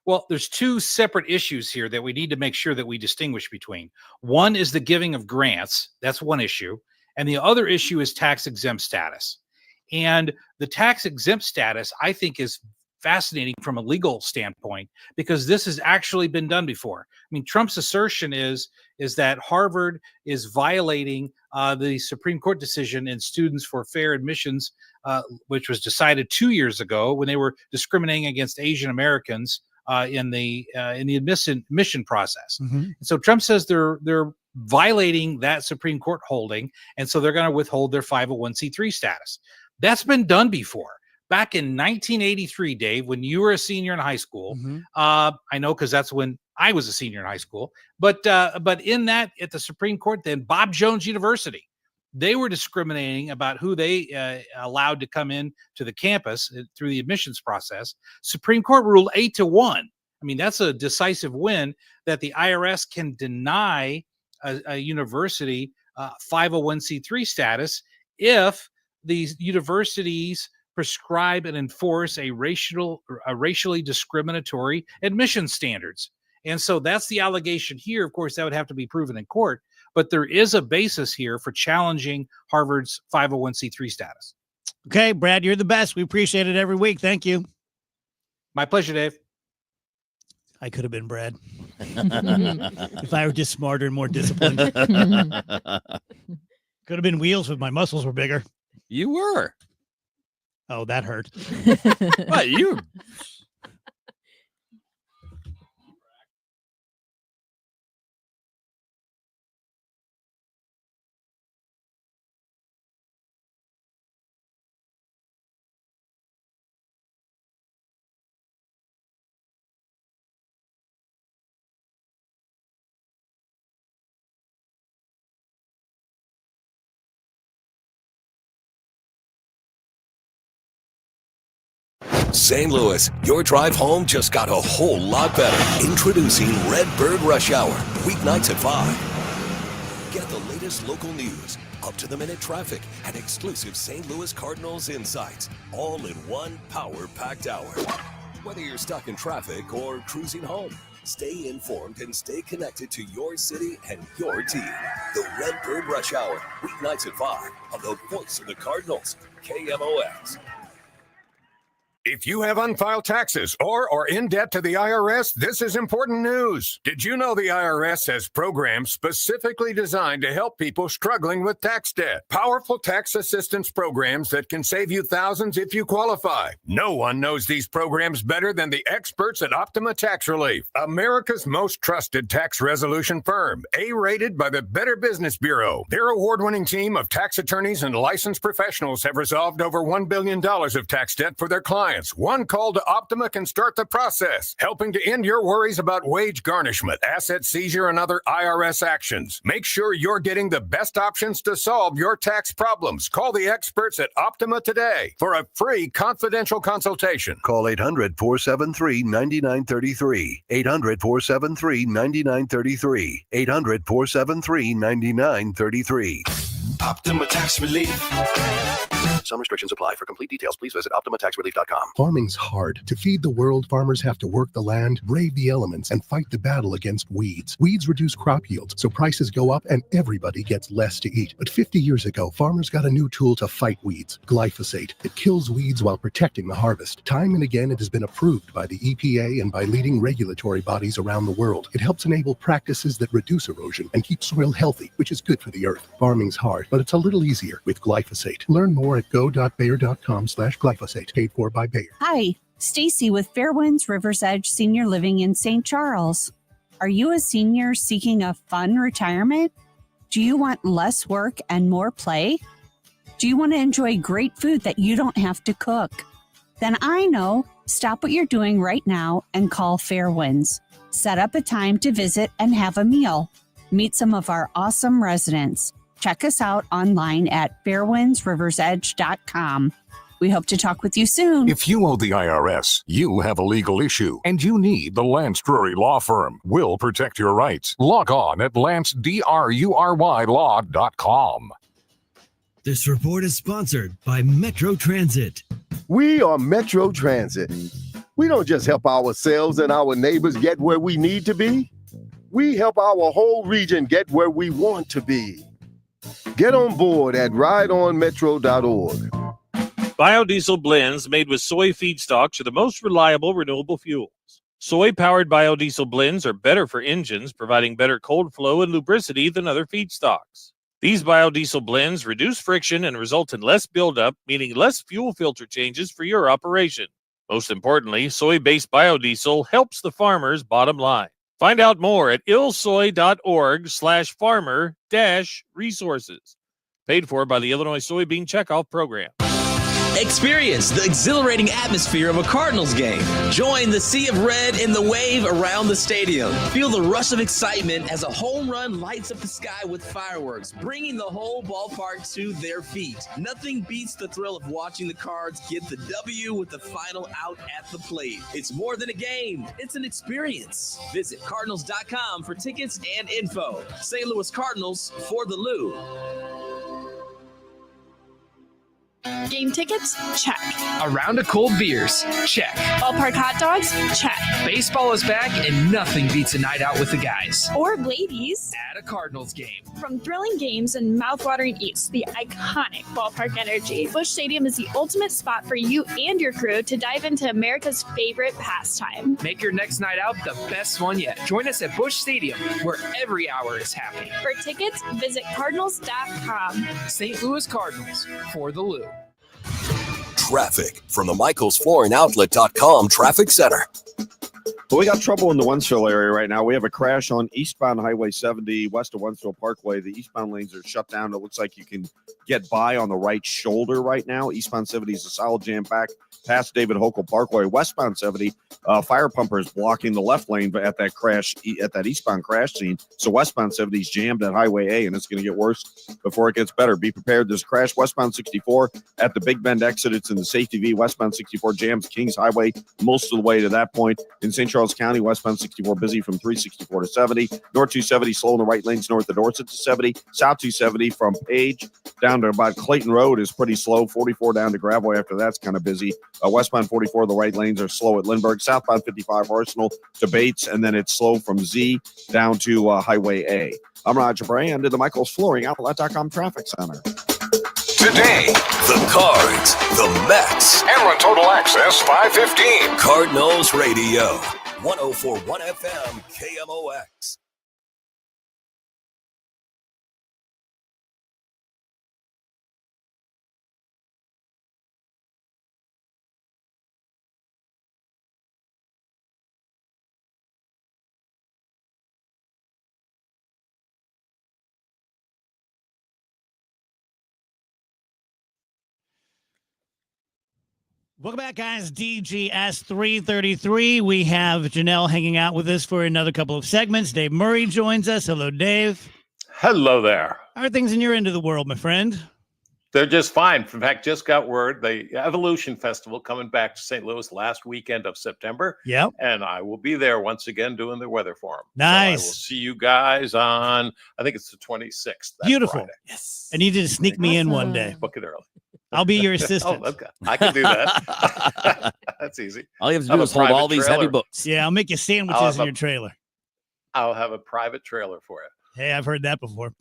Well, there's two separate issues here that we need to make sure that we distinguish between. One is the giving of grants. That's one issue. And the other issue is tax exempt status. And the tax exempt status, I think, is fascinating from a legal standpoint because this has actually been done before. I mean, Trump's assertion is that Harvard is violating the Supreme Court decision in Students for Fair Admissions, which was decided 2 years ago when they were discriminating against Asian Americans in the admission process. And so Trump says they're violating that Supreme Court holding, and so they're going to withhold their 501c3 status. That's been done before. Back in 1983, Dave, when you were a senior in high school, I know because that's when I was a senior in high school. But in that, at the Supreme Court, then Bob Jones University, they were discriminating about who they allowed to come in to the campus through the admissions process. Supreme Court ruled 8-1. I mean, that's a decisive win that the IRS can deny a university 501c3 status if these universities prescribe and enforce a racially discriminatory admission standards. And so that's the allegation here. Of course, that would have to be proven in court, but there is a basis here for challenging Harvard's 501c3 status. Okay, Brad, you're the best. We appreciate it every week. Thank you. My pleasure, Dave. I could have been Brad if I were just smarter and more disciplined. Could have been Wheels if my muscles were bigger. You were. Oh, that hurt. What, you St. Louis, your drive home just got a whole lot better. Introducing Redbird Rush Hour, weeknights at 5. Get the latest local news, up-to-the-minute traffic, and exclusive St. Louis Cardinals insights, all in one power-packed hour. Whether you're stuck in traffic or cruising home, stay informed and stay connected to your city and your team. The Redbird Rush Hour, weeknights at 5 on the voice of the Cardinals, KMOX. If you have unfiled taxes or are in debt to the IRS, this is important news. Did you know the IRS has programs specifically designed to help people struggling with tax debt? Powerful tax assistance programs that can save you thousands if you qualify. No one knows these programs better than the experts at Optima Tax Relief, America's most trusted tax resolution firm, A-rated by the Better Business Bureau. Their award-winning team of tax attorneys and licensed professionals have resolved over $1 billion of tax debt for their clients. One call to Optima can start the process, helping to end your worries about wage garnishment, asset seizure, and other IRS actions. Make sure you're getting the best options to solve your tax problems. Call the experts at Optima today for a free confidential consultation. Call 800-473-9933. 800-473-9933. 800-473-9933. Optima Tax Relief. Some restrictions apply. For complete details, please visit OptimaTaxRelief.com. Farming's hard. To feed the world, farmers have to work the land, brave the elements, and fight the battle against weeds. Weeds reduce crop yields, so prices go up and everybody gets less to eat. But 50 years ago, farmers got a new tool to fight weeds, glyphosate. It kills weeds while protecting the harvest. Time and again, it has been approved by the EPA and by leading regulatory bodies around the world. It helps enable practices that reduce erosion and keep soil healthy, which is good for the earth. Farming's hard, but it's a little easier with glyphosate. Learn more at go.bayer.com/glyphosate. Paid for by Bayer. Hi, Stacy with Fairwinds Rivers Edge Senior Living in St. Charles. Are you a senior seeking a fun retirement? Do you want less work and more play? Do you want to enjoy great food that you don't have to cook? Then I know. Stop what you're doing right now and call Fairwinds. Set up a time to visit and have a meal. Meet some of our awesome residents. Check us out online at fairwindsriversedge.com. We hope to talk with you soon. If you owe the IRS, you have a legal issue, and you need the Lance Drury Law Firm. We'll protect your rights. Log on at lancedrurylaw.com. This report is sponsored by Metro Transit. We are Metro Transit. We don't just help ourselves and our neighbors get where we need to be. We help our whole region get where we want to be. Get on board at rideonmetro.org. Biodiesel blends made with soy feedstocks are the most reliable renewable fuels. Soy-powered biodiesel blends are better for engines, providing better cold flow and lubricity than other feedstocks. These biodiesel blends reduce friction and result in less buildup, meaning less fuel filter changes for your operation. Most importantly, soy-based biodiesel helps the farmer's bottom line. Find out more at ilsoy.org/farmer-resources. Paid for by the Illinois Soybean Checkoff Program. Experience the exhilarating atmosphere of a Cardinals game. Join the sea of red in the wave around the stadium. Feel the rush of excitement as a home run lights up the sky with fireworks, bringing the whole ballpark to their feet. Nothing beats the thrill of watching the Cards get the W with the final out at the plate. It's more than a game. It's an experience. Visit Cardinals.com for tickets and info. St. Louis Cardinals for the Lou. Game tickets? Check. A round of cold beers? Check. Ballpark hot dogs? Check. Baseball is back and nothing beats a night out with the guys. Or ladies. At a Cardinals game. From thrilling games and mouthwatering eats to the iconic ballpark energy, Busch Stadium is the ultimate spot for you and your crew to dive into America's favorite pastime. Make your next night out the best one yet. Join us at Busch Stadium, where every hour is happy. For tickets, visit Cardinals.com. St. Louis Cardinals for the Lou. Traffic from the MichaelsFloorandOutlet.com Traffic Center. Well, we got trouble in the Wentzville area right now. We have a crash on eastbound Highway 70 west of Wentzville Parkway. The eastbound lanes are shut down. It looks like you can get by on the right shoulder right now. Eastbound 70 is a solid jam pack. past David Hokel Parkway, westbound 70. Fire pumpers blocking the left lane at that crash, at that eastbound crash scene. So westbound 70 is jammed at Highway A, and it's going to get worse before it gets better. Be prepared. There's a crash westbound 64 at the Big Bend exit. It's in the safety V. Westbound 64 jams Kings Highway most of the way to that point. In St. Charles County, westbound 64 busy from 364 to 70. North 270 slow in the right lanes north of Dorset to 70. South 270 from Page down to about Clayton Road is pretty slow. 44 down to Gravois after that's kind of busy. Westbound 44, the right lanes are slow at Lindbergh. Southbound 55 Arsenal to Bates, and then it's slow from Z down to Highway A. I'm Roger Bray under the Michaels Flooring Outlet.com Traffic Center. Today, the Cards, the Mets, Ameren Total Access 515. Cardinals Radio, 104.1 FM, KMOX. Welcome back, guys. DGS 333. We have Janelle hanging out with us for another couple of segments. Dave Murray joins us. Hello, Dave. Hello there. How are things in your end of the world, my friend? They're just fine. In fact, just got word the Evolution Festival coming back to St. Louis last weekend of September. Yep. And I will be there once again doing the weather for them. Nice. So I will see you guys on, I think it's the 26th. Beautiful. Friday. Yes. I need you to sneak me in one day. Book it early. I'll be your assistant. Oh, okay. I can do that. That's easy. All you have to do is hold all these heavy books. Yeah, I'll make you sandwiches in your trailer. I'll have a private trailer for you. Hey, I've heard that before.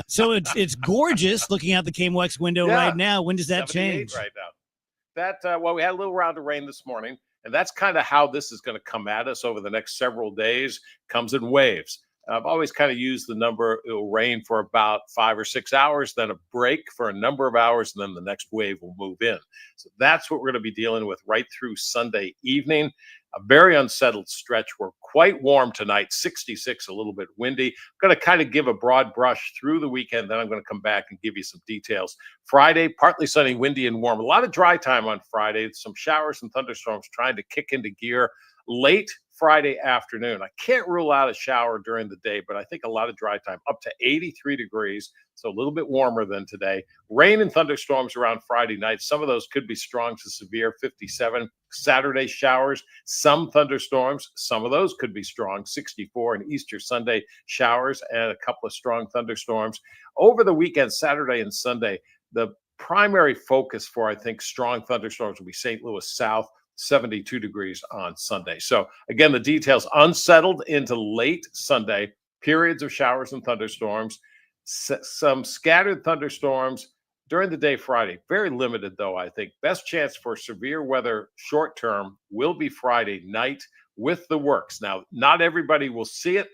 So it's gorgeous looking out the KMOX window right now. When does that change? Right now. That well, we had a little round of rain this morning, and that's kind of how this is going to come at us over the next several days. Comes in waves. I've always kind of used the number, it will rain for about 5 or 6 hours, then a break for a number of hours, and then the next wave will move in. So that's what we're going to be dealing with right through Sunday evening. A very unsettled stretch. We're quite warm tonight, 66, a little bit windy. I'm going to kind of give a broad brush through the weekend, then I'm going to come back and give you some details. Friday, partly sunny, windy, and warm. A lot of dry time on Friday. Some showers and thunderstorms trying to kick into gear late Friday afternoon. I can't rule out a shower during the day, but I think a lot of dry time, up to 83 degrees, so a little bit warmer than today. Rain and thunderstorms around Friday night. Some of those could be strong to severe, 57. Saturday showers, some thunderstorms. Some of those could be strong, 64. And Easter Sunday showers and a couple of strong thunderstorms. Over the weekend, Saturday and Sunday, the primary focus for, I think, strong thunderstorms will be St. Louis South. 72 degrees on Sunday. So again, the details unsettled into late Sunday, periods of showers and thunderstorms, some scattered thunderstorms during the day Friday. Very limited though, I think. Best chance for severe weather short term will be Friday night with the works. Now, not everybody will see it,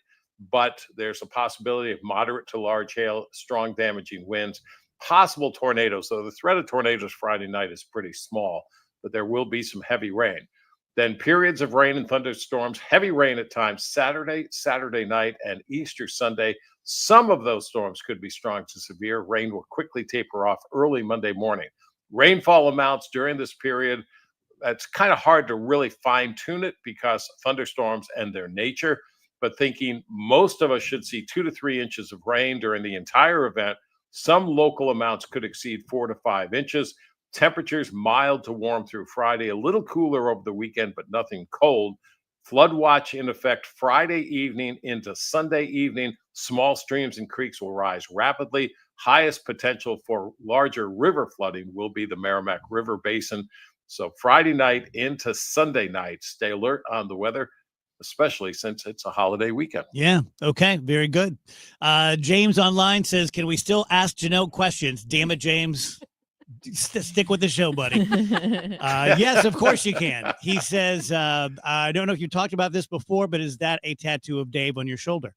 but there's a possibility of moderate to large hail, strong damaging winds, possible tornadoes. So the threat of tornadoes Friday night is pretty small, but there will be some heavy rain. Then periods of rain and thunderstorms, heavy rain at times, Saturday night, and Easter Sunday. Some of those storms could be strong to severe. Rain will quickly taper off early Monday morning. Rainfall amounts during this period, it's kind of hard to really fine tune it because thunderstorms and their nature, but thinking most of us should see 2 to 3 inches of rain during the entire event. Some local amounts could exceed 4 to 5 inches. Temperatures mild to warm through Friday, a little cooler over the weekend, but nothing cold. Flood watch in effect Friday evening into Sunday evening. Small streams and creeks will rise rapidly. Highest potential for larger river flooding will be the Merrimack River Basin. So Friday night into Sunday night, stay alert on the weather, especially since it's a holiday weekend. Yeah. Okay. Very good. James online says, can we still ask Janelle questions? Damn it, James. Stick with the show, buddy. Yes, of course you can. He says, I don't know if you talked about this before, but is that a tattoo of Dave on your shoulder?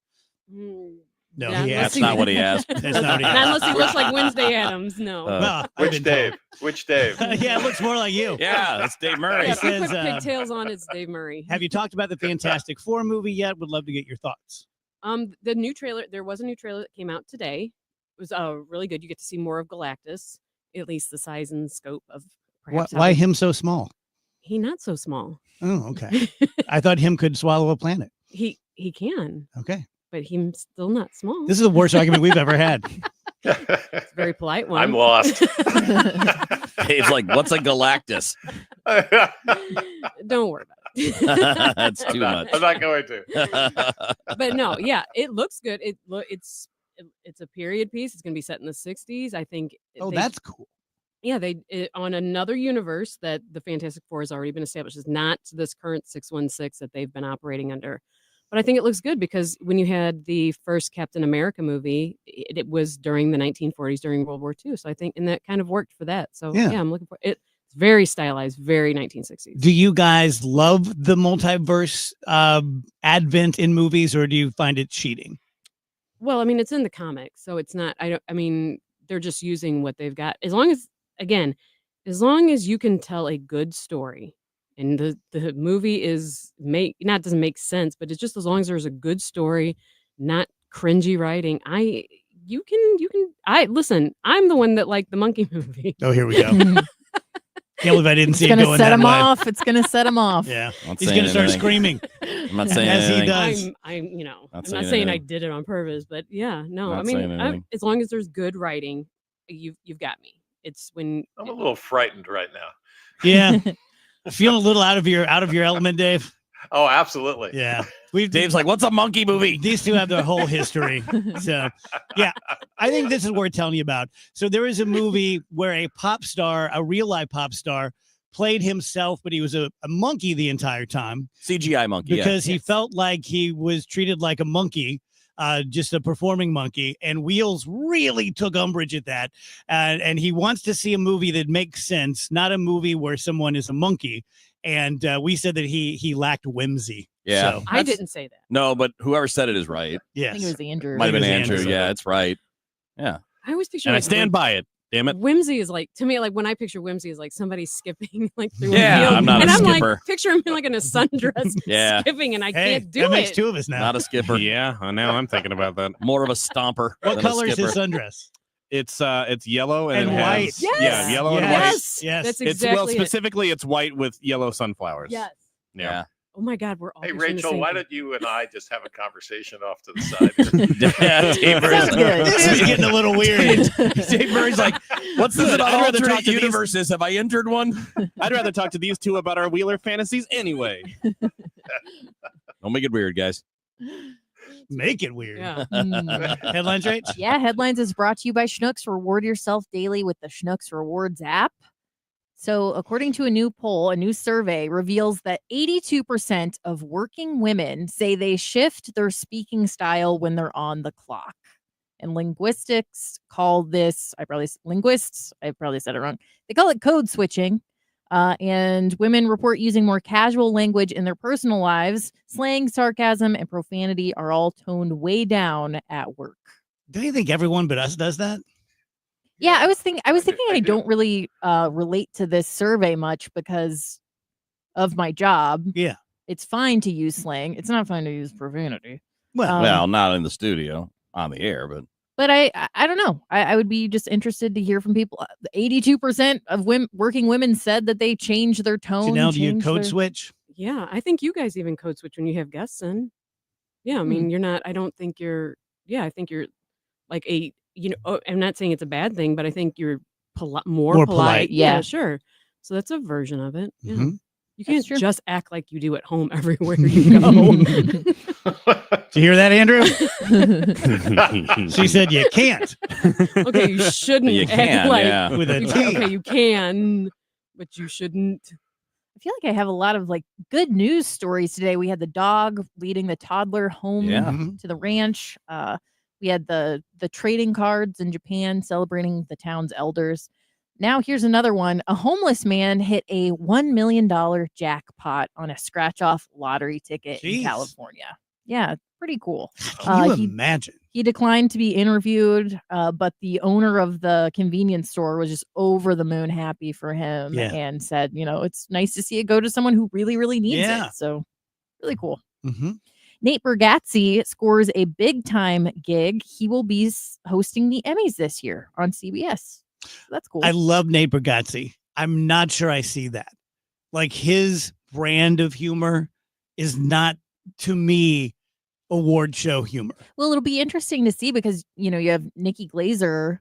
No, that's not what he asked. That's not what he Not asked. unless he looks like Wednesday Addams. No. Well, I've Which been Dave? told. Which Dave? Yeah, it looks more like you. Yeah, that's Dave Murray. Yeah, It if you says, put pigtails on, it's Dave Murray. have you talked about the Fantastic Four movie yet? Would love to get your thoughts. The new trailer, there was a new trailer that came out today. It was really good. You get to see more of Galactus, at least the size and scope of perhaps Why have a- him so small? He not so small. Oh, okay. I thought him could swallow a planet. He can, Okay. but he's still not small. This is the worst argument we've ever had. It's a very polite one. I'm lost. Dave's like, what's a Galactus? Don't worry about it. That's too much. I'm not going to. But no, yeah, it looks good. It's a period piece. It's going to be set in the 60s. I think. Oh, that's cool. Yeah, on another universe that the Fantastic Four has already been established. Is not this current 616 that they've been operating under. But I think it looks good because when you had the first Captain America movie, it was during the 1940s, during World War II. So I think, and that kind of worked for that. So Yeah. yeah, I'm looking for it. It's very stylized, very 1960s. Do you guys love the multiverse advent in movies, or do you find it cheating? Well, I mean, it's in the comics, so it's not. I mean, they're just using what they've got. As long as you can tell a good story, and the movie doesn't make sense, but it's just as long as there's a good story, not cringy writing. You can listen. I'm the one that liked the monkey movie. Oh, here we go. Can't believe I didn't see it It's going gonna set that him way. off. It's gonna set him off. Yeah, Not he's saying gonna start anything. screaming. I'm not saying as he anything. does. I'm Not not saying saying I anything. did it on purpose, but yeah, no. Not I saying mean, anything. as long as there's good writing, you've got me. It's when I'm a little frightened right now. Yeah, feeling a little out of your element, Dave. Oh, absolutely. Yeah, Dave's like, what's a monkey movie? These two have their whole history. So, yeah, I think this is worth telling you about. So there is a movie where a pop star, a real life pop star, played himself, but he was a monkey the entire time CGI monkey. because he felt like he was treated like a monkey, just a performing monkey. And Wheels really took umbrage at that. And he wants to see a movie that makes sense, not a movie where someone is a monkey. And we said that he lacked whimsy. Yeah. So, I didn't say that. No, but whoever said it is right. yes. I think it was Andrew. Might have been It was Andrew. Andrew. Yeah, it's right. Yeah. I always picture. And I like, stand by it. Damn it. Whimsy is like, to me, like when I picture Whimsy is like somebody skipping like through Yeah, a field. I'm not a and I'm skipper. like picture him like in a sundress Yeah. skipping, and I Hey, can't do that it. makes two of us now. Not a skipper. Yeah, now I'm thinking about that. More of a stomper. What than a color is his skipper. sundress? It's yellow and, And it white. has, Yes! yeah, yellow and white. Yes, Yes. that's It's exactly well it. specifically it's white with yellow sunflowers. Yes. Yeah. Oh my God, we're all. Hey, picturing the Rachel, same why thing. don't you and I just have a conversation off to the side? Yeah, Dave Murray's Sounds good. This is getting a little weird. Dave Murray's like, what's this about I'd rather talk alternate to these- universes? Have I entered one? I'd rather talk to these two about our Wheeler fantasies anyway. Don't make it weird, guys. Make it weird. Yeah. Headlines, Rach? Yeah, Headlines is brought to you by Schnucks. Reward yourself daily with the Schnucks Rewards app. So, according to a new poll, a new survey reveals that 82% of working women say they shift their speaking style when they're on the clock. And linguists call this, I probably said it wrong. They call it code switching. And women report using more casual language in their personal lives. Slang, sarcasm, and profanity are all toned way down at work. Do you think everyone but us does that? Yeah, I was thinking I don't really relate to this survey much because of my job. Yeah. It's fine to use slang. It's not fine to use profanity. Well, Well, not in the studio, on the air, but But I don't know. I would be just interested to hear from people. 82% of working women said that they change their tone. Janelle, do you change code their- switch? Yeah, I think you guys even code switch when you have guests in. Yeah, I mean, you're not. I don't think you're. Yeah, I think you're like a. I'm not saying it's a bad thing, but I think you're more polite. Yeah, Yeah. sure. So that's a version of it. Yeah. Mhm. You That's can't true. just act like you do at home everywhere you go. Did you hear that, Andrew? She said you can't. Okay, you shouldn't you act can, like yeah. With a you, T. okay, you can, but you shouldn't. I feel like I have a lot of like good news stories today. We had the dog leading the toddler home Yeah. Mhm. to the ranch. We had the trading cards in Japan celebrating the town's elders. Now here's another one. A homeless man hit a $1 million jackpot on a scratch-off lottery ticket Jeez. in California. Yeah, pretty cool. Can you he- imagine? He declined to be interviewed, but the owner of the convenience store was just over the moon happy for him Yeah. and said, it's nice to see it go to someone who really, really needs Yeah. it. So really cool. Mm-hmm. Nate Bargatze scores a big time gig. He will be hosting the Emmys this year on CBS. So that's cool. I love Nate Bargatze. I'm not sure I see that. Like his brand of humor is not, to me, award show humor. Well, it'll be interesting to see because, you have Nikki Glazer,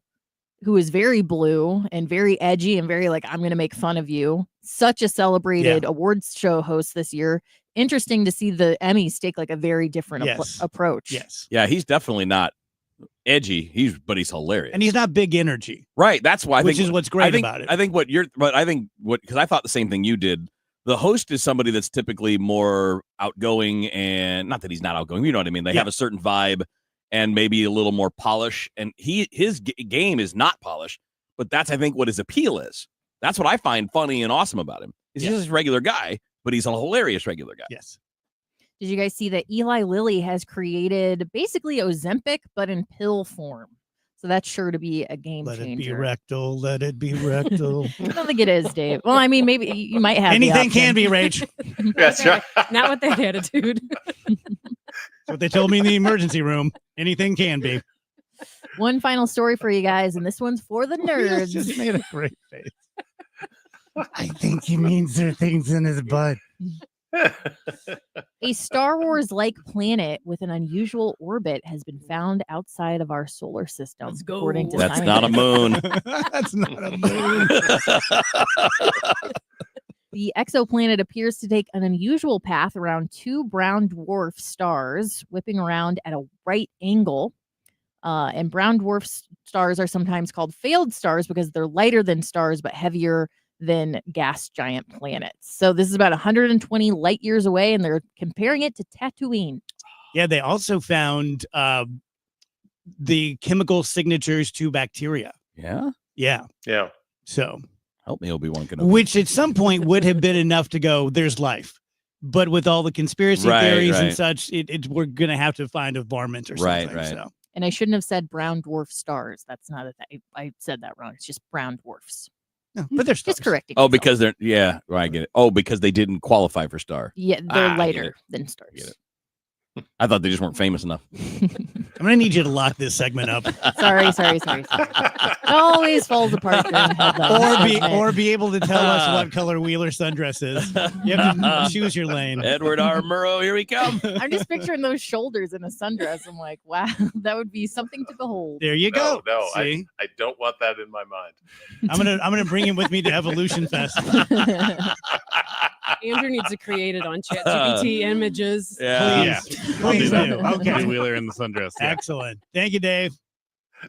who is very blue and very edgy and very like, I'm going to make fun of you. Such a celebrated awards show host this year. Interesting to see the Emmys take like a very different approach. Yes. Yeah, he's definitely not edgy. But he's hilarious. And he's not big energy. Right. That's why which is what's great about it. I think because I thought the same thing you did. The host is somebody that's typically more outgoing, and not that he's not outgoing. You know what I mean? They have a certain vibe and maybe a little more polish. And his game is not polished, but that's, I think, what his appeal is. That's what I find funny and awesome about him. He's just a regular guy, but he's a hilarious regular guy. Yes. Did you guys see that Eli Lilly has created basically Ozempic, but in pill form? So that's sure to be a game changer. Let it be rectal. Let it be rectal. I don't think it is, Dave. Well, I mean, maybe you might have anything can be, Rach. That's right. Not with that attitude. That's what they told me in the emergency room. Anything can be. One final story for you guys, and this one's for the nerds. Just made a great face. I think he means there are things in his butt. A Star Wars-like planet with an unusual orbit has been found outside of our solar system. Let's go. According to That's scientists. not a moon. That's not a moon. The exoplanet appears to take an unusual path around two brown dwarf stars, whipping around at a right angle. And brown dwarf stars are sometimes called failed stars because they're lighter than stars but heavier than gas giant planets. So this is about 120 light years away, and they're comparing it to Tatooine. Yeah, they also found the chemical signatures to bacteria. Yeah? Yeah. Yeah. So help me, Obi-Wan Kenobi. Which at some point would have been enough to go, there's life. But with all the conspiracy theories and such, we're going to have to find a varmint or something. Right. So. And I shouldn't have said brown dwarf stars. That's not I said that wrong. It's just brown dwarfs. No, but they're stars. Just correcting. Oh, because they're I get it. Oh, because they didn't qualify for star. Yeah, they're lighter than stars. I thought they just weren't famous enough. I'm gonna need you to lock this segment up. Sorry. It always falls apart during headlines. or be able to tell us what color Wheeler's sundress is. You have to choose your lane. Edward R. Murrow, here we come. I'm just picturing those shoulders in a sundress. I'm like, wow, that would be something to behold. There you go. No, See? I don't want that in my mind. I'm gonna bring him with me to Evolution Fest. Andrew needs to create it on ChatGPT images. Yeah. Please do. Okay. Wheeler in the sundress. Yeah. Excellent. Thank you, Dave.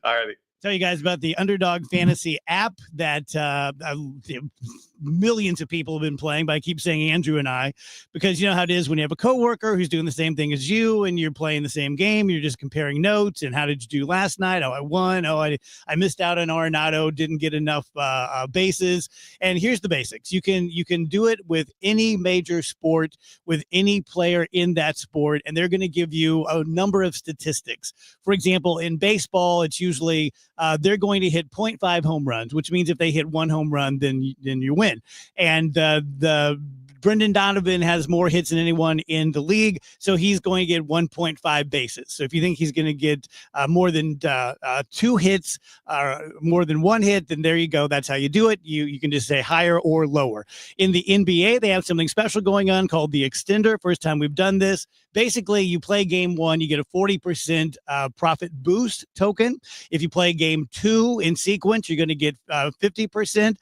All righty. Tell you guys about the Underdog Fantasy app that millions of people have been playing, but I keep saying Andrew and I, because you know how it is when you have a coworker who's doing the same thing as you and you're playing the same game, you're just comparing notes and how did you do last night? Oh, I won. Oh, I missed out on Arenado, didn't get enough bases. And here's the basics. You can do it with any major sport, with any player in that sport, and they're going to give you a number of statistics. For example, in baseball, it's usually they're going to hit 0.5 home runs, which means if they hit one home run, then you win. And the Brendan Donovan has more hits than anyone in the league, so he's going to get 1.5 bases. So if you think he's going to get more than 2 hits or more than 1 hit, then there you go. That's how you do it. You can just say higher or lower. In the NBA, they have something special going on called the Extender. First time we've done this. Basically, you play game 1, you get a 40% profit boost token. If you play game 2 in sequence, you're going to get 50%.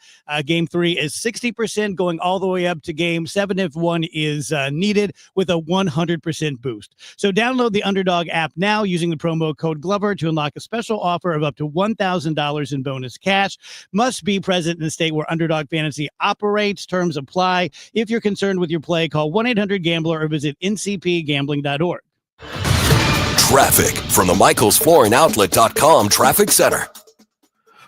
Game 3 is 60%, going all the way up to game 7 if one is needed, with a 100% boost. So download the Underdog app now using the promo code Glover to unlock a special offer of up to $1,000 in bonus cash. Must be present in the state where Underdog Fantasy operates. Terms apply. If you're concerned with your play, call 1-800-GAMBLER or visit ncpgambling.org. Traffic from the MichaelsFlooringOutlet.com Traffic Center.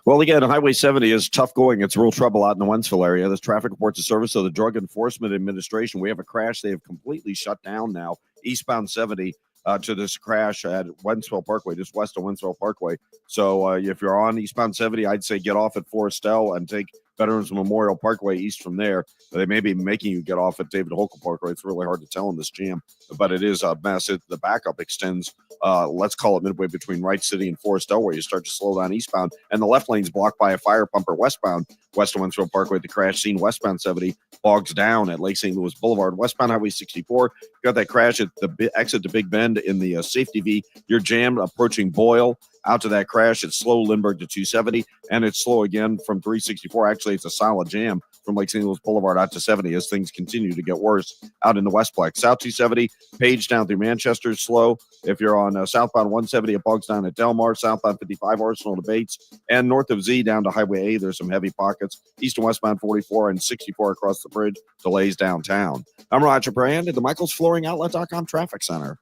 Well, again, Highway 70 is tough going. It's real trouble out in the Wentzville area. This traffic reports a service of the Drug Enforcement Administration. We have a crash. They have completely shut down now, eastbound 70 to this crash at Wentzville Parkway, just west of Wentzville Parkway. So if you're on eastbound 70, I'd say get off at Forestel and take Veterans Memorial Parkway east from there. They may be making you get off at David Holcomb Parkway. It's really hard to tell in this jam, but it is a mess. The backup extends, let's call it midway between Wright City and Forest Del, where you start to slow down eastbound, and the left lane's blocked by a fire pumper westbound. West of Wentworth Parkway, the crash scene, westbound 70 bogs down at Lake St. Louis Boulevard. Westbound Highway 64, got that crash at the exit to Big Bend in the safety V. You're jammed approaching Boyle. Out to that crash, it's slow Lindbergh to 270, and it's slow again from 364. Actually, it's a solid jam from Lake St. Louis Boulevard out to 70 as things continue to get worse out in the Westplex. South 270, Page down through Manchester is slow. If you're on southbound 170, it bogs down at Delmar, southbound 55, Arsenal to Bates, and north of Z down to Highway A, there's some heavy pockets. East and westbound 44 and 64 across the bridge, delays downtown. I'm Roger Brand at the Michaels Flooring Outlet.com Traffic Center.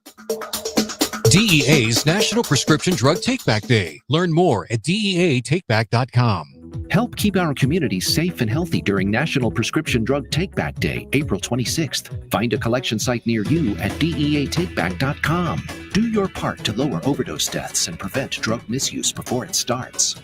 DEA's National Prescription Drug Takeback Day. Learn more at DEATakeback.com. Help keep our community safe and healthy during National Prescription Drug Takeback Day, April 26th. Find a collection site near you at DEATakeback.com. Do your part to lower overdose deaths and prevent drug misuse before it starts.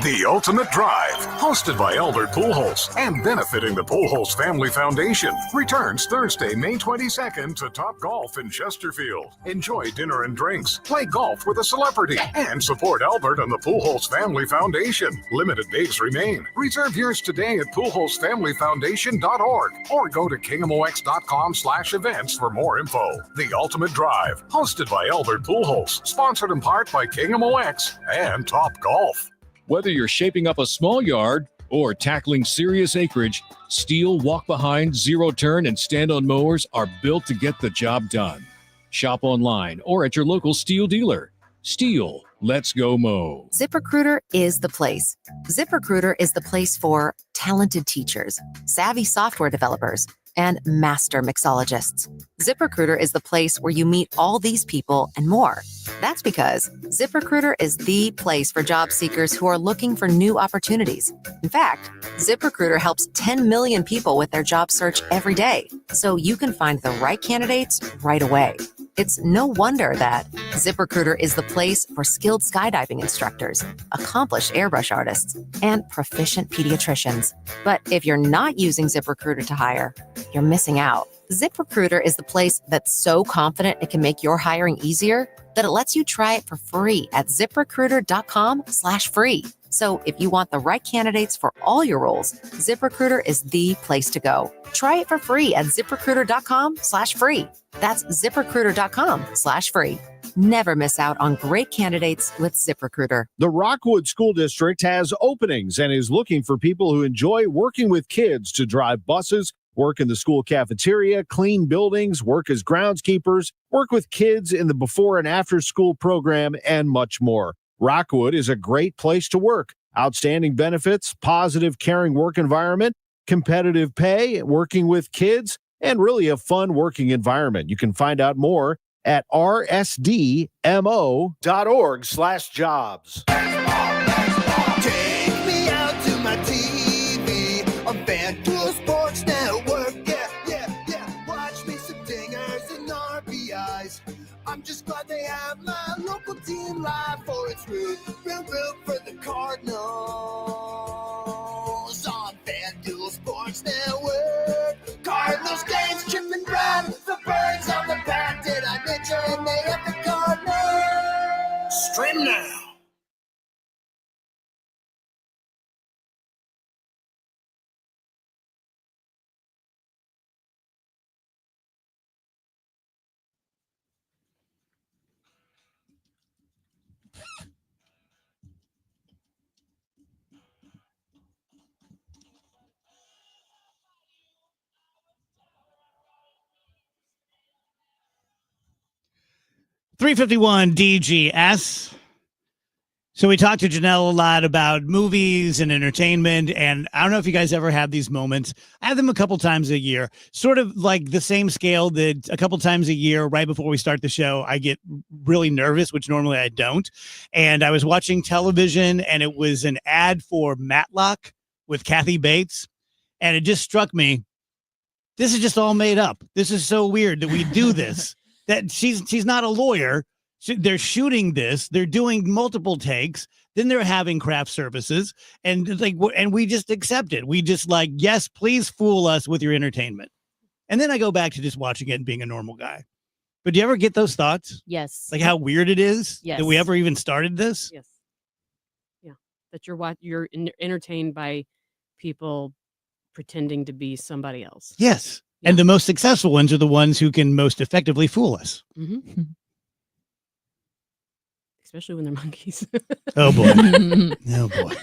The Ultimate Drive, hosted by Albert Pujols and benefiting the Pujols Family Foundation, returns Thursday, May 22nd to Top Golf in Chesterfield. Enjoy dinner and drinks, play golf with a celebrity, and support Albert and the Pujols Family Foundation. Limited dates remain. Reserve yours today at PujolsFamilyFoundation.org or go to KingMOX.com/events for more info. The Ultimate Drive, hosted by Albert Pujols, sponsored in part by KingMOX and Top Golf. Whether you're shaping up a small yard or tackling serious acreage, Steel walk-behind, zero-turn, and stand-on mowers are built to get the job done. Shop online or at your local Steel dealer. Steel, let's go mow. ZipRecruiter is the place. ZipRecruiter is the place for talented teachers, savvy software developers, and master mixologists. ZipRecruiter is the place where you meet all these people and more. That's because ZipRecruiter is the place for job seekers who are looking for new opportunities. In fact, ZipRecruiter helps 10 million people with their job search every day, so you can find the right candidates right away. It's no wonder that ZipRecruiter is the place for skilled skydiving instructors, accomplished airbrush artists, and proficient pediatricians. But if you're not using ZipRecruiter to hire, you're missing out. ZipRecruiter is the place that's so confident it can make your hiring easier that it lets you try it for free at ZipRecruiter.com/free. So if you want the right candidates for all your roles, ZipRecruiter is the place to go. Try it for free at ZipRecruiter.com/free. That's ZipRecruiter.com/free. Never miss out on great candidates with ZipRecruiter. The Rockwood School District has openings and is looking for people who enjoy working with kids to drive buses, work in the school cafeteria, clean buildings, work as groundskeepers, work with kids in the before and after school program, and much more. Rockwood is a great place to work. Outstanding benefits, positive, caring work environment, competitive pay, working with kids, and really a fun working environment. You can find out more at rsdmo.org/jobs. Take me out to my TV on FanDuel Sports Network. Yeah. Watch me some dingers and RBIs. I'm just glad they have my local team live for its root for the Cardinals on FanDuel Sports Network. Cardinals games, tripping ground, the birds on the bat. Did I mention they have the Cardinals? Stream now. .351 DGS. So we talked to Janelle a lot about movies and entertainment, and I don't know if you guys ever have these moments. I have them a couple times a year, sort of like the same scale that a couple times a year right before we start the show, I get really nervous, which normally I don't. And I was watching television, and it was an ad for Matlock with Kathy Bates, and it just struck me, this is just all made up. This is so weird that we do this. That she's not a lawyer. they're shooting this, they're doing multiple takes, then they're having craft services, and and we just accept it. We just like, yes, please fool us with your entertainment. And then I go back to just watching it and being a normal guy. But do you ever get those thoughts? Yes. Like how weird it is that we Yes. ever even started this? Yes. Yeah. That you're entertained by people pretending to be somebody else. Yes. And the most successful ones are the ones who can most effectively fool us. Mm-hmm. Especially when they're monkeys. Oh boy. Oh boy.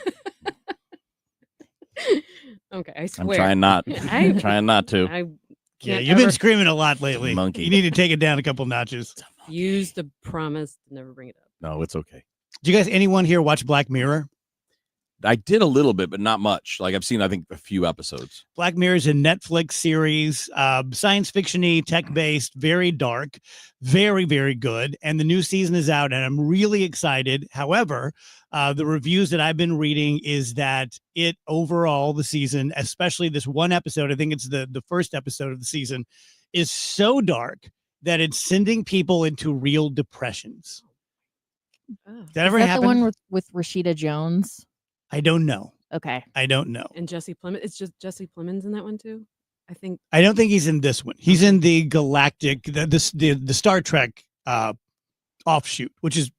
Okay, I I'm swear. trying not. I'm trying not to. I Yeah, can't you've been ever screaming a lot lately. Monkey. You need to take it down a couple notches. use the promise to never bring it up. No, it's okay. Do you guys, anyone here watch Black Mirror? I did a little bit, but not much. Like I've seen, I think, a few episodes. Black Mirror is a Netflix series, science fiction-y, tech-based, very dark, very, very good. And the new season is out, and I'm really excited. However, the reviews that I've been reading is that it overall, the season, especially this one episode, I think it's the first episode of the season, is so dark that it's sending people into real depressions. Did that ever Is that happen? the one with Rashida Jones? I don't know. Okay. I don't know. And Jesse Plemons. It's just Jesse Plemons in that one too. I think. I don't think he's in this one. He's in the Galactic, the Star Trek offshoot, which is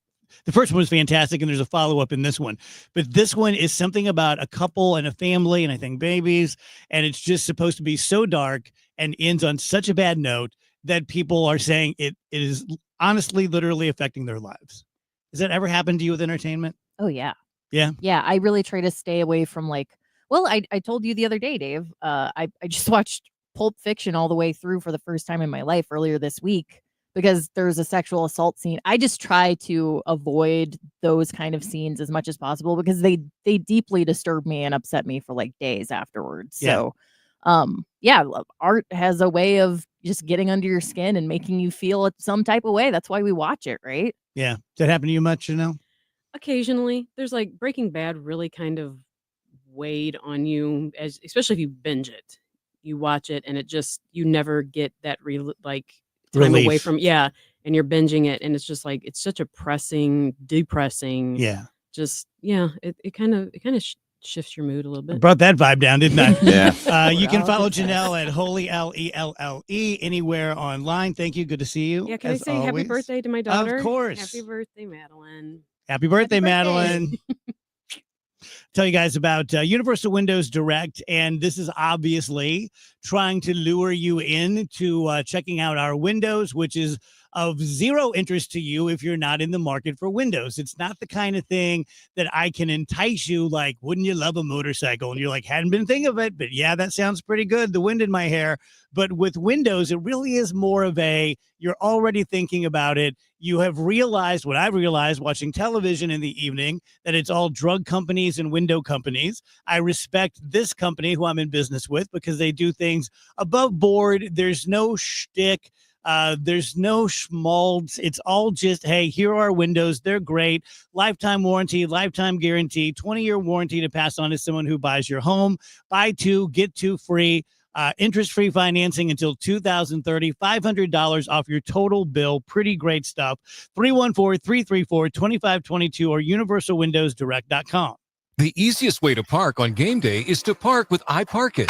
the first one was fantastic, and there's a follow-up in this one. But this one is something about a couple and a family, and I think babies, and it's just supposed to be so dark and ends on such a bad note that people are saying it is honestly, literally affecting their lives. Has that ever happened to you with entertainment? Oh yeah. Yeah. Yeah, I really try to stay away from I told you the other day, Dave, I just watched Pulp Fiction all the way through for the first time in my life earlier this week because there's a sexual assault scene. I just try to avoid those kind of scenes as much as possible because they deeply disturb me and upset me for like days afterwards. Yeah. So art has a way of just getting under your skin and making you feel some type of way. That's why we watch it, right? Yeah. Does that happen to you much, Occasionally, there's like Breaking Bad really kind of weighed on you, especially if you binge it. You watch it and it just you never get that time away Relief. from and you're binging it and it's just like it's such a depressing. Yeah. Just it kind of shifts your mood a little I bit. brought that vibe down, didn't I? Yeah. You can follow Janelle at Holy L-E-L-L-E anywhere online. Thank you. Good to see you. Yeah, can I as say happy always. birthday to my daughter? Of course. Happy birthday, Madeline. Happy birthday, Happy birthday. Madeline. Tell you guys about Universal Windows Direct, and this is obviously trying to lure you into checking out our windows, which is of zero interest to you if you're not in the market for windows. It's not the kind of thing that I can entice you like, wouldn't you love a motorcycle? And you're like, hadn't been thinking of it, but yeah, that sounds pretty good. The wind in my hair. But with windows, it really is more of you're already thinking about it. You have realized what I've realized watching television in the evening, that it's all drug companies and window companies. I respect this company who I'm in business with because they do things above board. There's no shtick. There's no schmaltz. It's all just, hey, here are our windows. They're great. Lifetime warranty, lifetime guarantee, 20-year warranty to pass on to someone who buys your home. Buy two, get two free. Interest-free financing until 2030, $500 off your total bill. Pretty great stuff. 314-334-2522 or universalwindowsdirect.com. The easiest way to park on game day is to park with iParkit.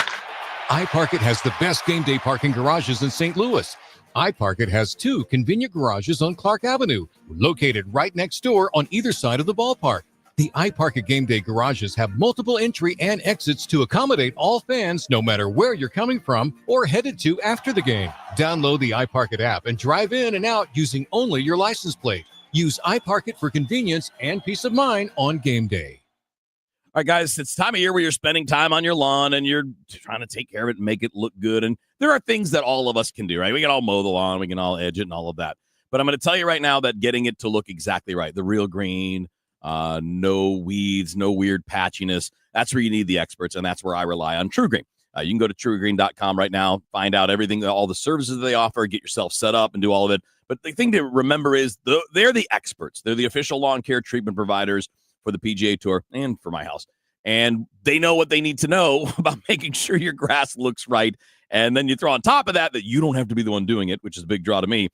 iParkit has the best game day parking garages in St. Louis. iParkit has 2 convenient garages on Clark Avenue, located right next door on either side of the ballpark. The iParkit Game Day garages have multiple entry and exits to accommodate all fans, no matter where you're coming from or headed to after the game. Download the iParkit app and drive in and out using only your license plate. Use iParkit for convenience and peace of mind on game day. All right, guys, it's time of year where you're spending time on your lawn and you're trying to take care of it and make it look good. And there are things that all of us can do, right? We can all mow the lawn, we can all edge it and all of that. But I'm going to tell you right now that getting it to look exactly right, the real green, no weeds, no weird patchiness, that's where you need the experts, and that's where I rely on TrueGreen. You can go to truegreen.com right now, find out everything, all the services they offer, get yourself set up and do all of it. But the thing to remember is they're the experts. They're the official lawn care treatment providers for the PGA Tour and for my house. And they know what they need to know about making sure your grass looks right And then you throw on top of that you don't have to be the one doing it, which is a big draw to me.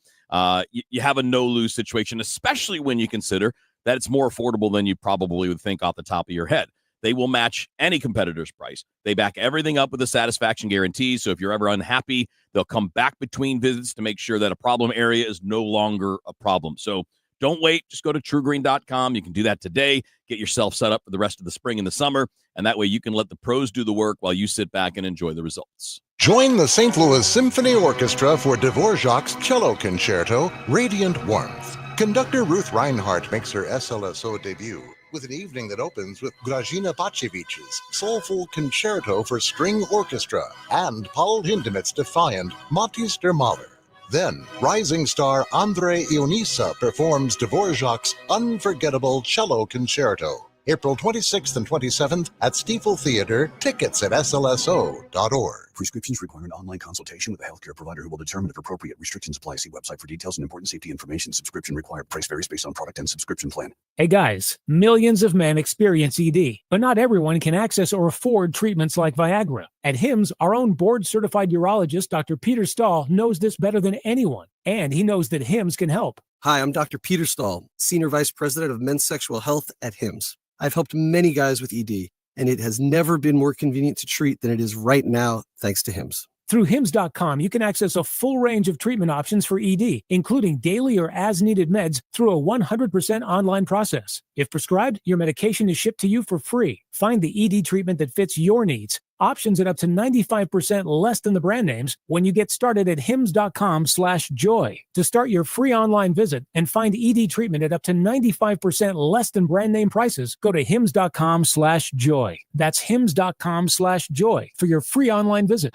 You have a no-lose situation, especially when you consider that it's more affordable than you probably would think off the top of your head. They will match any competitor's price. They back everything up with a satisfaction guarantee. So if you're ever unhappy, they'll come back between visits to make sure that a problem area is no longer a problem. So don't wait. Just go to truegreen.com. You can do that today. Get yourself set up for the rest of the spring and the summer. And that way you can let the pros do the work while you sit back and enjoy the results. Join the St. Louis Symphony Orchestra for Dvorak's Cello Concerto, Radiant Warmth. Conductor Ruth Reinhardt makes her SLSO debut with an evening that opens with Grażyna Pacewicz's soulful concerto for string orchestra and Paul Hindemith's defiant Matthias der Mahler. Then, rising star Andrei Ionissa performs Dvorak's unforgettable cello concerto. April 26th and 27th at Stiefel Theater. Tickets at slso.org. Prescriptions require an online consultation with a healthcare provider who will determine if appropriate. Restrictions apply. See website for details and important safety information. Subscription required. Price varies based on product and subscription plan. Hey guys, millions of men experience ED, but not everyone can access or afford treatments like Viagra. At HIMSS, our own board-certified urologist, Dr. Peter Stahl, knows this better than anyone, and he knows that HIMSS can help. Hi, I'm Dr. Peter Stahl, Senior Vice President of Men's Sexual Health at HIMSS. I've helped many guys with ED, and it has never been more convenient to treat than it is right now, thanks to HIMSS. Through HIMSS.com, you can access a full range of treatment options for ED, including daily or as-needed meds through a 100% online process. If prescribed, your medication is shipped to you for free. Find the ED treatment that fits your needs. Options at up to 95% less than the brand names when you get started at hims.com/joy. To start your free online visit and find ED treatment at up to 95% less than brand name prices, go to hims.com/joy. That's hims.com/joy for your free online visit.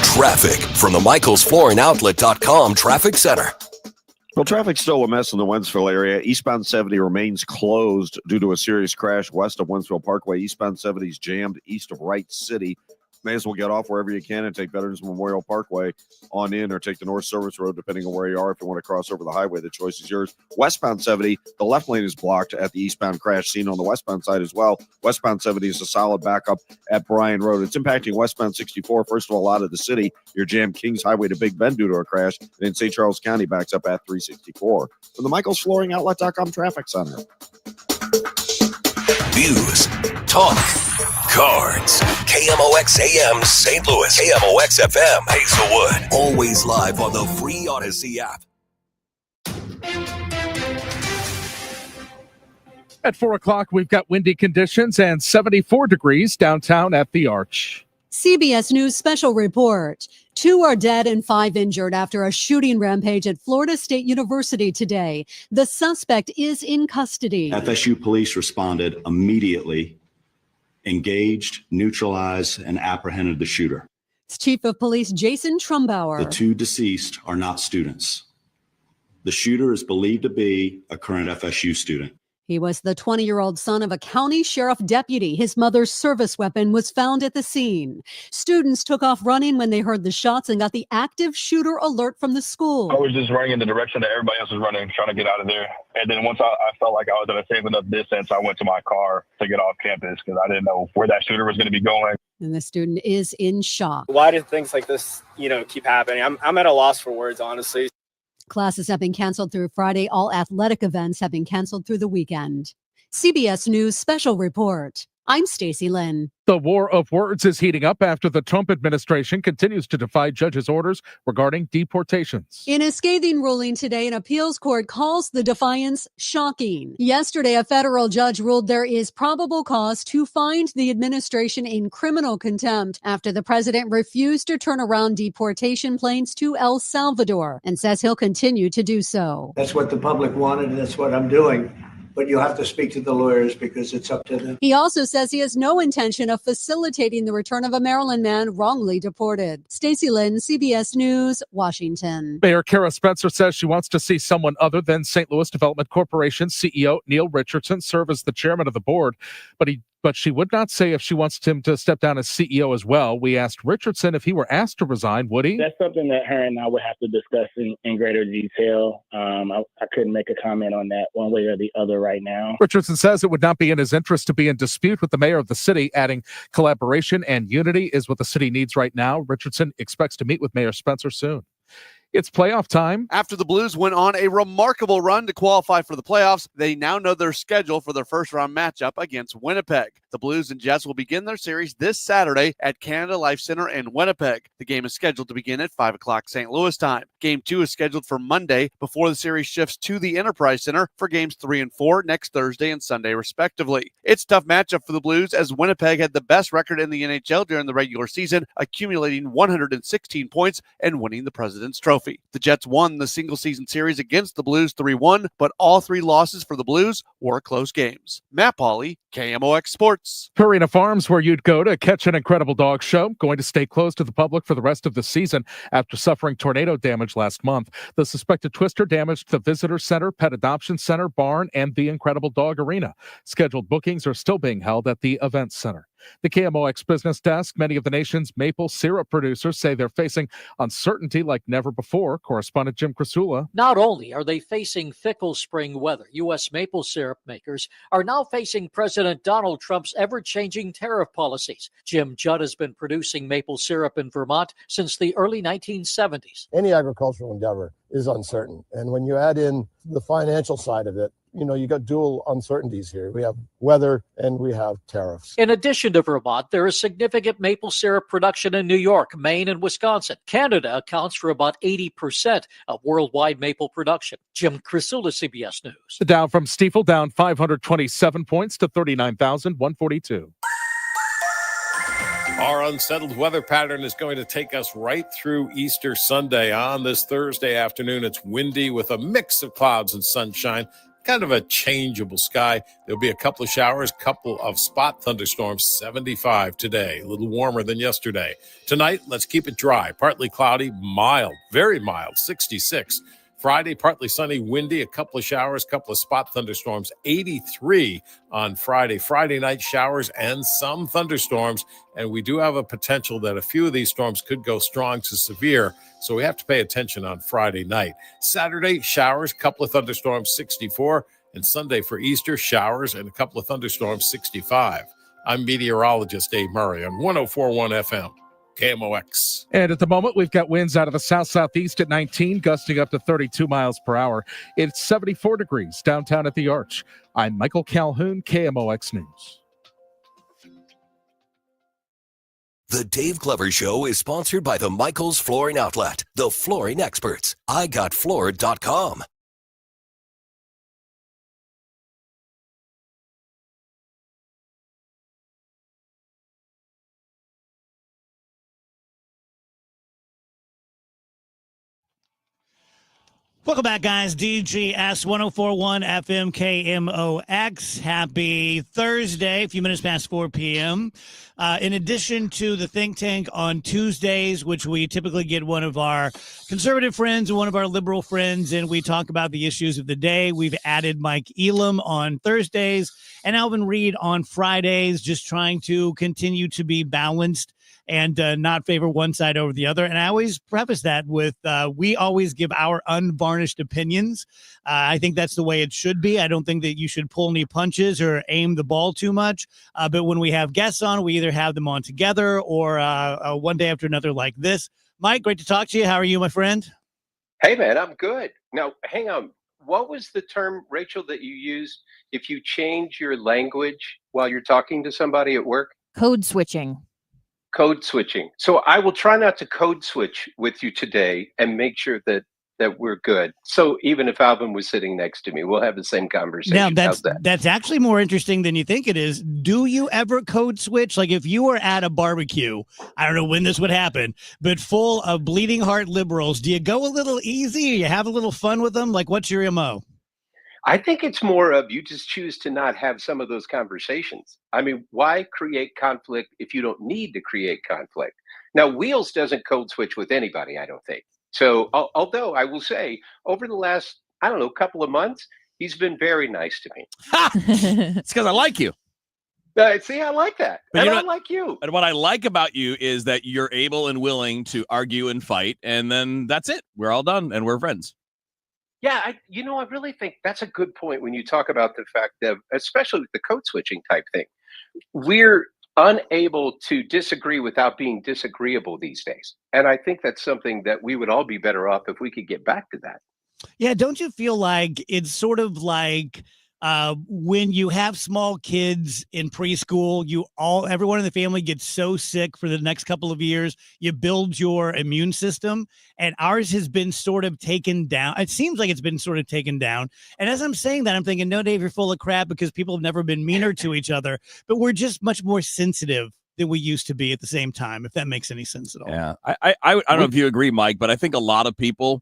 Traffic from the MichaelsFlooringOutlet.com Traffic Center. Well, traffic's still a mess in the Wentzville area. Eastbound 70 remains closed due to a serious crash west of Wentzville Parkway. Eastbound 70 is jammed east of Wright City. May as well get off wherever you can and take Veterans Memorial Parkway on in, or take the North Service Road, depending on where you are. If you want to cross over the highway, the choice is yours. Westbound 70, the left lane is blocked at the eastbound crash scene on the westbound side as well. Westbound 70 is a solid backup at Bryan Road. It's impacting westbound 64. First of all, out of the city, your jam Kings Highway to Big Bend due to a crash. And in St. Charles County, backs up at 364. From the MichaelsFlooringOutlet.com Traffic Center. News, talk, cards. KMOX AM St. Louis. KMOX FM Hazelwood. Always live on the free Odyssey app. At 4 o'clock, we've got windy conditions and 74 degrees downtown at the Arch. CBS News special report. 2 are dead and 5 injured after a shooting rampage at Florida State University today. The suspect is in custody. FSU police responded immediately, engaged, neutralized, and apprehended the shooter. It's Chief of Police Jason Trumbauer. The 2 deceased are not students. The shooter is believed to be a current FSU student. He was the 20-year-old son of a county sheriff deputy. His mother's service weapon was found at the scene. Students took off running when they heard the shots and got the active shooter alert from the school. I was just running in the direction that everybody else was running, trying to get out of there. And then once I felt like I was at a safe enough distance, I went to my car to get off campus because I didn't know where that shooter was going to be going. And the student is in shock. Why do things like this, keep happening? I'm at a loss for words, honestly. Classes have been canceled through Friday. All athletic events have been canceled through the weekend. CBS News special report. I'm Stacy Lynn. The war of words is heating up after the Trump administration continues to defy judges' orders regarding deportations. In a scathing ruling today, an appeals court calls the defiance shocking. Yesterday, a federal judge ruled there is probable cause to find the administration in criminal contempt after the president refused to turn around deportation planes to El Salvador and says he'll continue to do so. That's what the public wanted, and that's what I'm doing. But you have to speak to the lawyers because it's up to them. He also says he has no intention of facilitating the return of a Maryland man wrongly deported. Stacy Lynn, CBS News, Washington. Mayor Kara Spencer says she wants to see someone other than St. Louis Development Corporation CEO Neil Richardson serve as the chairman of the board, but but she would not say if she wants him to step down as CEO as well. We asked Richardson if he were asked to resign, would he? That's something that her and I would have to discuss in greater detail. I couldn't make a comment on that one way or the other right now. Richardson says it would not be in his interest to be in dispute with the mayor of the city, adding collaboration and unity is what the city needs right now. Richardson expects to meet with Mayor Spencer soon. It's playoff time. After the Blues went on a remarkable run to qualify for the playoffs, they now know their schedule for their first-round matchup against Winnipeg. The Blues and Jets will begin their series this Saturday at Canada Life Center in Winnipeg. The game is scheduled to begin at 5 o'clock St. Louis time. Game 2 is scheduled for Monday before the series shifts to the Enterprise Center for games 3 and 4 next Thursday and Sunday, respectively. It's a tough matchup for the Blues as Winnipeg had the best record in the NHL during the regular season, accumulating 116 points and winning the President's Trophy. The Jets won the single-season series against the Blues 3-1, but all 3 losses for the Blues were close games. Matt Pauley, KMOX Sports. Purina Farms, where you'd go to catch an incredible dog show, going to stay closed to the public for the rest of the season after suffering tornado damage last month. The suspected twister damaged the visitor center, pet adoption center, barn, and the Incredible Dog Arena. Scheduled bookings are still being held at the event center. The KMOX Business Desk, many of the nation's maple syrup producers say they're facing uncertainty like never before. Correspondent Jim Krasula. Not only are they facing fickle spring weather, U.S. maple syrup makers are now facing President Donald Trump's ever-changing tariff policies. Jim Judd has been producing maple syrup in Vermont since the early 1970s. Any agricultural endeavor is uncertain. And when you add in the financial side of it, you got dual uncertainties here. We have weather and we have tariffs. In addition to Vermont, there is significant maple syrup production in New York, Maine, and Wisconsin. Canada accounts for about 80% of worldwide maple production. Jim Krasula, CBS News. The Dow from Stifel down 527 points to 39,142. Our unsettled weather pattern is going to take us right through Easter Sunday. On this Thursday afternoon, it's windy with a mix of clouds and sunshine. Kind of a changeable sky. There'll be a couple of showers, couple of spot thunderstorms, 75 today, a little warmer than yesterday. Tonight, let's keep it dry, partly cloudy, mild, very mild, 66. Friday, partly sunny, windy, a couple of showers, couple of spot thunderstorms, 83 on Friday. Friday night showers and some thunderstorms, and we do have a potential that a few of these storms could go strong to severe, so we have to pay attention on Friday night. Saturday, showers, couple of thunderstorms, 64, and Sunday for Easter, showers and a couple of thunderstorms, 65. I'm meteorologist Dave Murray on 104.1 FM. KMOX. And at the moment, we've got winds out of the south-southeast at 19, gusting up to 32 miles per hour. It's 74 degrees downtown at the Arch. I'm Michael Calhoun, KMOX News. The Dave Glover Show is sponsored by the Michaels Flooring Outlet, the flooring experts. IGotFloored.com. Welcome back, guys. DGS 1041 FM KMOX. Happy Thursday, a few minutes past 4 p.m. In addition to the Think Tank on Tuesdays, which we typically get one of our conservative friends and one of our liberal friends, and we talk about the issues of the day, we've added Mike Elam on Thursdays and Alvin Reed on Fridays, just trying to continue to be balanced and not favor one side over the other. And I always preface that with we always give our unvarnished opinions. I think that's the way it should be. I don't think that you should pull any punches or aim the ball too much. But when we have guests on, we either have them on together or one day after another like this. Mike, great to talk to you. How are you, my friend? Hey, man, I'm good. Now, hang on. What was the term, Rachel, that you used if you change your language while you're talking to somebody at work? Code switching. Code switching. So I will try not to code switch with you today and make sure that we're good. So even if Alvin was sitting next to me, we'll have the same conversation. Now, How's that? that's actually more interesting than you think it is. Do you ever code switch? Like if you were at a barbecue, I don't know when this would happen, but full of bleeding heart liberals, do you go a little easy? You have a little fun with them? Like what's your MO? I think it's more of you just choose to not have some of those conversations. I mean, why create conflict if you don't need to create conflict? Now, Wheels doesn't code switch with anybody, I don't think. So, although I will say, over the last, couple of months, he's been very nice to me. It's because I like you. See, I like that. But And you know I what- like you. And what I like about you is that you're able and willing to argue and fight, and then that's it. We're all done, and we're friends. Yeah, I really think that's a good point when you talk about the fact that, especially with the code switching type thing, we're unable to disagree without being disagreeable these days. And I think that's something that we would all be better off if we could get back to that. Yeah, don't you feel like it's sort of like when you have small kids in preschool, everyone in the family gets so sick for the next couple of years, you build your immune system, and ours has been sort of taken down. It seems like it's been sort of taken down. And as I'm saying that, I'm thinking, no, Dave, you're full of crap because people have never been meaner to each other, but we're just much more sensitive than we used to be at the same time, if that makes any sense at all. Yeah, I don't know if you agree, Mike, but I think a lot of people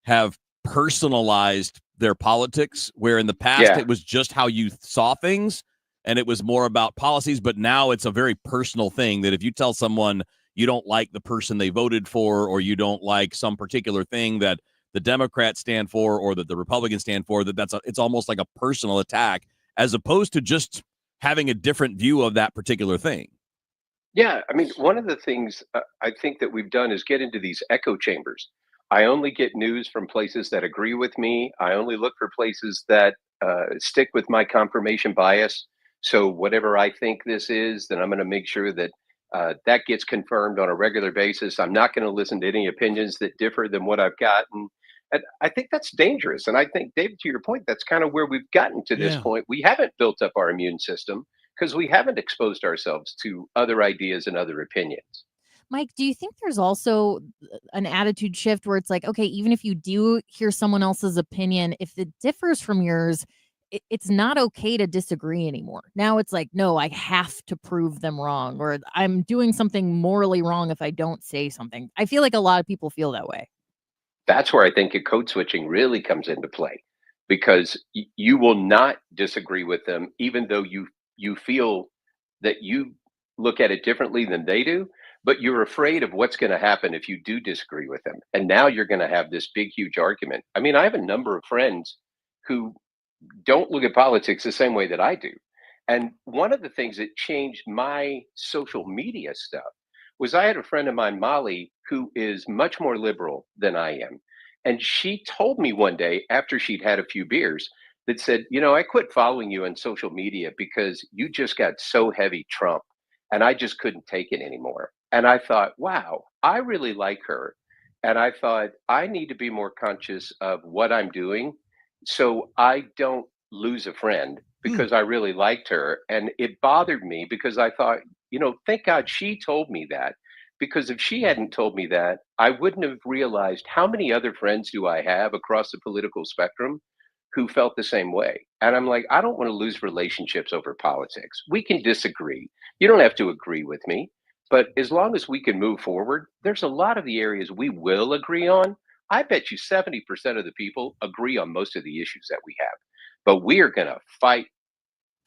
have personalized their politics, where in the past it was just how you saw things and it was more about policies, but now it's a very personal thing that if you tell someone you don't like the person they voted for, or you don't like some particular thing that the Democrats stand for or that the Republicans stand for, it's almost like a personal attack as opposed to just having a different view of that particular thing. Yeah, I mean, one of the things I think that we've done is get into these echo chambers. I only get news from places that agree with me. I only look for places that stick with my confirmation bias. So whatever I think this is, then I'm going to make sure that that gets confirmed on a regular basis. I'm not going to listen to any opinions that differ than what I've gotten. And I think that's dangerous. And I think, David, to your point, that's kind of where we've gotten to this point. We haven't built up our immune system because we haven't exposed ourselves to other ideas and other opinions. Mike, do you think there's also an attitude shift where it's like, okay, even if you do hear someone else's opinion, if it differs from yours, it's not okay to disagree anymore. Now it's like, no, I have to prove them wrong, or I'm doing something morally wrong if I don't say something. I feel like a lot of people feel that way. That's where I think code switching really comes into play, because you will not disagree with them, even though you feel that you look at it differently than they do, but you're afraid of what's going to happen if you do disagree with them. And now you're going to have this big, huge argument. I mean, I have a number of friends who don't look at politics the same way that I do. And one of the things that changed my social media stuff was I had a friend of mine, Molly, who is much more liberal than I am. And she told me one day after she'd had a few beers that said, I quit following you on social media because you just got so heavy Trump and I just couldn't take it anymore. And I thought, wow, I really like her. And I thought, I need to be more conscious of what I'm doing so I don't lose a friend, because I really liked her. And it bothered me because I thought, thank God she told me that, because if she hadn't told me that, I wouldn't have realized how many other friends do I have across the political spectrum who felt the same way. And I'm like, I don't want to lose relationships over politics. We can disagree. You don't have to agree with me. But as long as we can move forward, there's a lot of the areas we will agree on. I bet you 70% of the people agree on most of the issues that we have. But we are going to fight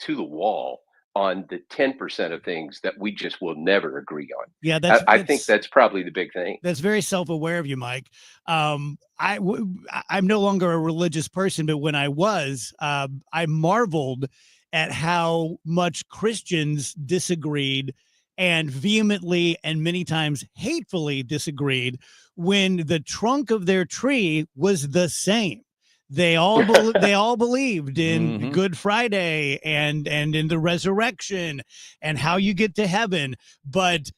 to the wall on the 10% of things that we just will never agree on. Yeah, I think that's probably the big thing. That's very self-aware of you, Mike. I'm no longer a religious person, but when I was, I marveled at how much Christians disagreed, and vehemently and many times hatefully disagreed, when the trunk of their tree was the same. They all believed in Good Friday and in the resurrection and how you get to heaven, but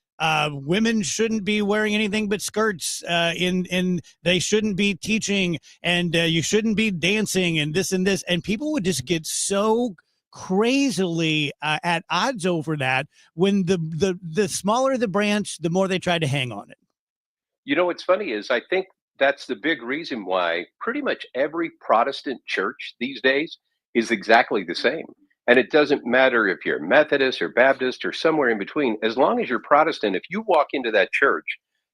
women shouldn't be wearing anything but skirts. They shouldn't be teaching, and you shouldn't be dancing, and this and this. And people would just get so crazily at odds over that, when the smaller the branch, the more they try to hang on it. What's funny is I think that's the big reason why pretty much every Protestant church these days is exactly the same. And it doesn't matter if you're Methodist or Baptist or somewhere in between. As long as you're Protestant, if you walk into that church,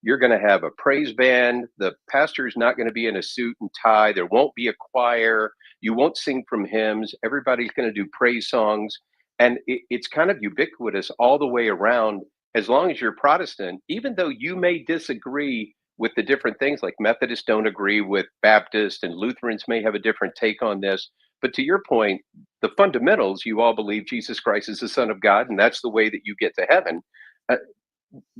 you're going to have a praise band. The pastor is not going to be in a suit and tie. There won't be a choir. You won't sing from hymns. Everybody's going to do praise songs. And it's kind of ubiquitous all the way around. As long as you're Protestant, even though you may disagree with the different things, like Methodists don't agree with Baptists and Lutherans may have a different take on this, But to your point, the fundamentals, you all believe Jesus Christ is the Son of God, and that's the way that you get to heaven. Uh,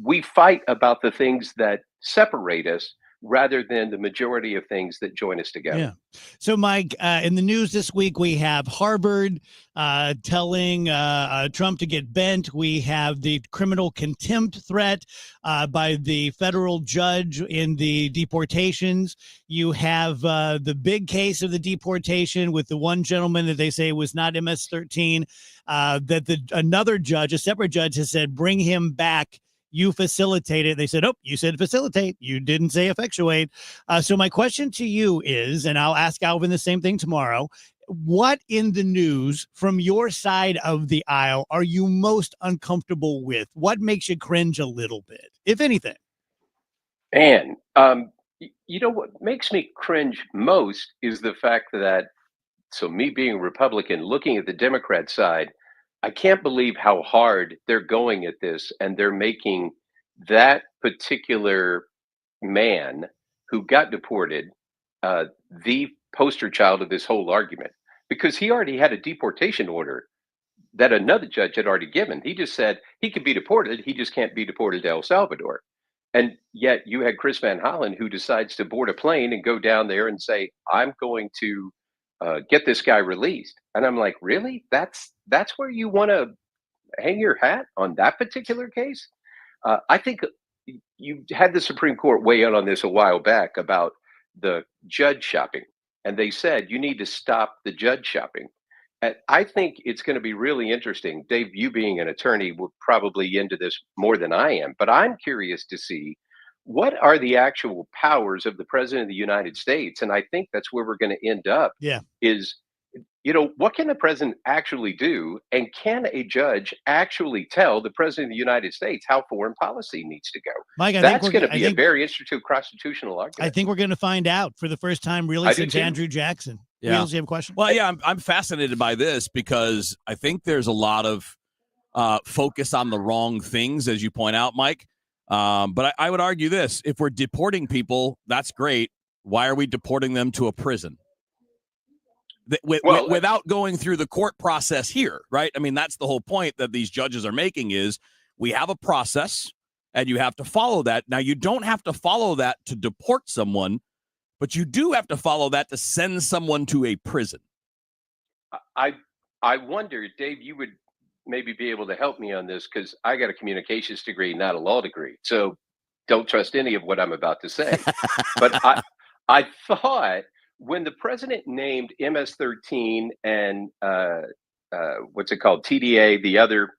we fight about the things that separate us rather than the majority of things that join us together. Yeah. So, Mike, in the news this week, we have Harvard telling Trump to get bent. We have the criminal contempt threat by the federal judge in the deportations. You have the big case of the deportation with the one gentleman that they say was not MS-13, that another judge, a separate judge, has said, bring him back. You facilitate it. They said, oh, you said facilitate. You didn't say effectuate. So my question to you is, and I'll ask Alvin the same thing tomorrow, what in the news from your side of the aisle are you most uncomfortable with? What makes you cringe a little bit, if anything? And, you know, what makes me cringe most is the fact that, so me being a Republican, looking at the Democrat side, I can't believe how hard they're going at this, and they're making that particular man who got deported the poster child of this whole argument, because he already had a deportation order that another judge had already given. He just said he could be deported, he just can't be deported to El Salvador. And yet you had Chris Van Hollen, who decides to board a plane and go down there and say, I'm going to get this guy released. And I'm like, really? That's where you want to hang your hat on that particular case? I think you had the Supreme Court weigh in on this a while back about the judge shopping. And they said, you need to stop the judge shopping. And I think it's going to be really interesting. Dave, you being an attorney will probably into this more than I am, but I'm curious to see what are the actual powers of the president of the United States. And I think that's where we're going to end up. Yeah. Is, you know, what can the president actually do? And can a judge actually tell the president of the United States how foreign policy needs to go? Mike, that's going to be a very interesting constitutional argument. I think we're going to find out for the first time, really, since Andrew Jackson. Yeah. Wheels, you have a question? Well, yeah, I'm fascinated by this because I think there's a lot of focus on the wrong things, as you point out, Mike. But I would argue this: if we're deporting people, that's great. Why are we deporting them to a prison? Without going through the court process here, right? I mean, that's the whole point that these judges are making is we have a process and you have to follow that. Now, you don't have to follow that to deport someone, but you do have to follow that to send someone to a prison. I wonder, Dave, you would maybe be able to help me on this because I got a communications degree, not a law degree. So don't trust any of what I'm about to say. But I thought when the president named MS-13 and what's it called, TDA, the other,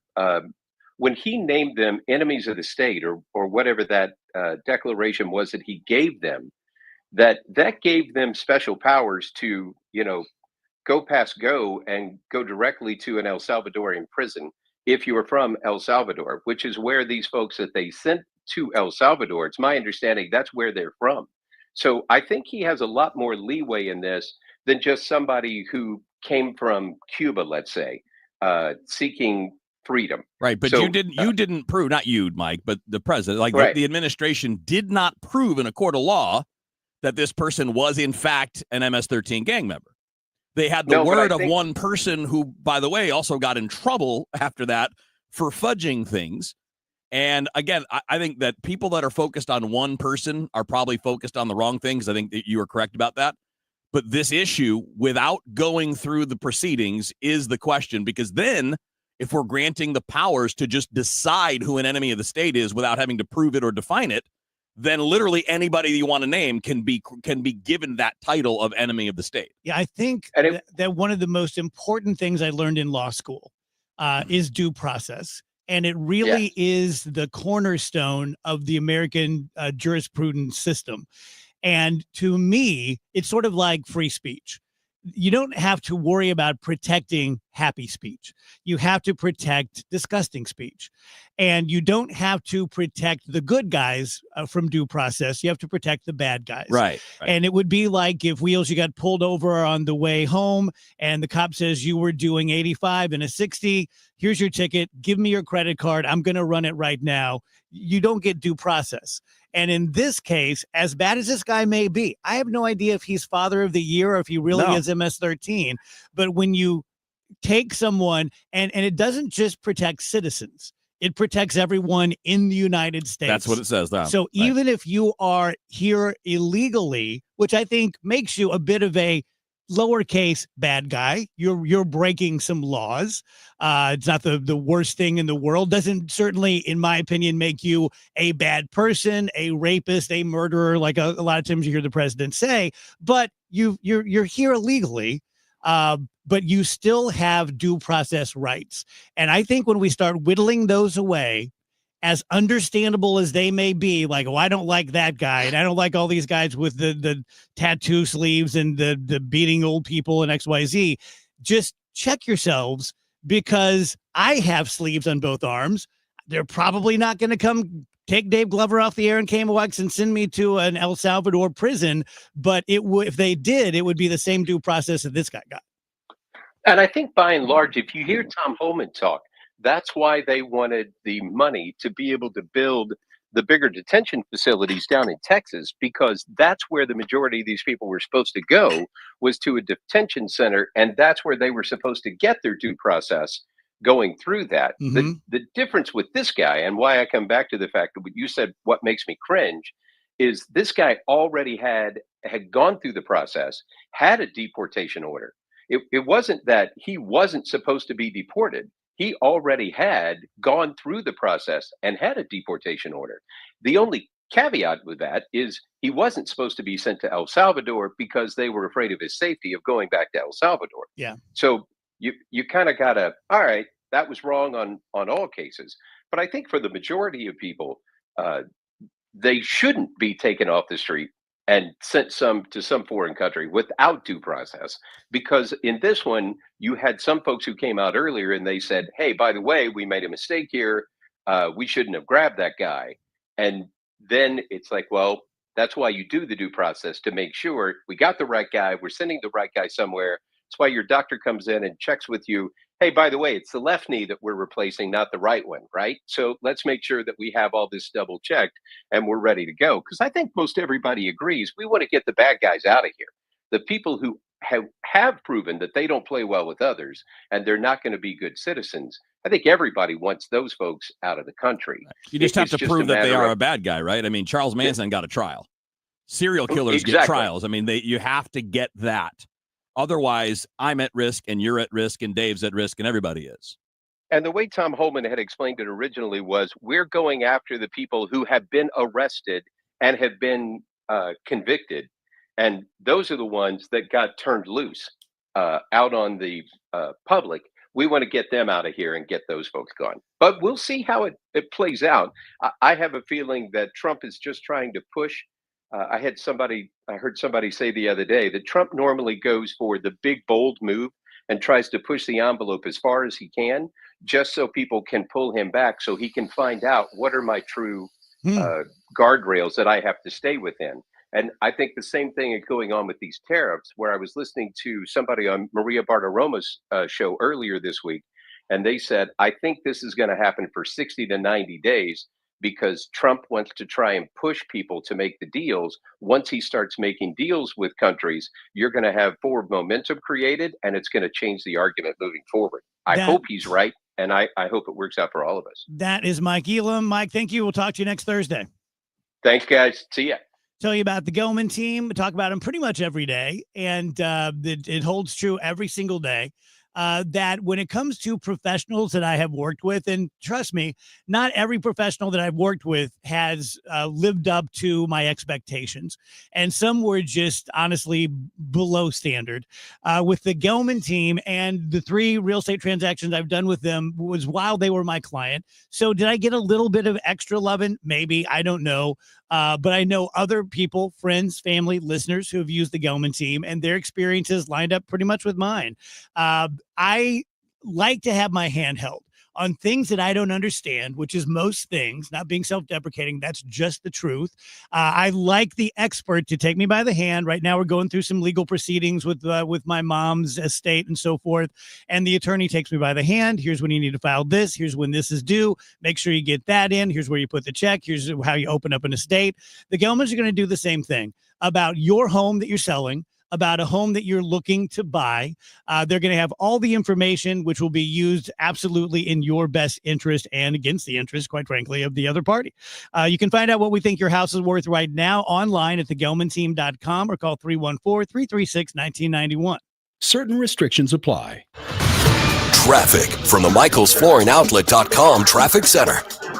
when he named them enemies of the state or whatever that declaration was that he gave them, that gave them special powers to, you know, go past go and go directly to an El Salvadorian prison if you were from El Salvador, which is where these folks that they sent to El Salvador, it's my understanding that's where they're from. So I think he has a lot more leeway in this than just somebody who came from Cuba, let's say, seeking freedom. Right, but so, you didn't prove, not you, Mike, but the president, like right. the administration did not prove in a court of law that this person was in fact an MS-13 gang member. They had the word of one person who, by the way, also got in trouble after that for fudging things. And again, I think that people that are focused on one person are probably focused on the wrong things. I think that you are correct about that. But this issue, without going through the proceedings, is the question. Because then, if we're granting the powers to just decide who an enemy of the state is without having to prove it or define it, then literally anybody you want to name can be given that title of enemy of the state. Yeah, I think that one of the most important things I learned in law school is due process. And it really is the cornerstone of the American jurisprudence system. And to me, it's sort of like free speech. You don't have to worry about protecting happy speech. You have to protect disgusting speech. And you don't have to protect the good guys from due process. You have to protect the bad guys. Right. And it would be like if, Wheels, you got pulled over on the way home and the cop says you were doing 85 and a 60. Here's your ticket. Give me your credit card. I'm going to run it right now. You don't get due process. And in this case, as bad as this guy may be, I have no idea if he's father of the year or if he really is MS-13. But when you take someone and it doesn't just protect citizens, it protects everyone in the United States. That's what it says. So even if you are here illegally, which I think makes you a bit of a lowercase bad guy, you're breaking some laws. It's not the worst thing in the world. Doesn't certainly, in my opinion, make you a bad person, a rapist, a murderer, like a lot of times you hear the president say. But you're here illegally. But you still have due process rights. And I think when we start whittling those away, as understandable as they may be, like, oh, I don't like that guy, and I don't like all these guys with the tattoo sleeves and the beating old people and XYZ, just check yourselves, because I have sleeves on both arms. They're probably not going to come take Dave Glover off the air in KMOX and send me to an El Salvador prison. But if they did, it would be the same due process that this guy got. And I think by and large, if you hear Tom Homan talk, that's why they wanted the money to be able to build the bigger detention facilities down in Texas, because that's where the majority of these people were supposed to go, was to a detention center. And that's where they were supposed to get their due process going through that. The difference with this guy, and why I come back to the fact that what you said, what makes me cringe, is this guy already had gone through the process, had a deportation order. It wasn't that he wasn't supposed to be deported. He already had gone through the process and had a deportation order. The only caveat with that is he wasn't supposed to be sent to El Salvador because they were afraid of his safety of going back to El Salvador. Yeah. So you kind of gotta, all right, that was wrong on all cases. But I think for the majority of people, they shouldn't be taken off the street and sent to some foreign country without due process. Because in this one, you had some folks who came out earlier and they said, hey, by the way, we made a mistake here. We shouldn't have grabbed that guy. And then it's like, well, that's why you do the due process, to make sure we got the right guy. We're sending the right guy somewhere. That's why your doctor comes in and checks with you. Hey, by the way, it's the left knee that we're replacing, not the right one, right? So let's make sure that we have all this double checked and we're ready to go. Because I think most everybody agrees we want to get the bad guys out of here. The people who have proven that they don't play well with others and they're not going to be good citizens, I think everybody wants those folks out of the country. You just have to prove that they are a bad guy, right? I mean, Charles Manson got a trial. Serial killers get trials. I mean, you have to get that. Otherwise, I'm at risk and you're at risk and Dave's at risk and everybody is. And the way Tom Homan had explained it originally was, we're going after the people who have been arrested and have been convicted. And those are the ones that got turned loose out on the public. We want to get them out of here and get those folks gone. But we'll see how it plays out. I have a feeling that Trump is just trying to push. I heard somebody say the other day that Trump normally goes for the big, bold move and tries to push the envelope as far as he can, just so people can pull him back, so he can find out what are my true guardrails that I have to stay within. And I think the same thing is going on with these tariffs, where I was listening to somebody on Maria Bartiromo's show earlier this week, and they said, I think this is going to happen for 60 to 90 days, because Trump wants to try and push people to make the deals. Once he starts making deals with countries, you're going to have forward momentum created, and it's going to change the argument moving forward. I hope he's right, and I hope it works out for all of us. That is Mike Elam. Mike, thank you. We'll talk to you next Thursday. Thanks, guys. See ya. Tell you about the Goldman team. We talk about them pretty much every day, and it holds true every single day. That when it comes to professionals that I have worked with, and trust me, not every professional that I've worked with has lived up to my expectations. And some were just honestly below standard. With the Gelman team and the 3 real estate transactions I've done with them was while they were my client. So did I get a little bit of extra loving? Maybe, I don't know. But I know other people, friends, family, listeners who have used the Gelman team, and their experiences lined up pretty much with mine. I like to have my hand held on things that I don't understand, which is most things, not being self-deprecating. That's just the truth. I like the expert to take me by the hand. Right now we're going through some legal proceedings with my mom's estate and so forth. And the attorney takes me by the hand. Here's when you need to file this. Here's when this is due. Make sure you get that in. Here's where you put the check. Here's how you open up an estate. The Gelmans are going to do the same thing about your home that you're selling, about a home that you're looking to buy. They're going to have all the information, which will be used absolutely in your best interest and against the interest, quite frankly, of the other party. You can find out what we think your house is worth right now online at thegelmanteam.com or call 314-336-1991. Certain restrictions apply. Traffic from the MichaelsFlooringOutlet.com Traffic Center.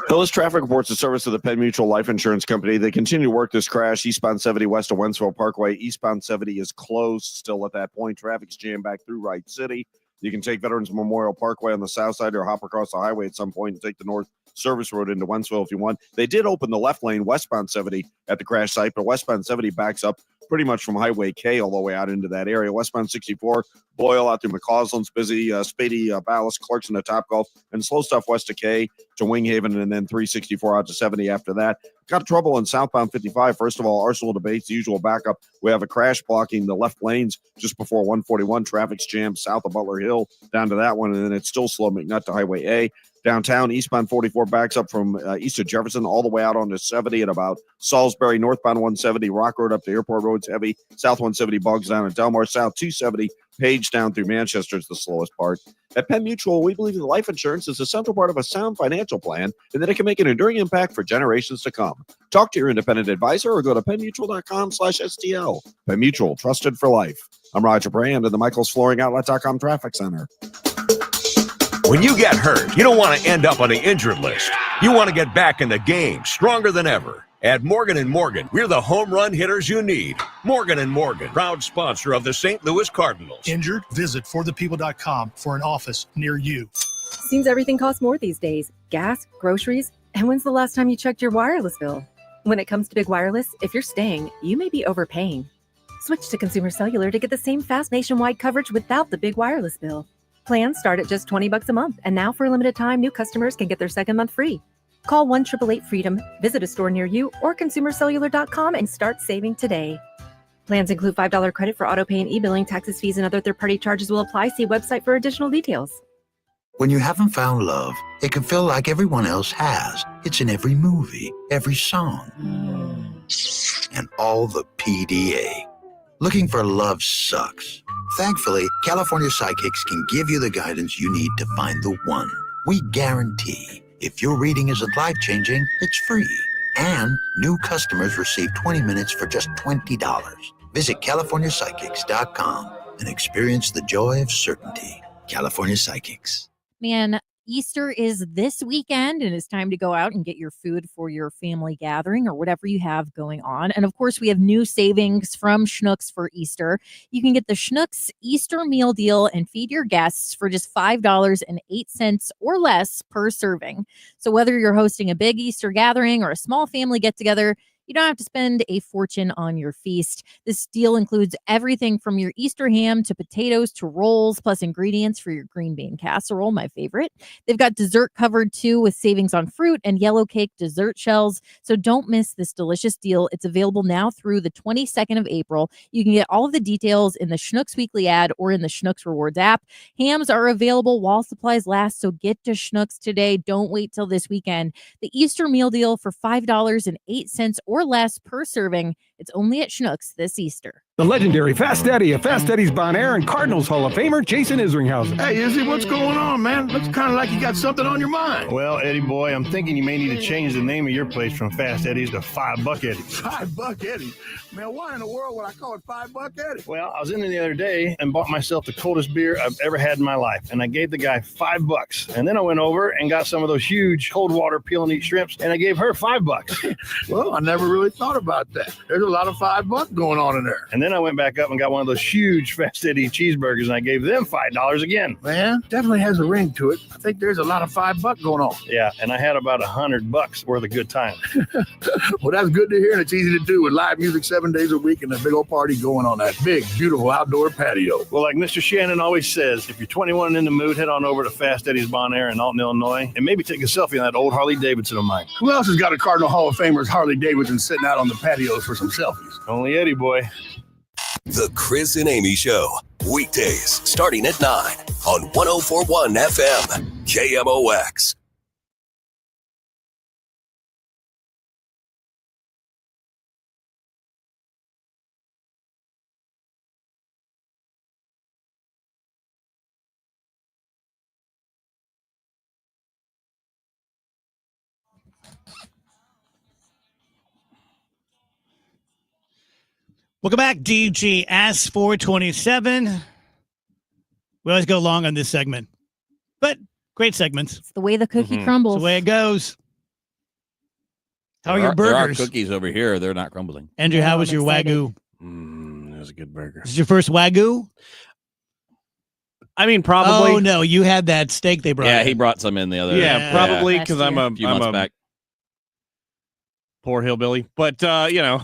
Hillis Traffic reports the service of the Penn Mutual Life Insurance Company. They continue to work this crash eastbound 70 west of Wentzville Parkway. Eastbound 70 is closed still at that point. Traffic's jammed back through Wright City. You can take Veterans Memorial Parkway on the south side or hop across the highway at some point and take the north service road into Wentzville if you want. They did open the left lane westbound 70 at the crash site, but westbound 70 backs up pretty much from Highway K all the way out into that area. Westbound 64, Boyle out through McCausland's busy, Spady, Ballas, Clarkson to Topgolf, and slow stuff west of K to Winghaven, and then 364 out to 70 after that. Got trouble in southbound 55. First of all, Arsenal debates the usual backup. We have a crash blocking the left lanes just before 141. Traffic's jammed south of Butler Hill down to that one, and then it's still slow McNutt to Highway A. Downtown, eastbound 44 backs up from east of Jefferson all the way out onto 70 at about Salisbury. Northbound 170, Rock Road up to Airport Road's heavy. South 170 bogs down at Delmar. South 270, Page down through Manchester is the slowest part. At Penn Mutual, we believe that life insurance is a central part of a sound financial plan and that it can make an enduring impact for generations to come. Talk to your independent advisor or go to PennMutual.com/STL. Penn Mutual, trusted for life. I'm Roger Brand at the MichaelsFlooringOutlet.com Traffic Center. When you get hurt, you don't want to end up on the injured list. You want to get back in the game, stronger than ever. At Morgan & Morgan, we're the home run hitters you need. Morgan & Morgan, proud sponsor of the St. Louis Cardinals. Injured? Visit forthepeople.com for an office near you. Seems everything costs more these days. Gas, groceries, and when's the last time you checked your wireless bill? When it comes to big wireless, if you're staying, you may be overpaying. Switch to Consumer Cellular to get the same fast nationwide coverage without the big wireless bill. Plans start at just $20 a month, and now for a limited time, new customers can get their second month free. Call 1-888-FREEDOM, visit a store near you, or consumercellular.com and start saving today. Plans include $5 credit for autopay and e-billing. Taxes, fees, and other third-party charges will apply. See website for additional details. When you haven't found love, it can feel like everyone else has. It's in every movie, every song, and all the PDA. Looking for love sucks. Thankfully, California Psychics can give you the guidance you need to find the one. We guarantee if your reading isn't life-changing, it's free. And new customers receive 20 minutes for just $20. Visit CaliforniaPsychics.com and experience the joy of certainty. California Psychics. Man, Easter is this weekend, and it's time to go out and get your food for your family gathering or whatever you have going on. And of course, we have new savings from Schnucks for Easter. You can get the Schnucks Easter meal deal and feed your guests for just $5.08 or less per serving. So whether you're hosting a big Easter gathering or a small family get-together, you don't have to spend a fortune on your feast. This deal includes everything from your Easter ham to potatoes to rolls, plus ingredients for your green bean casserole, my favorite. They've got dessert covered too with savings on fruit and yellow cake dessert shells. So don't miss this delicious deal. It's available now through the 22nd of April. You can get all of the details in the Schnucks weekly ad or in the Schnucks Rewards app. Hams are available while supplies last, so get to Schnucks today. Don't wait till this weekend. The Easter meal deal for $5.08 or less per serving. It's only at Schnucks this Easter. The legendary Fast Eddie of Fast Eddie's Bon Air and Cardinals Hall of Famer Jason Isringhausen. Hey, Izzy, what's going on, man? Looks kind of like you got something on your mind. Well, Eddie boy, I'm thinking you may need to change the name of your place from Fast Eddie's to $5 Eddie's. $5 Eddie? Man, why in the world would I call it $5 Eddie? Well, I was in there the other day and bought myself the coldest beer I've ever had in my life, and I gave the guy $5. And then I went over and got some of those huge cold water peel and eat shrimps, and I gave her $5. Well, I never really thought about that. There's a a lot of $5 going on in there. And then I went back up and got one of those huge Fast Eddie cheeseburgers, and I gave them $5 again. Man, definitely has a ring to it. I think there's a lot of $5 going on. Yeah, and I had about $100 worth of good time. Well, that's good to hear, and it's easy to do with live music 7 days a week and a big old party going on that big, beautiful outdoor patio. Well, like Mr. Shannon always says, if you're 21 and in the mood, head on over to Fast Eddie's Bon Air in Alton, Illinois, and maybe take a selfie on that old Harley Davidson of mine. Who else has got a Cardinal Hall of Famer's Harley Davidson sitting out on the patios for some selfies? Only Eddie boy. The Chris and Amy Show, weekdays starting at 9 on 104.1 FM, KMOX. Welcome back, DG Ask 427. We always go long on this segment, but great segments. It's the way the cookie crumbles. It's the way it goes. How are your There are burgers? cookies over here. They're not crumbling. Andrew, how Oh, was I'm your excited. Wagyu? That was a good burger. Is this your first Wagyu? I mean, probably. Oh, no, you had that steak they brought Yeah, in. he brought some in the other. Yeah, probably Last because I'm year. a, a few I'm months a back. poor hillbilly. But you know,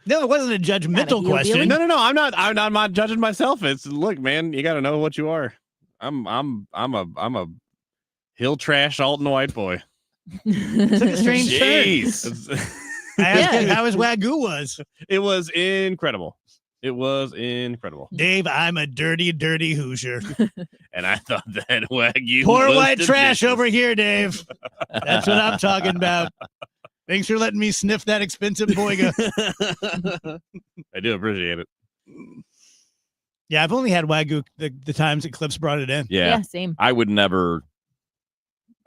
No, it wasn't a judgmental Not a question. no. I'm not judging myself. It's look, man, you got to know what you are. I'm a hill trash Alton white boy. It's like a strange turn. Jeez. I asked Yeah. him how his Wagyu was. It was incredible. It was incredible. Dave, I'm a dirty, dirty Hoosier. And I thought that Wagyu Poor was white trash delicious. over here, Dave. That's what I'm talking about. Thanks for letting me sniff that expensive boiga. I do appreciate it. Yeah, I've only had Wagyu the times that Clips brought it in. Yeah. Same. I would never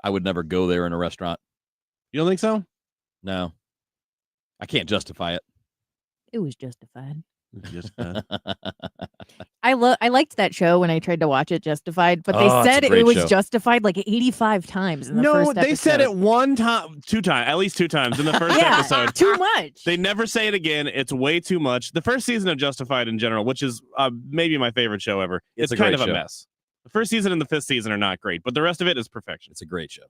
go there in a restaurant. You don't think so? No. I can't justify it. It was justified. Just, I liked that show when I tried to watch it, Justified, but they Oh, it's a said great it was show. justified like 85 times in the no, first they said episode. it one time, at least two times in the first Yeah, episode. too much. They never say it again. It's way too much. The first season of Justified in general, which is maybe my favorite show ever, It's it's a kind great of a show. mess. The first season and the fifth season are not great, but the rest of it is perfection. It's a great show.